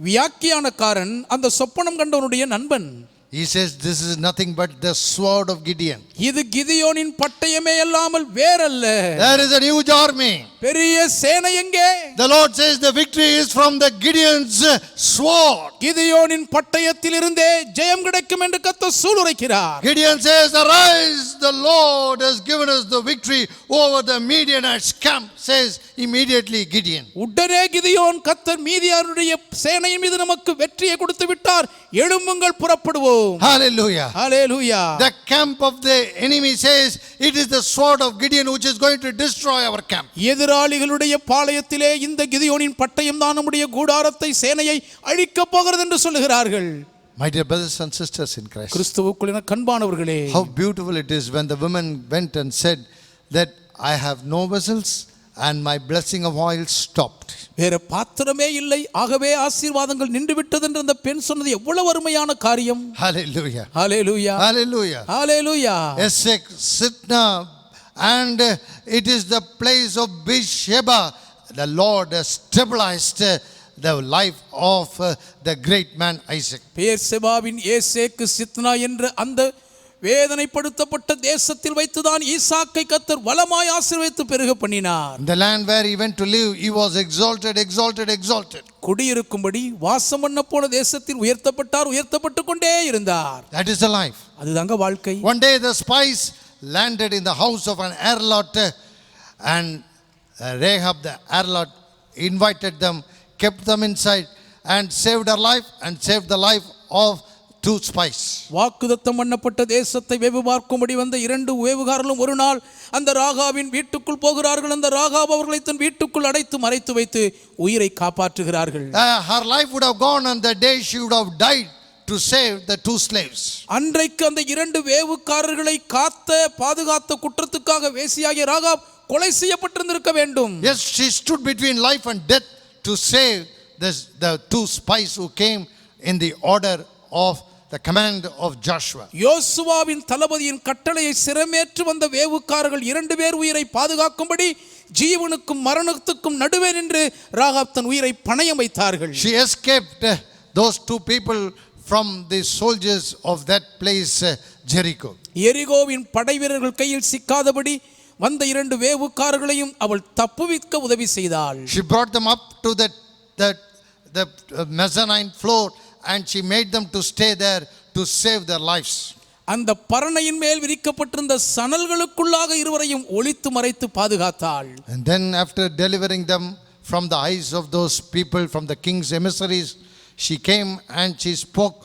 வியாக்கியானக்காரன் அந்த சொப்பனம் கண்டவனுடைய நண்பன். He says this is nothing but the sword of Gideon. இது கிதியோனின் பட்டயமே அல்லாமல் வேறல்ல. There is a huge army. பெரிய சேனை எங்கே? The Lord says the victory is from the Gideon's sword. கிதியோனின் பட்டயத்தில் இருந்தே ஜெயம் கிடைக்கும் என்று கர்த்தர் சூளுரைக்கிறார். Gideon says, arise, the Lord has given us the victory over the Midianites camp, says immediately Gideon. உடனே கிதியோன், கர்த்தர் மீதியானுடைய சேனையின் மீது நமக்கு வெற்றியை கொடுத்து விட்டார், எழும்புங்கள் புறப்படுவோம். Hallelujah. Hallelujah. The camp of the enemy says it is the sword of Gideon which is going to destroy our camp. எதிராளிகளுடைய பாளையத்திலே இந்த கிதியோனின் பட்டயம் தான் நம்முடைய கூடாரத்தை, சேனையை அழிக்க போகிறது என்று சொல்லுகிறார்கள். My dear brothers and sisters in Christ, கிறிஸ்துவுக்குள் கண்பானவர்களே, how beautiful it is when the women went and said that I have no vessels and my blessing of oil stopped. வேற பாத்திரமே இல்லை, ஆகவே ஆசீர்வாதங்கள் நின்று விட்டது என்று அந்த பெண் சொன்னது எவ்வளவு அருமையான காரியம். Hallelujah. Hallelujah. Hallelujah. Hallelujah. Esek, Sitna, and it is the place of Beersheba. The Lord has stabilized the life of the great man Isaac. பெயர்செபாவின் ஏசேக்கு சித்னா என்ற அந்த வேதனைப்படுத்தப்பட்ட தேசத்தில் வைத்துதான் ஈசாக்கை கர்த்தர் வளமாய் ஆசீர்வதித்து பெருக பண்ணினார். In the land where he went to live, he was exalted, exalted, exalted. குடியிருக்கும்படி வாசம் பண்ண போன தேசத்தில் உயர்த்தப்பட்டார், உயர்த்தப்பட்டு கொண்டே இருந்தார். That is the life. அதுதாங்க வாழ்க்கை. One day the spies landed in the house of an harlot, and Rahab the harlot invited them, kept them inside, and saved her life and saved the life of two spies. வாக்குதத்தம் பண்ணப்பட்ட தேசத்தை வேவு பார்க்கும்படி வந்த இரண்டு வேவுகாரர்களும் ஒரு நாள் அந்த ராகாவின் வீட்டுக்குள் போகிறார்கள். அந்த ராகாப் அவர்களை தன் வீட்டுக்குள் அடைத்து மறைத்து வைத்து உயிரை காப்பாற்றுகிறார்கள். Her life would have gone on the day she would have died to save the two slaves. அன்றைக்கு அந்த இரண்டு வேவுக்காரர்களை பாதுகாத்த குற்றத்துக்காக வேசியாகிய ராகாப் கொலை செய்யப்பட்டிருந்திருக்க வேண்டும். Yes, she stood between life and death to save the two spies who came in the order of the command of Joshua. யோசுவாவின் தளபதியின் கட்டளையை சிரமேற்று வந்த வேவுக்காரர்கள் இரண்டு பேர் உயிரை பாதுகாக்கும்படி ஜீவனுக்கும் மரணத்துக்கும் நடுவே நின்று ராகாப் தன் உயிரை பணயம் வைத்தார்கள். She escaped those two people from the soldiers of that place, Jericho. எரிகோவின் படை வீரர்கள் கையில் சிக்காதபடி வந்த இரண்டு வேவுக்காரர்களையும் அவள் தப்புவிக்க உதவி செய்தாள். She brought them up to the mezzanine floor, and she made them to stay there to save their lives. அந்த பரணையின் மேல் விரிக்கப்பட்டிருந்த சணல்களுக்குள்ளாக இருவரையும் ஒளித்து மறைத்து பாதுகாத்தாள். And then after delivering them from the eyes of those people, from the king's emissaries, she came and she spoke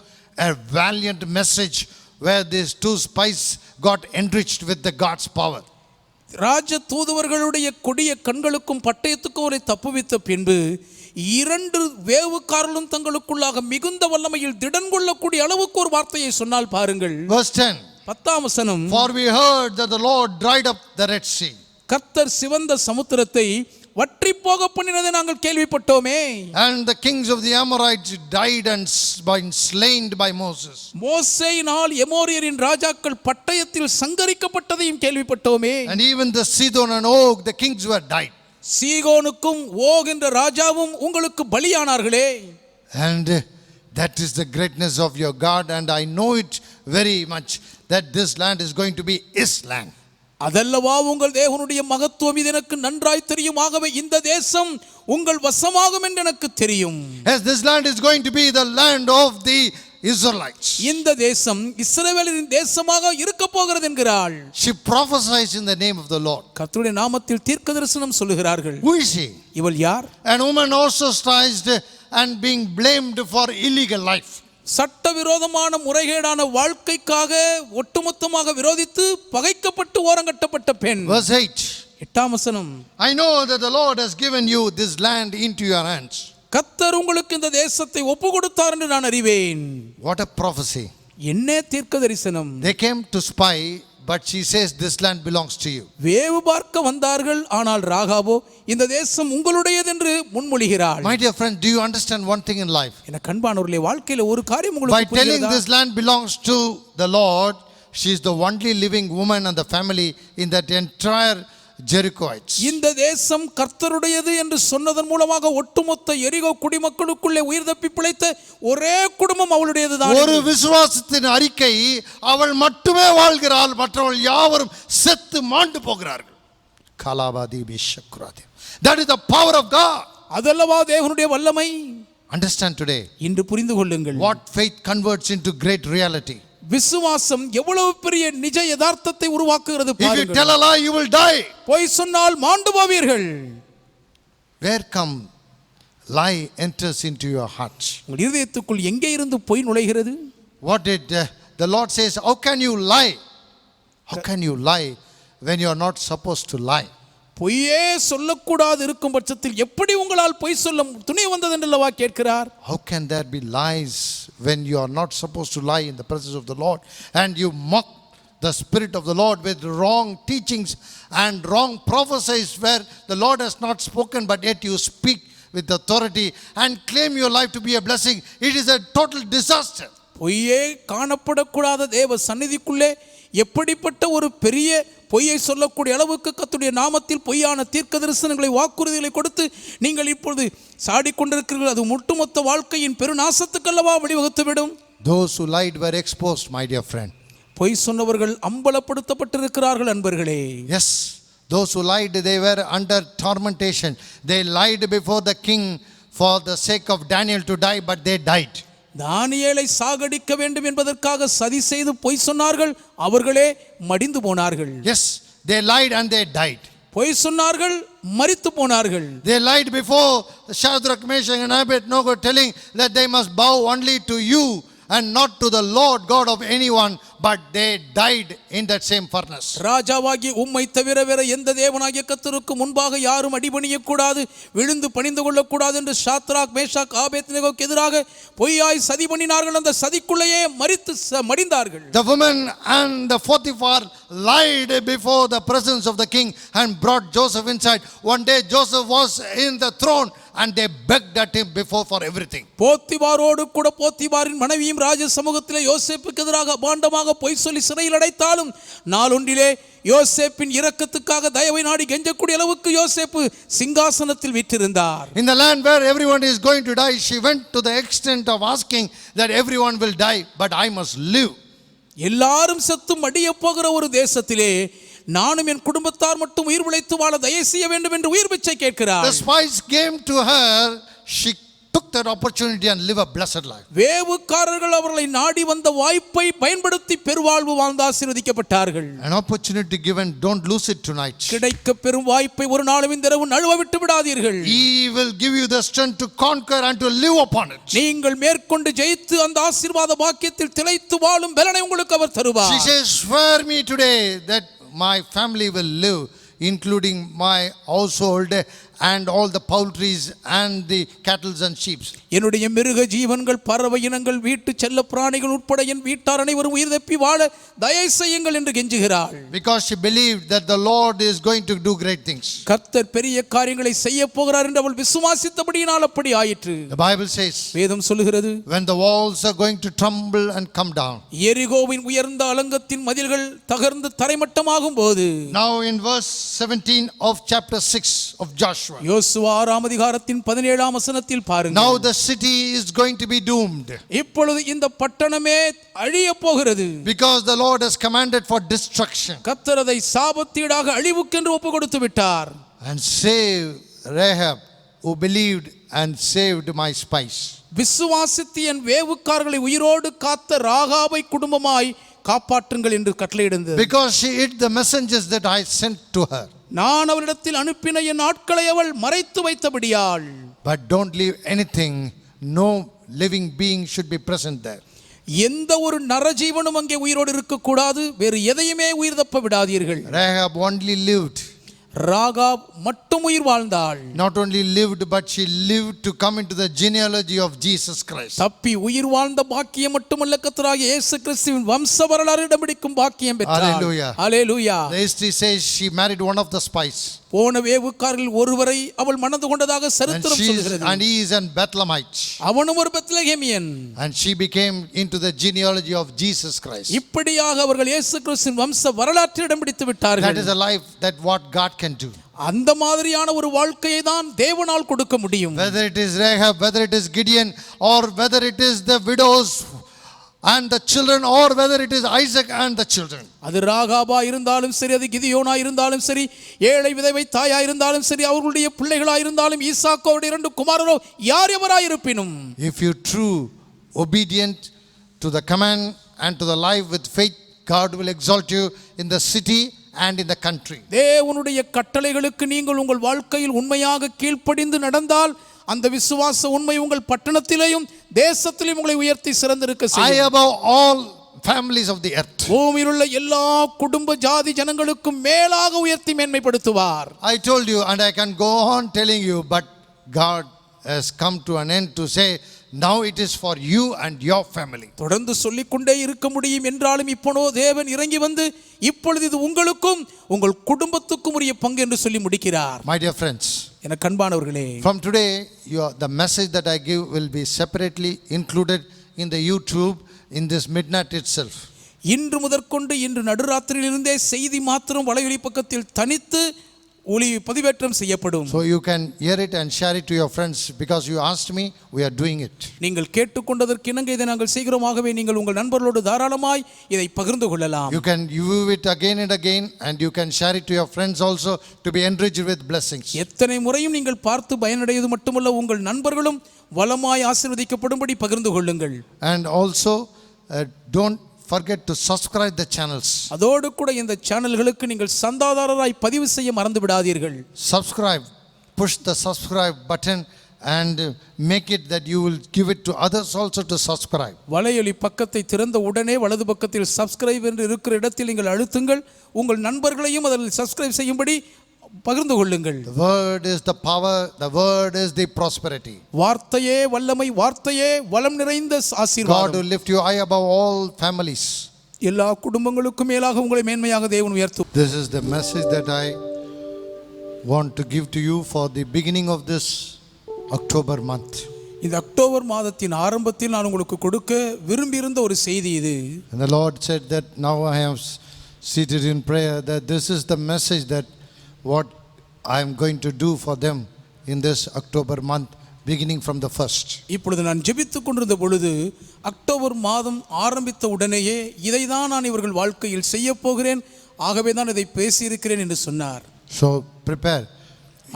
a valiant message where these two spies got enriched with the God's power. ராஜ தூதுவர்களுடைய கொடிய கண்களுக்கும் பட்டயத்துக்கும் அவரை தப்புவித்த பின்பு இரண்டு வேவுக்காரர்களும் தங்களுக்குள்ளாக மிகுந்த வல்லமையில் திடன் கொள்ளக்கூடிய அளவுக்கு ஒரு வார்த்தையை சொன்னால் பாருங்கள். Verse 10. 10ஆம் வசனம். For we heard that the Lord dried up the Red Sea. கர்த்தர் சிவந்த சமுத்திரத்தை வற்றி போக பண்ணினதை நாங்கள் கேள்விப்பட்டோமே. And the kings of the Amorites died and been slain by Moses. மோசேயினால் எமோரியரின் ராஜாக்கள் பட்டயத்தில் சங்கரிக்கப்பட்டதையும் கேள்விப்பட்டோமே. And even the Sidon and Og, the kings were died. சீகோனுக்கும் Og என்ற ராஜாவும் உங்களுக்கு பலியானார்களே. And that is the greatness of your God, and I know it very much that this land is going to be His land. அதல்லவா உங்கள் தேவனுடைய மகத்துவம், இது எனக்கு நன்றாய் தெரியும். ஆகவே இந்த தேசம் உங்கள் வசமாகும் என்று எனக்கு தெரியும். Yes, this land is going to be the land of the Israelites. இந்த தேசம் இஸ்ரவேலின் தேசமாக இருக்க போகிறது என்கிறாள். She prophesies in the name of the Lord. கர்த்தருடைய நாமத்தில் தீர்க்கதரிசனம் சொல்லுகிறார்கள். Who is she? இவள் யார்? An woman ostracized and being blamed for illegal life. சட்டவிரோதமான முறைகேடான வாழ்க்கைக்காக ஒட்டுமொத்தமாக விரோதித்து பகைக்கப்பட்டு ஓரங்கட்டப்பட்ட பெண். Verse 8. 8ஆம் வசனம். I know that the Lord has given you this land into your hands. கர்த்தர் உங்களுக்கு இந்த தேசத்தை ஒப்பு கொடுத்தார் என்று நான் அறிவேன். What a prophecy. என்ன தீர்க்க தரிசனம். They came to spy, but she says this land belongs to you. வேவு பார்க்க வந்தார்கள், ஆனால் ராகாபோ இந்த தேசம் உங்களுடையது என்று முன்மொழிகிறாள். My dear friend, do you understand one thing in life? என கண்பானவர்களே, வாழ்க்கையில ஒரு காரியம் By உங்களுக்கு telling புரிகிறதா? this land belongs to the Lord, she is the only living woman and the family in that entire Jerichoites. இந்த தேசம் கர்த்தருடையது என்று சொன்னதன் மூலமாக ஒட்டுமொத்த எரிகோ குடிமக்களுக்குள்ளே உயிர் தப்பி பிழைத்த ஒரே குடும்பம் அவளுடையதுதான். ஒரு விசுவாசத்தின் அறிக்கை, அவள் மட்டுமே வாழ்கிறாள், மற்றவர்கள் யாவரும் செத்து மாண்டு போகிறார்கள். கலாபாதி பிஷக்ராதி. That is the power of God. அதல்லவா தேவனுடைய வல்லமை. Understand today இன்று புரிந்து கொள்ளுங்கள். what faith converts into great reality. விசுவாசம் எவ்வளவு பெரிய நிஜ யதார்த்தத்தை உருவாக்குகிறது If you பாருங்கள். tell a lie, you will die. பொய் சொன்னால் மாண்டு போவீர்கள். Where come lie enters into your heart? உங்கள் இதயத்துக்குள் எங்கே இருந்து பொய் நுழைகிறது? What did the Lord says, how can you lie? How can you lie when you are not supposed to lie? பொய்யே சொல்லக்கூடாது இருக்கும் பட்சத்தில் எப்படி உங்களால் பொய் சொல்ல துணை வந்தது என்றல்லவா கேட்கிறார். How can there be lies when you are not supposed to lie in the presence of the Lord, and you mock the Spirit of the Lord with wrong teachings and wrong prophecies where the Lord has not spoken, but yet you speak with authority and claim your life to be a blessing? It is a total disaster. பொய்யே காணப்படக்கூடாத தேவ சந்நிதிக்குள்ளே எப்படிப்பட்ட ஒரு பெரிய பொய்யை சொல்லக்கூடிய அளவுக்கு கர்த்தருடைய நாமத்தில் பொய்யான தீர்க்க தரிசனங்களை வாக்குறுதிகளை கொடுத்து நீங்கள் இப்பொழுது சாடிக்கொண்டிருக்கிறீர்கள். அது ஒட்டுமொத்த வாழ்க்கையின் பெருநாசத்துக்கல்லவா வழிவகுத்துவிடும். Those who lied were exposed, my dear friend. பொய் சொன்னவர்கள் அம்பலப்படுத்தப்பட்டிருக்கிறார்கள் அன்பர்களே. Yes, those who lied, they were under tormentation. They lied before the king for the sake of Daniel to die, but they died. தானியேலை சாகடிக்க வேண்டும் என்பதற்காக சதி செய்து பொய் சொன்னார்கள், அவர்களே மடிந்து போனார்கள். Yes, they lied and they died. பொய் சொன்னார்கள், மரித்து போனார்கள். They lied before Shadrach, Meshach and Abednego, telling that they must bow only to you and not to the Lord God of anyone, but they died in that same furnace. ராஜாவாகிய உம்மை தவிர வேற எந்த தேவனாகிய கர்த்தருக்கு முன்பாக யாரும் அடிபணிய கூடாது, விழுந்து பணிந்து கொள்ளக்கூடாது என்று சாத்ராக், மேஷாக், ஆபேத்நேகோவுக்கு எதிராக பொய்யாய் சதி பண்ணினார்கள். அந்த சதிக்குள்ளேயே மடிந்தார்கள். The women and the Potiphar lied before the presence of the king and brought Joseph inside. One day Joseph was in the throne and they begged at him before for everything. போத்திபாரோடு கூட போத்திபாரின் மனைவியும் ராஜ சமூகத்திலே யோசேப்புக்கு எதிராக அபாண்டமாக பொய் சொல்லி சிறையில் அடைத்தாலும் நாளொன்றிலே யோசேப்பின் இரக்கத்துக்காக தயவை நாடி கெஞ்சக்கூடிய அளவுக்கு யோசேப்பு சிங்காசனத்தில் வீற்றிருந்தார். In the land where everyone is going to die, she went to the extent of asking that everyone will die, but I must live. எல்லாரும் செத்து மடிய போகிற ஒரு தேசத்திலே நானும் என் குடும்பத்தார் மட்டும் உயிர் பிழைத்து வாழ தயவு செய்ய வேண்டும் என்று உயிர் பிச்சை கேட்கிறார். The spies came to her, she took that opportunity and live a blessed life. வேவுக்காரர்கள் அவர்களை நாடி வந்த வாய்ப்பை பயன்படுத்தி பெருவாழ்வு வாழ்ந்து ஆசீர்வதிக்கப்பட்டார்கள். An opportunity given, don't lose it tonight. கிடைக்க பெரும் வாய்ப்பை ஒரு நாளும் இந்த இரவு நழுவ விட்டு விடாதீர்கள். He will give you the strength to conquer and to live upon it. நீங்கள் மேற்கொண்டு ஜெயித்து அந்த ஆசீர்வாத பாக்கியத்தில் திளைத்து வாழும் பலனை உங்களுக்கு அவர் தருவார். She says, swear me today that my family will live, including my household and all the poultries and the cattle and sheep. என்னுடைய மிருக ஜீவன்கள், பறவை இனங்கள், வீட்டு செல்ல பிராணிகள் உட்பட என் வீட்டார் அனைவரும் உயிர் தப்பி வாழ தயவு செய்யுங்கள் என்று கெஞ்சுகிறாள். Because she believed that the Lord is going to do great things. கர்த்தர் பெரிய காரியங்களை செய்ய போகிறார் என்று அவள் விசுவாசித்தபடியினால் அப்படி ஆயிற்று. The Bible says, வேதம் சொல்லுகிறது, when the walls are going to tremble and come down. எரிகோவின் உயர்ந்த அலங்கத்தின் மதில்கள் தகர்ந்து தரைமட்டமாகும் போது. Now in verse 17 of chapter 6 of Joshua. Joshua. யோசுவா 6ஆம் அதிகாரத்தின் 17ஆம் வசனத்தில் பாருங்கள். Now the city is going to be doomed. இப்பொழுது இந்த பட்டணமே அழியப் போகிறது. Because the Lord has commanded for destruction. கர்த்தர் அதை சாபத்தீடாக அழிவுக்கென்று ஒப்பு கொடுத்து விட்டார். And save Rahab, who believed and saved my spies. விசுவாசித்து என் வேவுக்காரர்களை உயிரோடு காத்த ராகாபை குடும்பமாய் காப்பாற்றுங்கள் என்று கட்டளையிடுந்தது. Because she hid the messengers that I sent to her. நான் அவளிடத்தில் அனுப்பின என் ஆட்களை அவள் மறைத்து வைத்தபடியால். But don't leave anything. No living being should be present there. எந்த ஒரு நரஜீவனும் அங்கே உயிரோடு இருக்கக்கூடாது. வேறு எதையுமே உயிர் தப்ப விடாதீர்கள். Rahab only lived. ராகாப் மட்டும் உயிர் வாழ்ந்தாள். Not only lived, but she lived to come into the genealogy of Jesus Christ. தப்பி உயிர் வாழ்ந்த பாக்கியம் மட்டுமல்ல, கர்த்தராகிய இயேசு கிறிஸ்துவின் வம்ச வரலாறு இடம்பிடிக்கும் பாக்கியம் பெற்றாள். Hallelujah. Hallelujah. The history says she married one of the spies. போன வேவுக்காரர்கள் ஒருவரை அவள் மணந்து கொண்டதாக சரித்திரம் சொல்கிறது. And he is an Bethlehemite. அவனும் ஒரு பெத்லகேமியன். And she became into the genealogy of Jesus Christ. இப்படியாக அவர்கள் இயேசு கிறிஸ்துவின் வம்ச வரலாற்றில் இடம் பிடித்து விட்டார்கள். That is a life that what God can do. அந்த மாதிரியான ஒரு வாழ்க்கையை தான் தேவனால் கொடுக்க முடியும். Whether it is Rahab, whether it is Gideon, or whether it is the widows and the children, or whether it is Isaac and the children. அது ராகாபா இருந்தாலும் சரி, அது கிதியோனா இருந்தாலும் சரி, ஏழை விதவை தாயா இருந்தாலும் சரி, அவர்களுடைய பிள்ளைகளா இருந்தாலும், ஈசாக்கு அவருடைய 2 குமாரரோ யார் எவராய் இருப்பினும், If you true obedient to the command and to the life with faith, God will exalt you in the city and in the country. தேவனுடைய கட்டளைகளுக்கு நீங்கள் உங்கள் வாழ்க்கையில் உண்மையாக கீழ்ப்படிந்து நடந்தால் அந்த விசுவாச உண்மை உங்கள் பட்டணத்திலேயும் தேசத்திலேயும் உங்களை உயர்த்தி சிறந்திருக்க செய்யும். I above all families of the earth. பூமியில் உள்ள எல்லா குடும்ப ஜாதி ஜனங்களுக்கும் மேலாக உயர்த்தி மேன்மைப்படுத்துவார். I told you, and I can go on telling you, but God has come to an end to say, now it is for you and your family. தொடர்ந்து சொல்லிக்கொண்டே இருக்க முடியும் என்றாலும் இப்போனோ தேவன் இறங்கி வந்து இப்பொழுது இது உங்களுக்கும் உங்கள் குடும்பத்துக்கும் உரிய பங்கு என்று சொல்லி முடிக்கிறார். My dear friends, எனக்கு அன்பானவர்களே, from today the message that I give will be separately included in the YouTube in this midnight itself. இன்று முதற்கொண்டு இன்று நடுராத்திரியிலிருந்தே செய்தி மாத்திரம் வலையொலி பக்கத்தில் தனித்து ஒளி பதிவேற்றம் செய்யப்படும். So you can hear it and share it to your friends, because you asked me, we are doing it. நீங்கள் கேட்டுக்கொண்டதற்கு இணங்க இதை நாங்கள் செய்கிறோமாகவே நீங்கள் உங்கள் நண்பர்களோடு தாராளமாய் இதை பகிர்ந்து கொள்ளலாம். You can view it again and again, and you can share it to your friends also to be enriched with blessings. எத்தனை முறையும் நீங்கள் பார்த்து பயனடைவது மட்டுமல்ல, உங்கள் நண்பர்களும் வளமாய் ஆசீர்வதிக்கப்படும்படி பகிர்ந்து கொள்ளுங்கள். And also don't forget to subscribe the channels. அதோடு கூட இந்த சேனல்களுக்கு நீங்கள் சந்தாதாரராய் பதிவு செய்ய மறந்து விடாதீர்கள். Subscribe, push the subscribe button and make it that you will give it to others also to subscribe. வலையொலி பக்கத்தை திறந்த உடனே வலது பக்கத்தில் சப்ஸ்கிரைப் என்று இருக்கிற இடத்தில் நீங்கள் அழுத்துங்கள். உங்கள் நண்பர்களையும் அதில் சப்ஸ்கிரைப் செய்யும்படி பகிர்ந்து கொள்ளுங்கள். The word is the power, the word is the prosperity. வார்த்தையே வல்லமை, வார்த்தையே வளம் நிறைந்த God ஆசீர்வாதம். will lift you high above all families. எல்லா குடும்பங்களுக்கும் மேலாக உங்களை மேன்மையாக தேவன் உயர்த்தும். This is the message that I want to give to you for the beginning of this October month. இந்த அக்டோபர் மாதத்தின் ஆரம்பத்தில் நான் உங்களுக்கு கொடுக்க விரும்பியிருந்த ஒரு செய்தி இது. And the Lord said that now I am seated in prayer, that this is the message that what I am going to do for them in this October month, beginning from the 1st. இப்பொழுது நான் ஜெபித்துக் கொண்டிருந்த பொழுது October மாதம் ஆரம்பித்த உடனேயே இதை தான் நான் இவர்கள் வாழ்க்கையில் செய்ய போகிறேன், ஆகவே தான் இதை பேசியிருக்கிறேன் என்று சொன்னார். So prepare.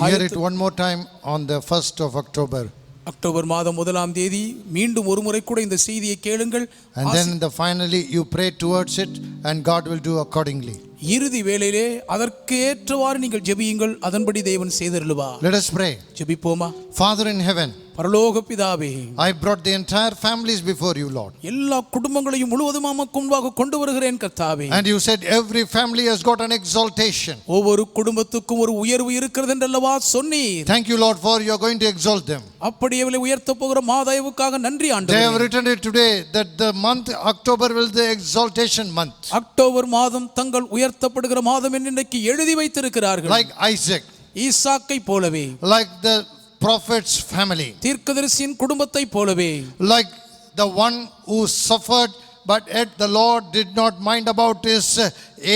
Hear it one more time on the 1st of October. October மாதம் 1ஆம் தேதி மீண்டும் ஒரு முறை கூட இந்த செய்தியை கேளுங்கள். And then finally you pray towards it, and God will do accordingly. இறுதி வேளையிலே அதற்கு ஏற்றவாறு நீங்கள் ஜெபியுங்கள், அதன்படி தேவன் செய்தருளுவார். Let us pray. ஜெபிப்போமா? Father in heaven, பரலோக பிதாவே, I brought the entire families before you, Lord. எல்லா குடும்பங்களையும் முழுவதும் உமக்கு முன்பாக கொண்டு வருகிறேன் கர்த்தாவே. And you said every family has got an exaltation. ஒவ்வொரு குடும்பத்துக்கும் ஒரு உயர்வு இருக்கிறது என்றல்லவா சொன்னீர். Thank you, Lord, for you are going to exalt them. அப்படியே அவளை உயர்த்த போகிற மாதேவுக்காக நன்றி They ஆண்டவரே. have written it today that the month October will be the exaltation month. October மாதம் தங்கள் உயர்த்தப்படுகிற மாதம் என்று இன்றைக்கு எழுதி வைத்திருக்கிறார்கள். Like Isaac, ஈசாக்கை போலவே, like the prophet's family, தீர்க்கதரிசியின் குடும்பத்தை போலவே, like the one who suffered, but yet the Lord did not mind about his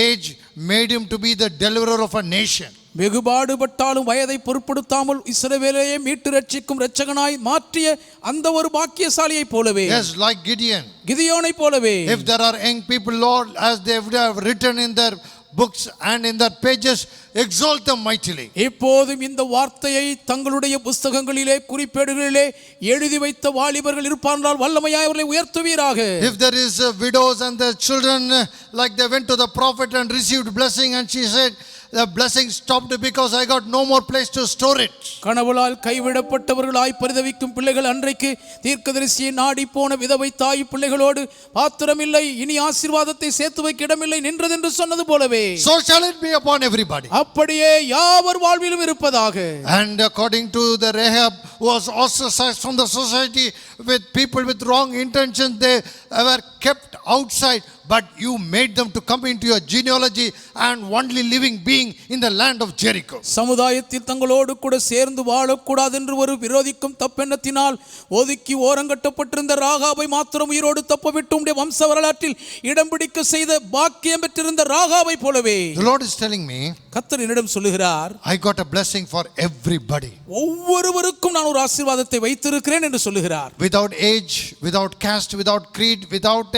age, made him to be the deliverer of a nation. வெகுபாடுபட்டாலும் வயதை பொருட்படுத்தாமல் இஸ்ரவேலையே மீட்டு ரட்சிக்கும் இரட்சகனாய் மாற்றிய அந்த ஒரு பாக்கியசாலியைப் போலவே, Yes, like Gideon. கிதியோனைப் போலவே, If there are young people, Lord, as they have written in their books and in their pages, exalt them mightily. இப்போதும் இந்த வார்த்தையை தங்களுடைய புஸ்தகங்களிலே குறிப்பேடுகளிலே எழுதி வைத்த வாலிபர்கள் இருப்பார்கள், வல்லமையாய் அவர்களை உயர்த்துவீராக. If there is widows and their children, like they went to the prophet and received blessing, and she said, the blessing stopped because I got no more place to store it. கனவுளால் கைவிடப்பட்டவர்களாய் பரிதவிக்கும் பிள்ளைகள் அன்றைக்கு தீர்க்கதரிசியை நாடி போன விதவை தாய் பிள்ளைகளோடு பாத்திரமில்லை, இனி ஆசீர்வாதத்தை சேர்த்து வைக்க இடமில்லை நின்றதென்று சொன்னது போலவே, So shall it be upon everybody. அப்படியே யாவர் வாழ்விலும் இருப்பதாக. And according to the Rahab, who was ostracized from the society with people with wrong intentions, they were kept outside, but you made them to come into your genealogy and only living being in the land of Jericho. சமுதாயத்தில் தங்களோடு கூட சேர்ந்து வாழக்கூடாது என்று ஒரு விரோதிக்கும் தப்பெண்ணத்தினால் ஒதுக்கி ஓரங்கட்டப்பட்டிருந்த ராகாபை மாத்திரம் உயிரோடு தப்பவிட்டு உம்முடைய வம்ச வரலாற்றில் இடம் பிடிக்க செய்த பாக்கியம் பெற்றிருந்த ராகாபை போலவே, The Lord is telling me, கர்த்தர் என்னிடம் சொல்லுகிறார், I got a blessing for everybody. ஒவ்வொருவருக்கும் நான் ஒரு ஆசீர்வாதத்தை வைத்திருக்கிறேன் என்று சொல்லுகிறார். Without age, without caste, without creed, without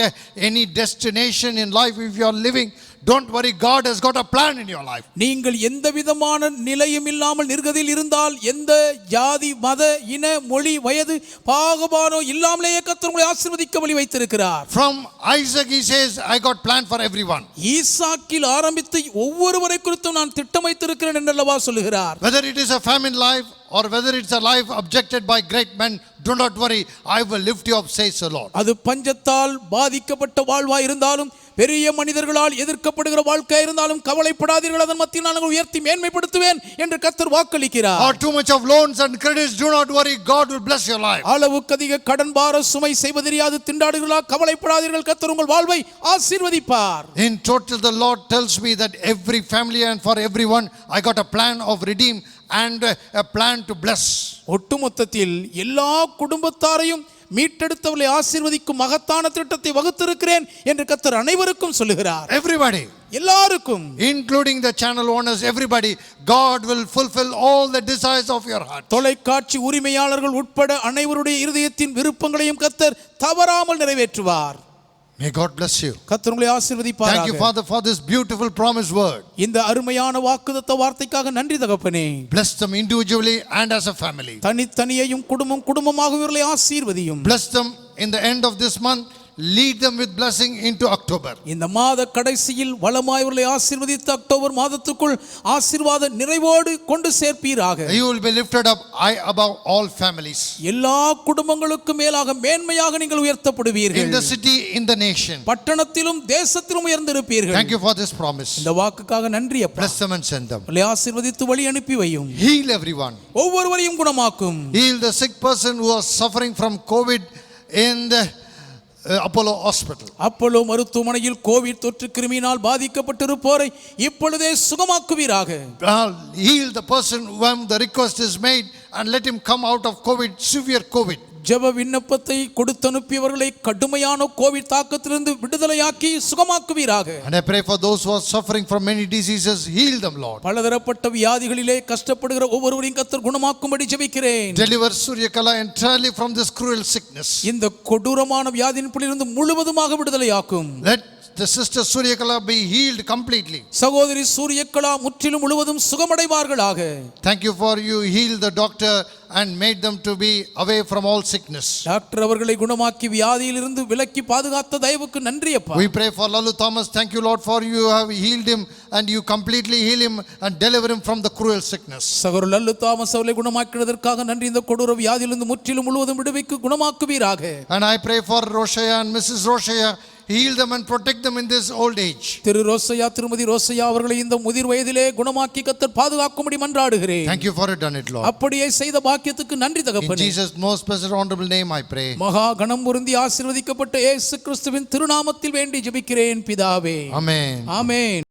any destination in life, if you are living, don't worry, God has got a plan in your life. நீங்கள் எந்த விதமான நிலையும் இல்லாமல் நிர்கதியில் இருந்தால், எந்த ஜாதி மத இன மொழி வயது பாகுபாடோ இல்லாமலேயே கர்த்தர் உங்களை ஆசீர்வதிக்க வழி வைத்திருக்கிறார். From Isaac he says, I got plan for everyone. ஈசாக்கில் ஆரம்பித்து ஒவ்வொருவரை குறித்தும் நான் திட்டம் வைத்திருக்கிறேன் என்றல்லவா சொல்லுகிறார். Whether it is a famine life or whether it's a life objected by great men, do not worry, I will lift you up, says the Lord. அது பஞ்சத்தால் பாதிக்கப்பட்ட வாழ்வாய் இருந்தாலும், பெரிய மனிதர்களால் எதிர்க்கப்படுகிற வாழ்க்கையாக இருந்தாலும் கவலைப்படாதீர்கள், அதன் மத்தியில் நான் உயர்த்தி மேன்மைப்படுத்துவேன் என்று கர்த்தர் வாக்களிக்கிறார். Or too much of loans and credits, do not worry, God will bless your life. அளவுக்கு அதிக கடன் பார சுமை செய்வதறியாது திண்டாடுகிறா, கவலைப்படாதீர்கள், கர்த்தர் உங்கள் வாழ்வை ஆசீர்வதிப்பார். In total, the Lord tells me that every family and for everyone, I got a plan of redeem and a plan to bless. ஒட்டுமொத்தத்தில் எல்லா குடும்பத்தாரையும் மீட்டெடுத்தவர்களை ஆசீர்வதிக்கும் மகத்தான திட்டத்தை வகுத்திருக்கிறேன் என்று கர்த்தர் அனைவருக்கும் சொல்லுகிறார். Everybody, எல்லாருக்கும், including the channel owners, everybody, God will fulfill all the desires of your heart. தொலைக்காட்சி உரிமையாளர்கள் உட்பட அனைவருடைய இருதயத்தின் விருப்பங்களையும் கர்த்தர் தவறாமல் நிறைவேற்றுவார். May God bless you. கர்த்தர் உங்களை ஆசீர்வதிப்பாராக. Thank you, Father, for this beautiful promised word. இந்த அருமையான வாக்குத்தத்த வார்த்தைக்காக நன்றி தகப்பனே. Bless them individually and as a family. தனித்தனியையும் குடும்பமாக இவர்களை ஆசீர்வதியும். Bless them in the end of this month. Lead them with blessing into October. இந்த மாத கடைசியில் வளமாய் இவர்களை ஆசீர்வதித்து அக்டோபர் மாதத்துக்குள் ஆசீர்வாத நிறைவோடு கொண்டு சேர்ப்பீராக. You will be lifted up high above all families. எல்லா குடும்பங்களுக்கும் மேலாக மேன்மையாக நீங்கள் உயர்த்தப்படுவீர்கள். In the city, in the nation. பட்டணத்திலும் தேசத்திலும் உயர்ந்திருப்பீர்கள். Thank you for this promise. இந்த வாக்குக்காக நன்றி அப்பா. Bless them and send them. உங்களை ஆசீர்வதித்து வழி அனுப்பி வையும். Heal everyone. ஒவ்வொருவரையும் குணமாக்கும். Heal the sick person who was suffering from COVID in the Apollo Hospital. Apollo மருத்துவமனையில் கோவிட் தொற்று கிருமியினால் பாதிக்கப்பட்டிருப்போரை இப்பொழுதே சுகமாக்குவீராக. Heal the person whom the request is made and let him come out of COVID, severe COVID. ஜெப விண்ணப்பத்தை கொடுத்தனுப்பியவர்களை கடுமையான Covid தாக்கத்திலிருந்து விடுதலையாக்கி சுகமாக்குவீராக. And I pray for those who are suffering from many diseases, heal them, Lord. பலதரப்பட்ட வியாதிகளிலே கஷ்டப்படுகிற ஒவ்வொருவரையும் கர்த்தர் குணமாக்கும்படி ஜெபிக்கிறேன். Deliver Suryakala entirely from this cruel sickness. இந்த கொடூரமான வியாதியின் பிடியிலிருந்து முழுவதுமாக விடுதலையாக்கும். Let the sister Suryakala be healed completely. சகோதரி சூரியகலா முற்றிலும் முழுவதும் சுகமடைவார்களாக. Thank you for you healed the doctor and made them to be away from all sickness. Doctor அவர்களை குணமாக்கி வியாதியிலிருந்து விலக்கி பாதுகாத்த தயவுக்கு நன்றி அப்பா. We pray for Lalu Thomas. Thank you, Lord, for you have healed him and you completely heal him and deliver him from the cruel sickness. சகோதரர் Lalu Thomas அவர்களை குணமாக்கினதற்காக நன்றி. இந்த கொடூர வியாதியிலிருந்து முற்றிலும் முழுவதும் விடுவிக்கு குணமாக்குவீராக. And I pray for Roshaya and Mrs. Roshaya. Heal them and protect them in this old age. திரு ரோசையா திருமதி ரோசையா அவர்களை இந்த முதிர் வயதிலே குணமாக்கி கர்த்தர் பாதுகாக்கும்படி மன்றாடுகிறேன். Thank you for it done it, Lord. அப்படியே செய்த பாக்கியத்துக்கு நன்றி In தகப்பனே. Jesus' most blessed honorable name I pray. மகா கணம் பொருந்தி ஆசீர்வதிக்கப்பட்ட இயேசு கிறிஸ்துவின் திருநாமத்தில் வேண்டி ஜெபிக்கிறேன் பிதாவே. Amen. ஆமென்.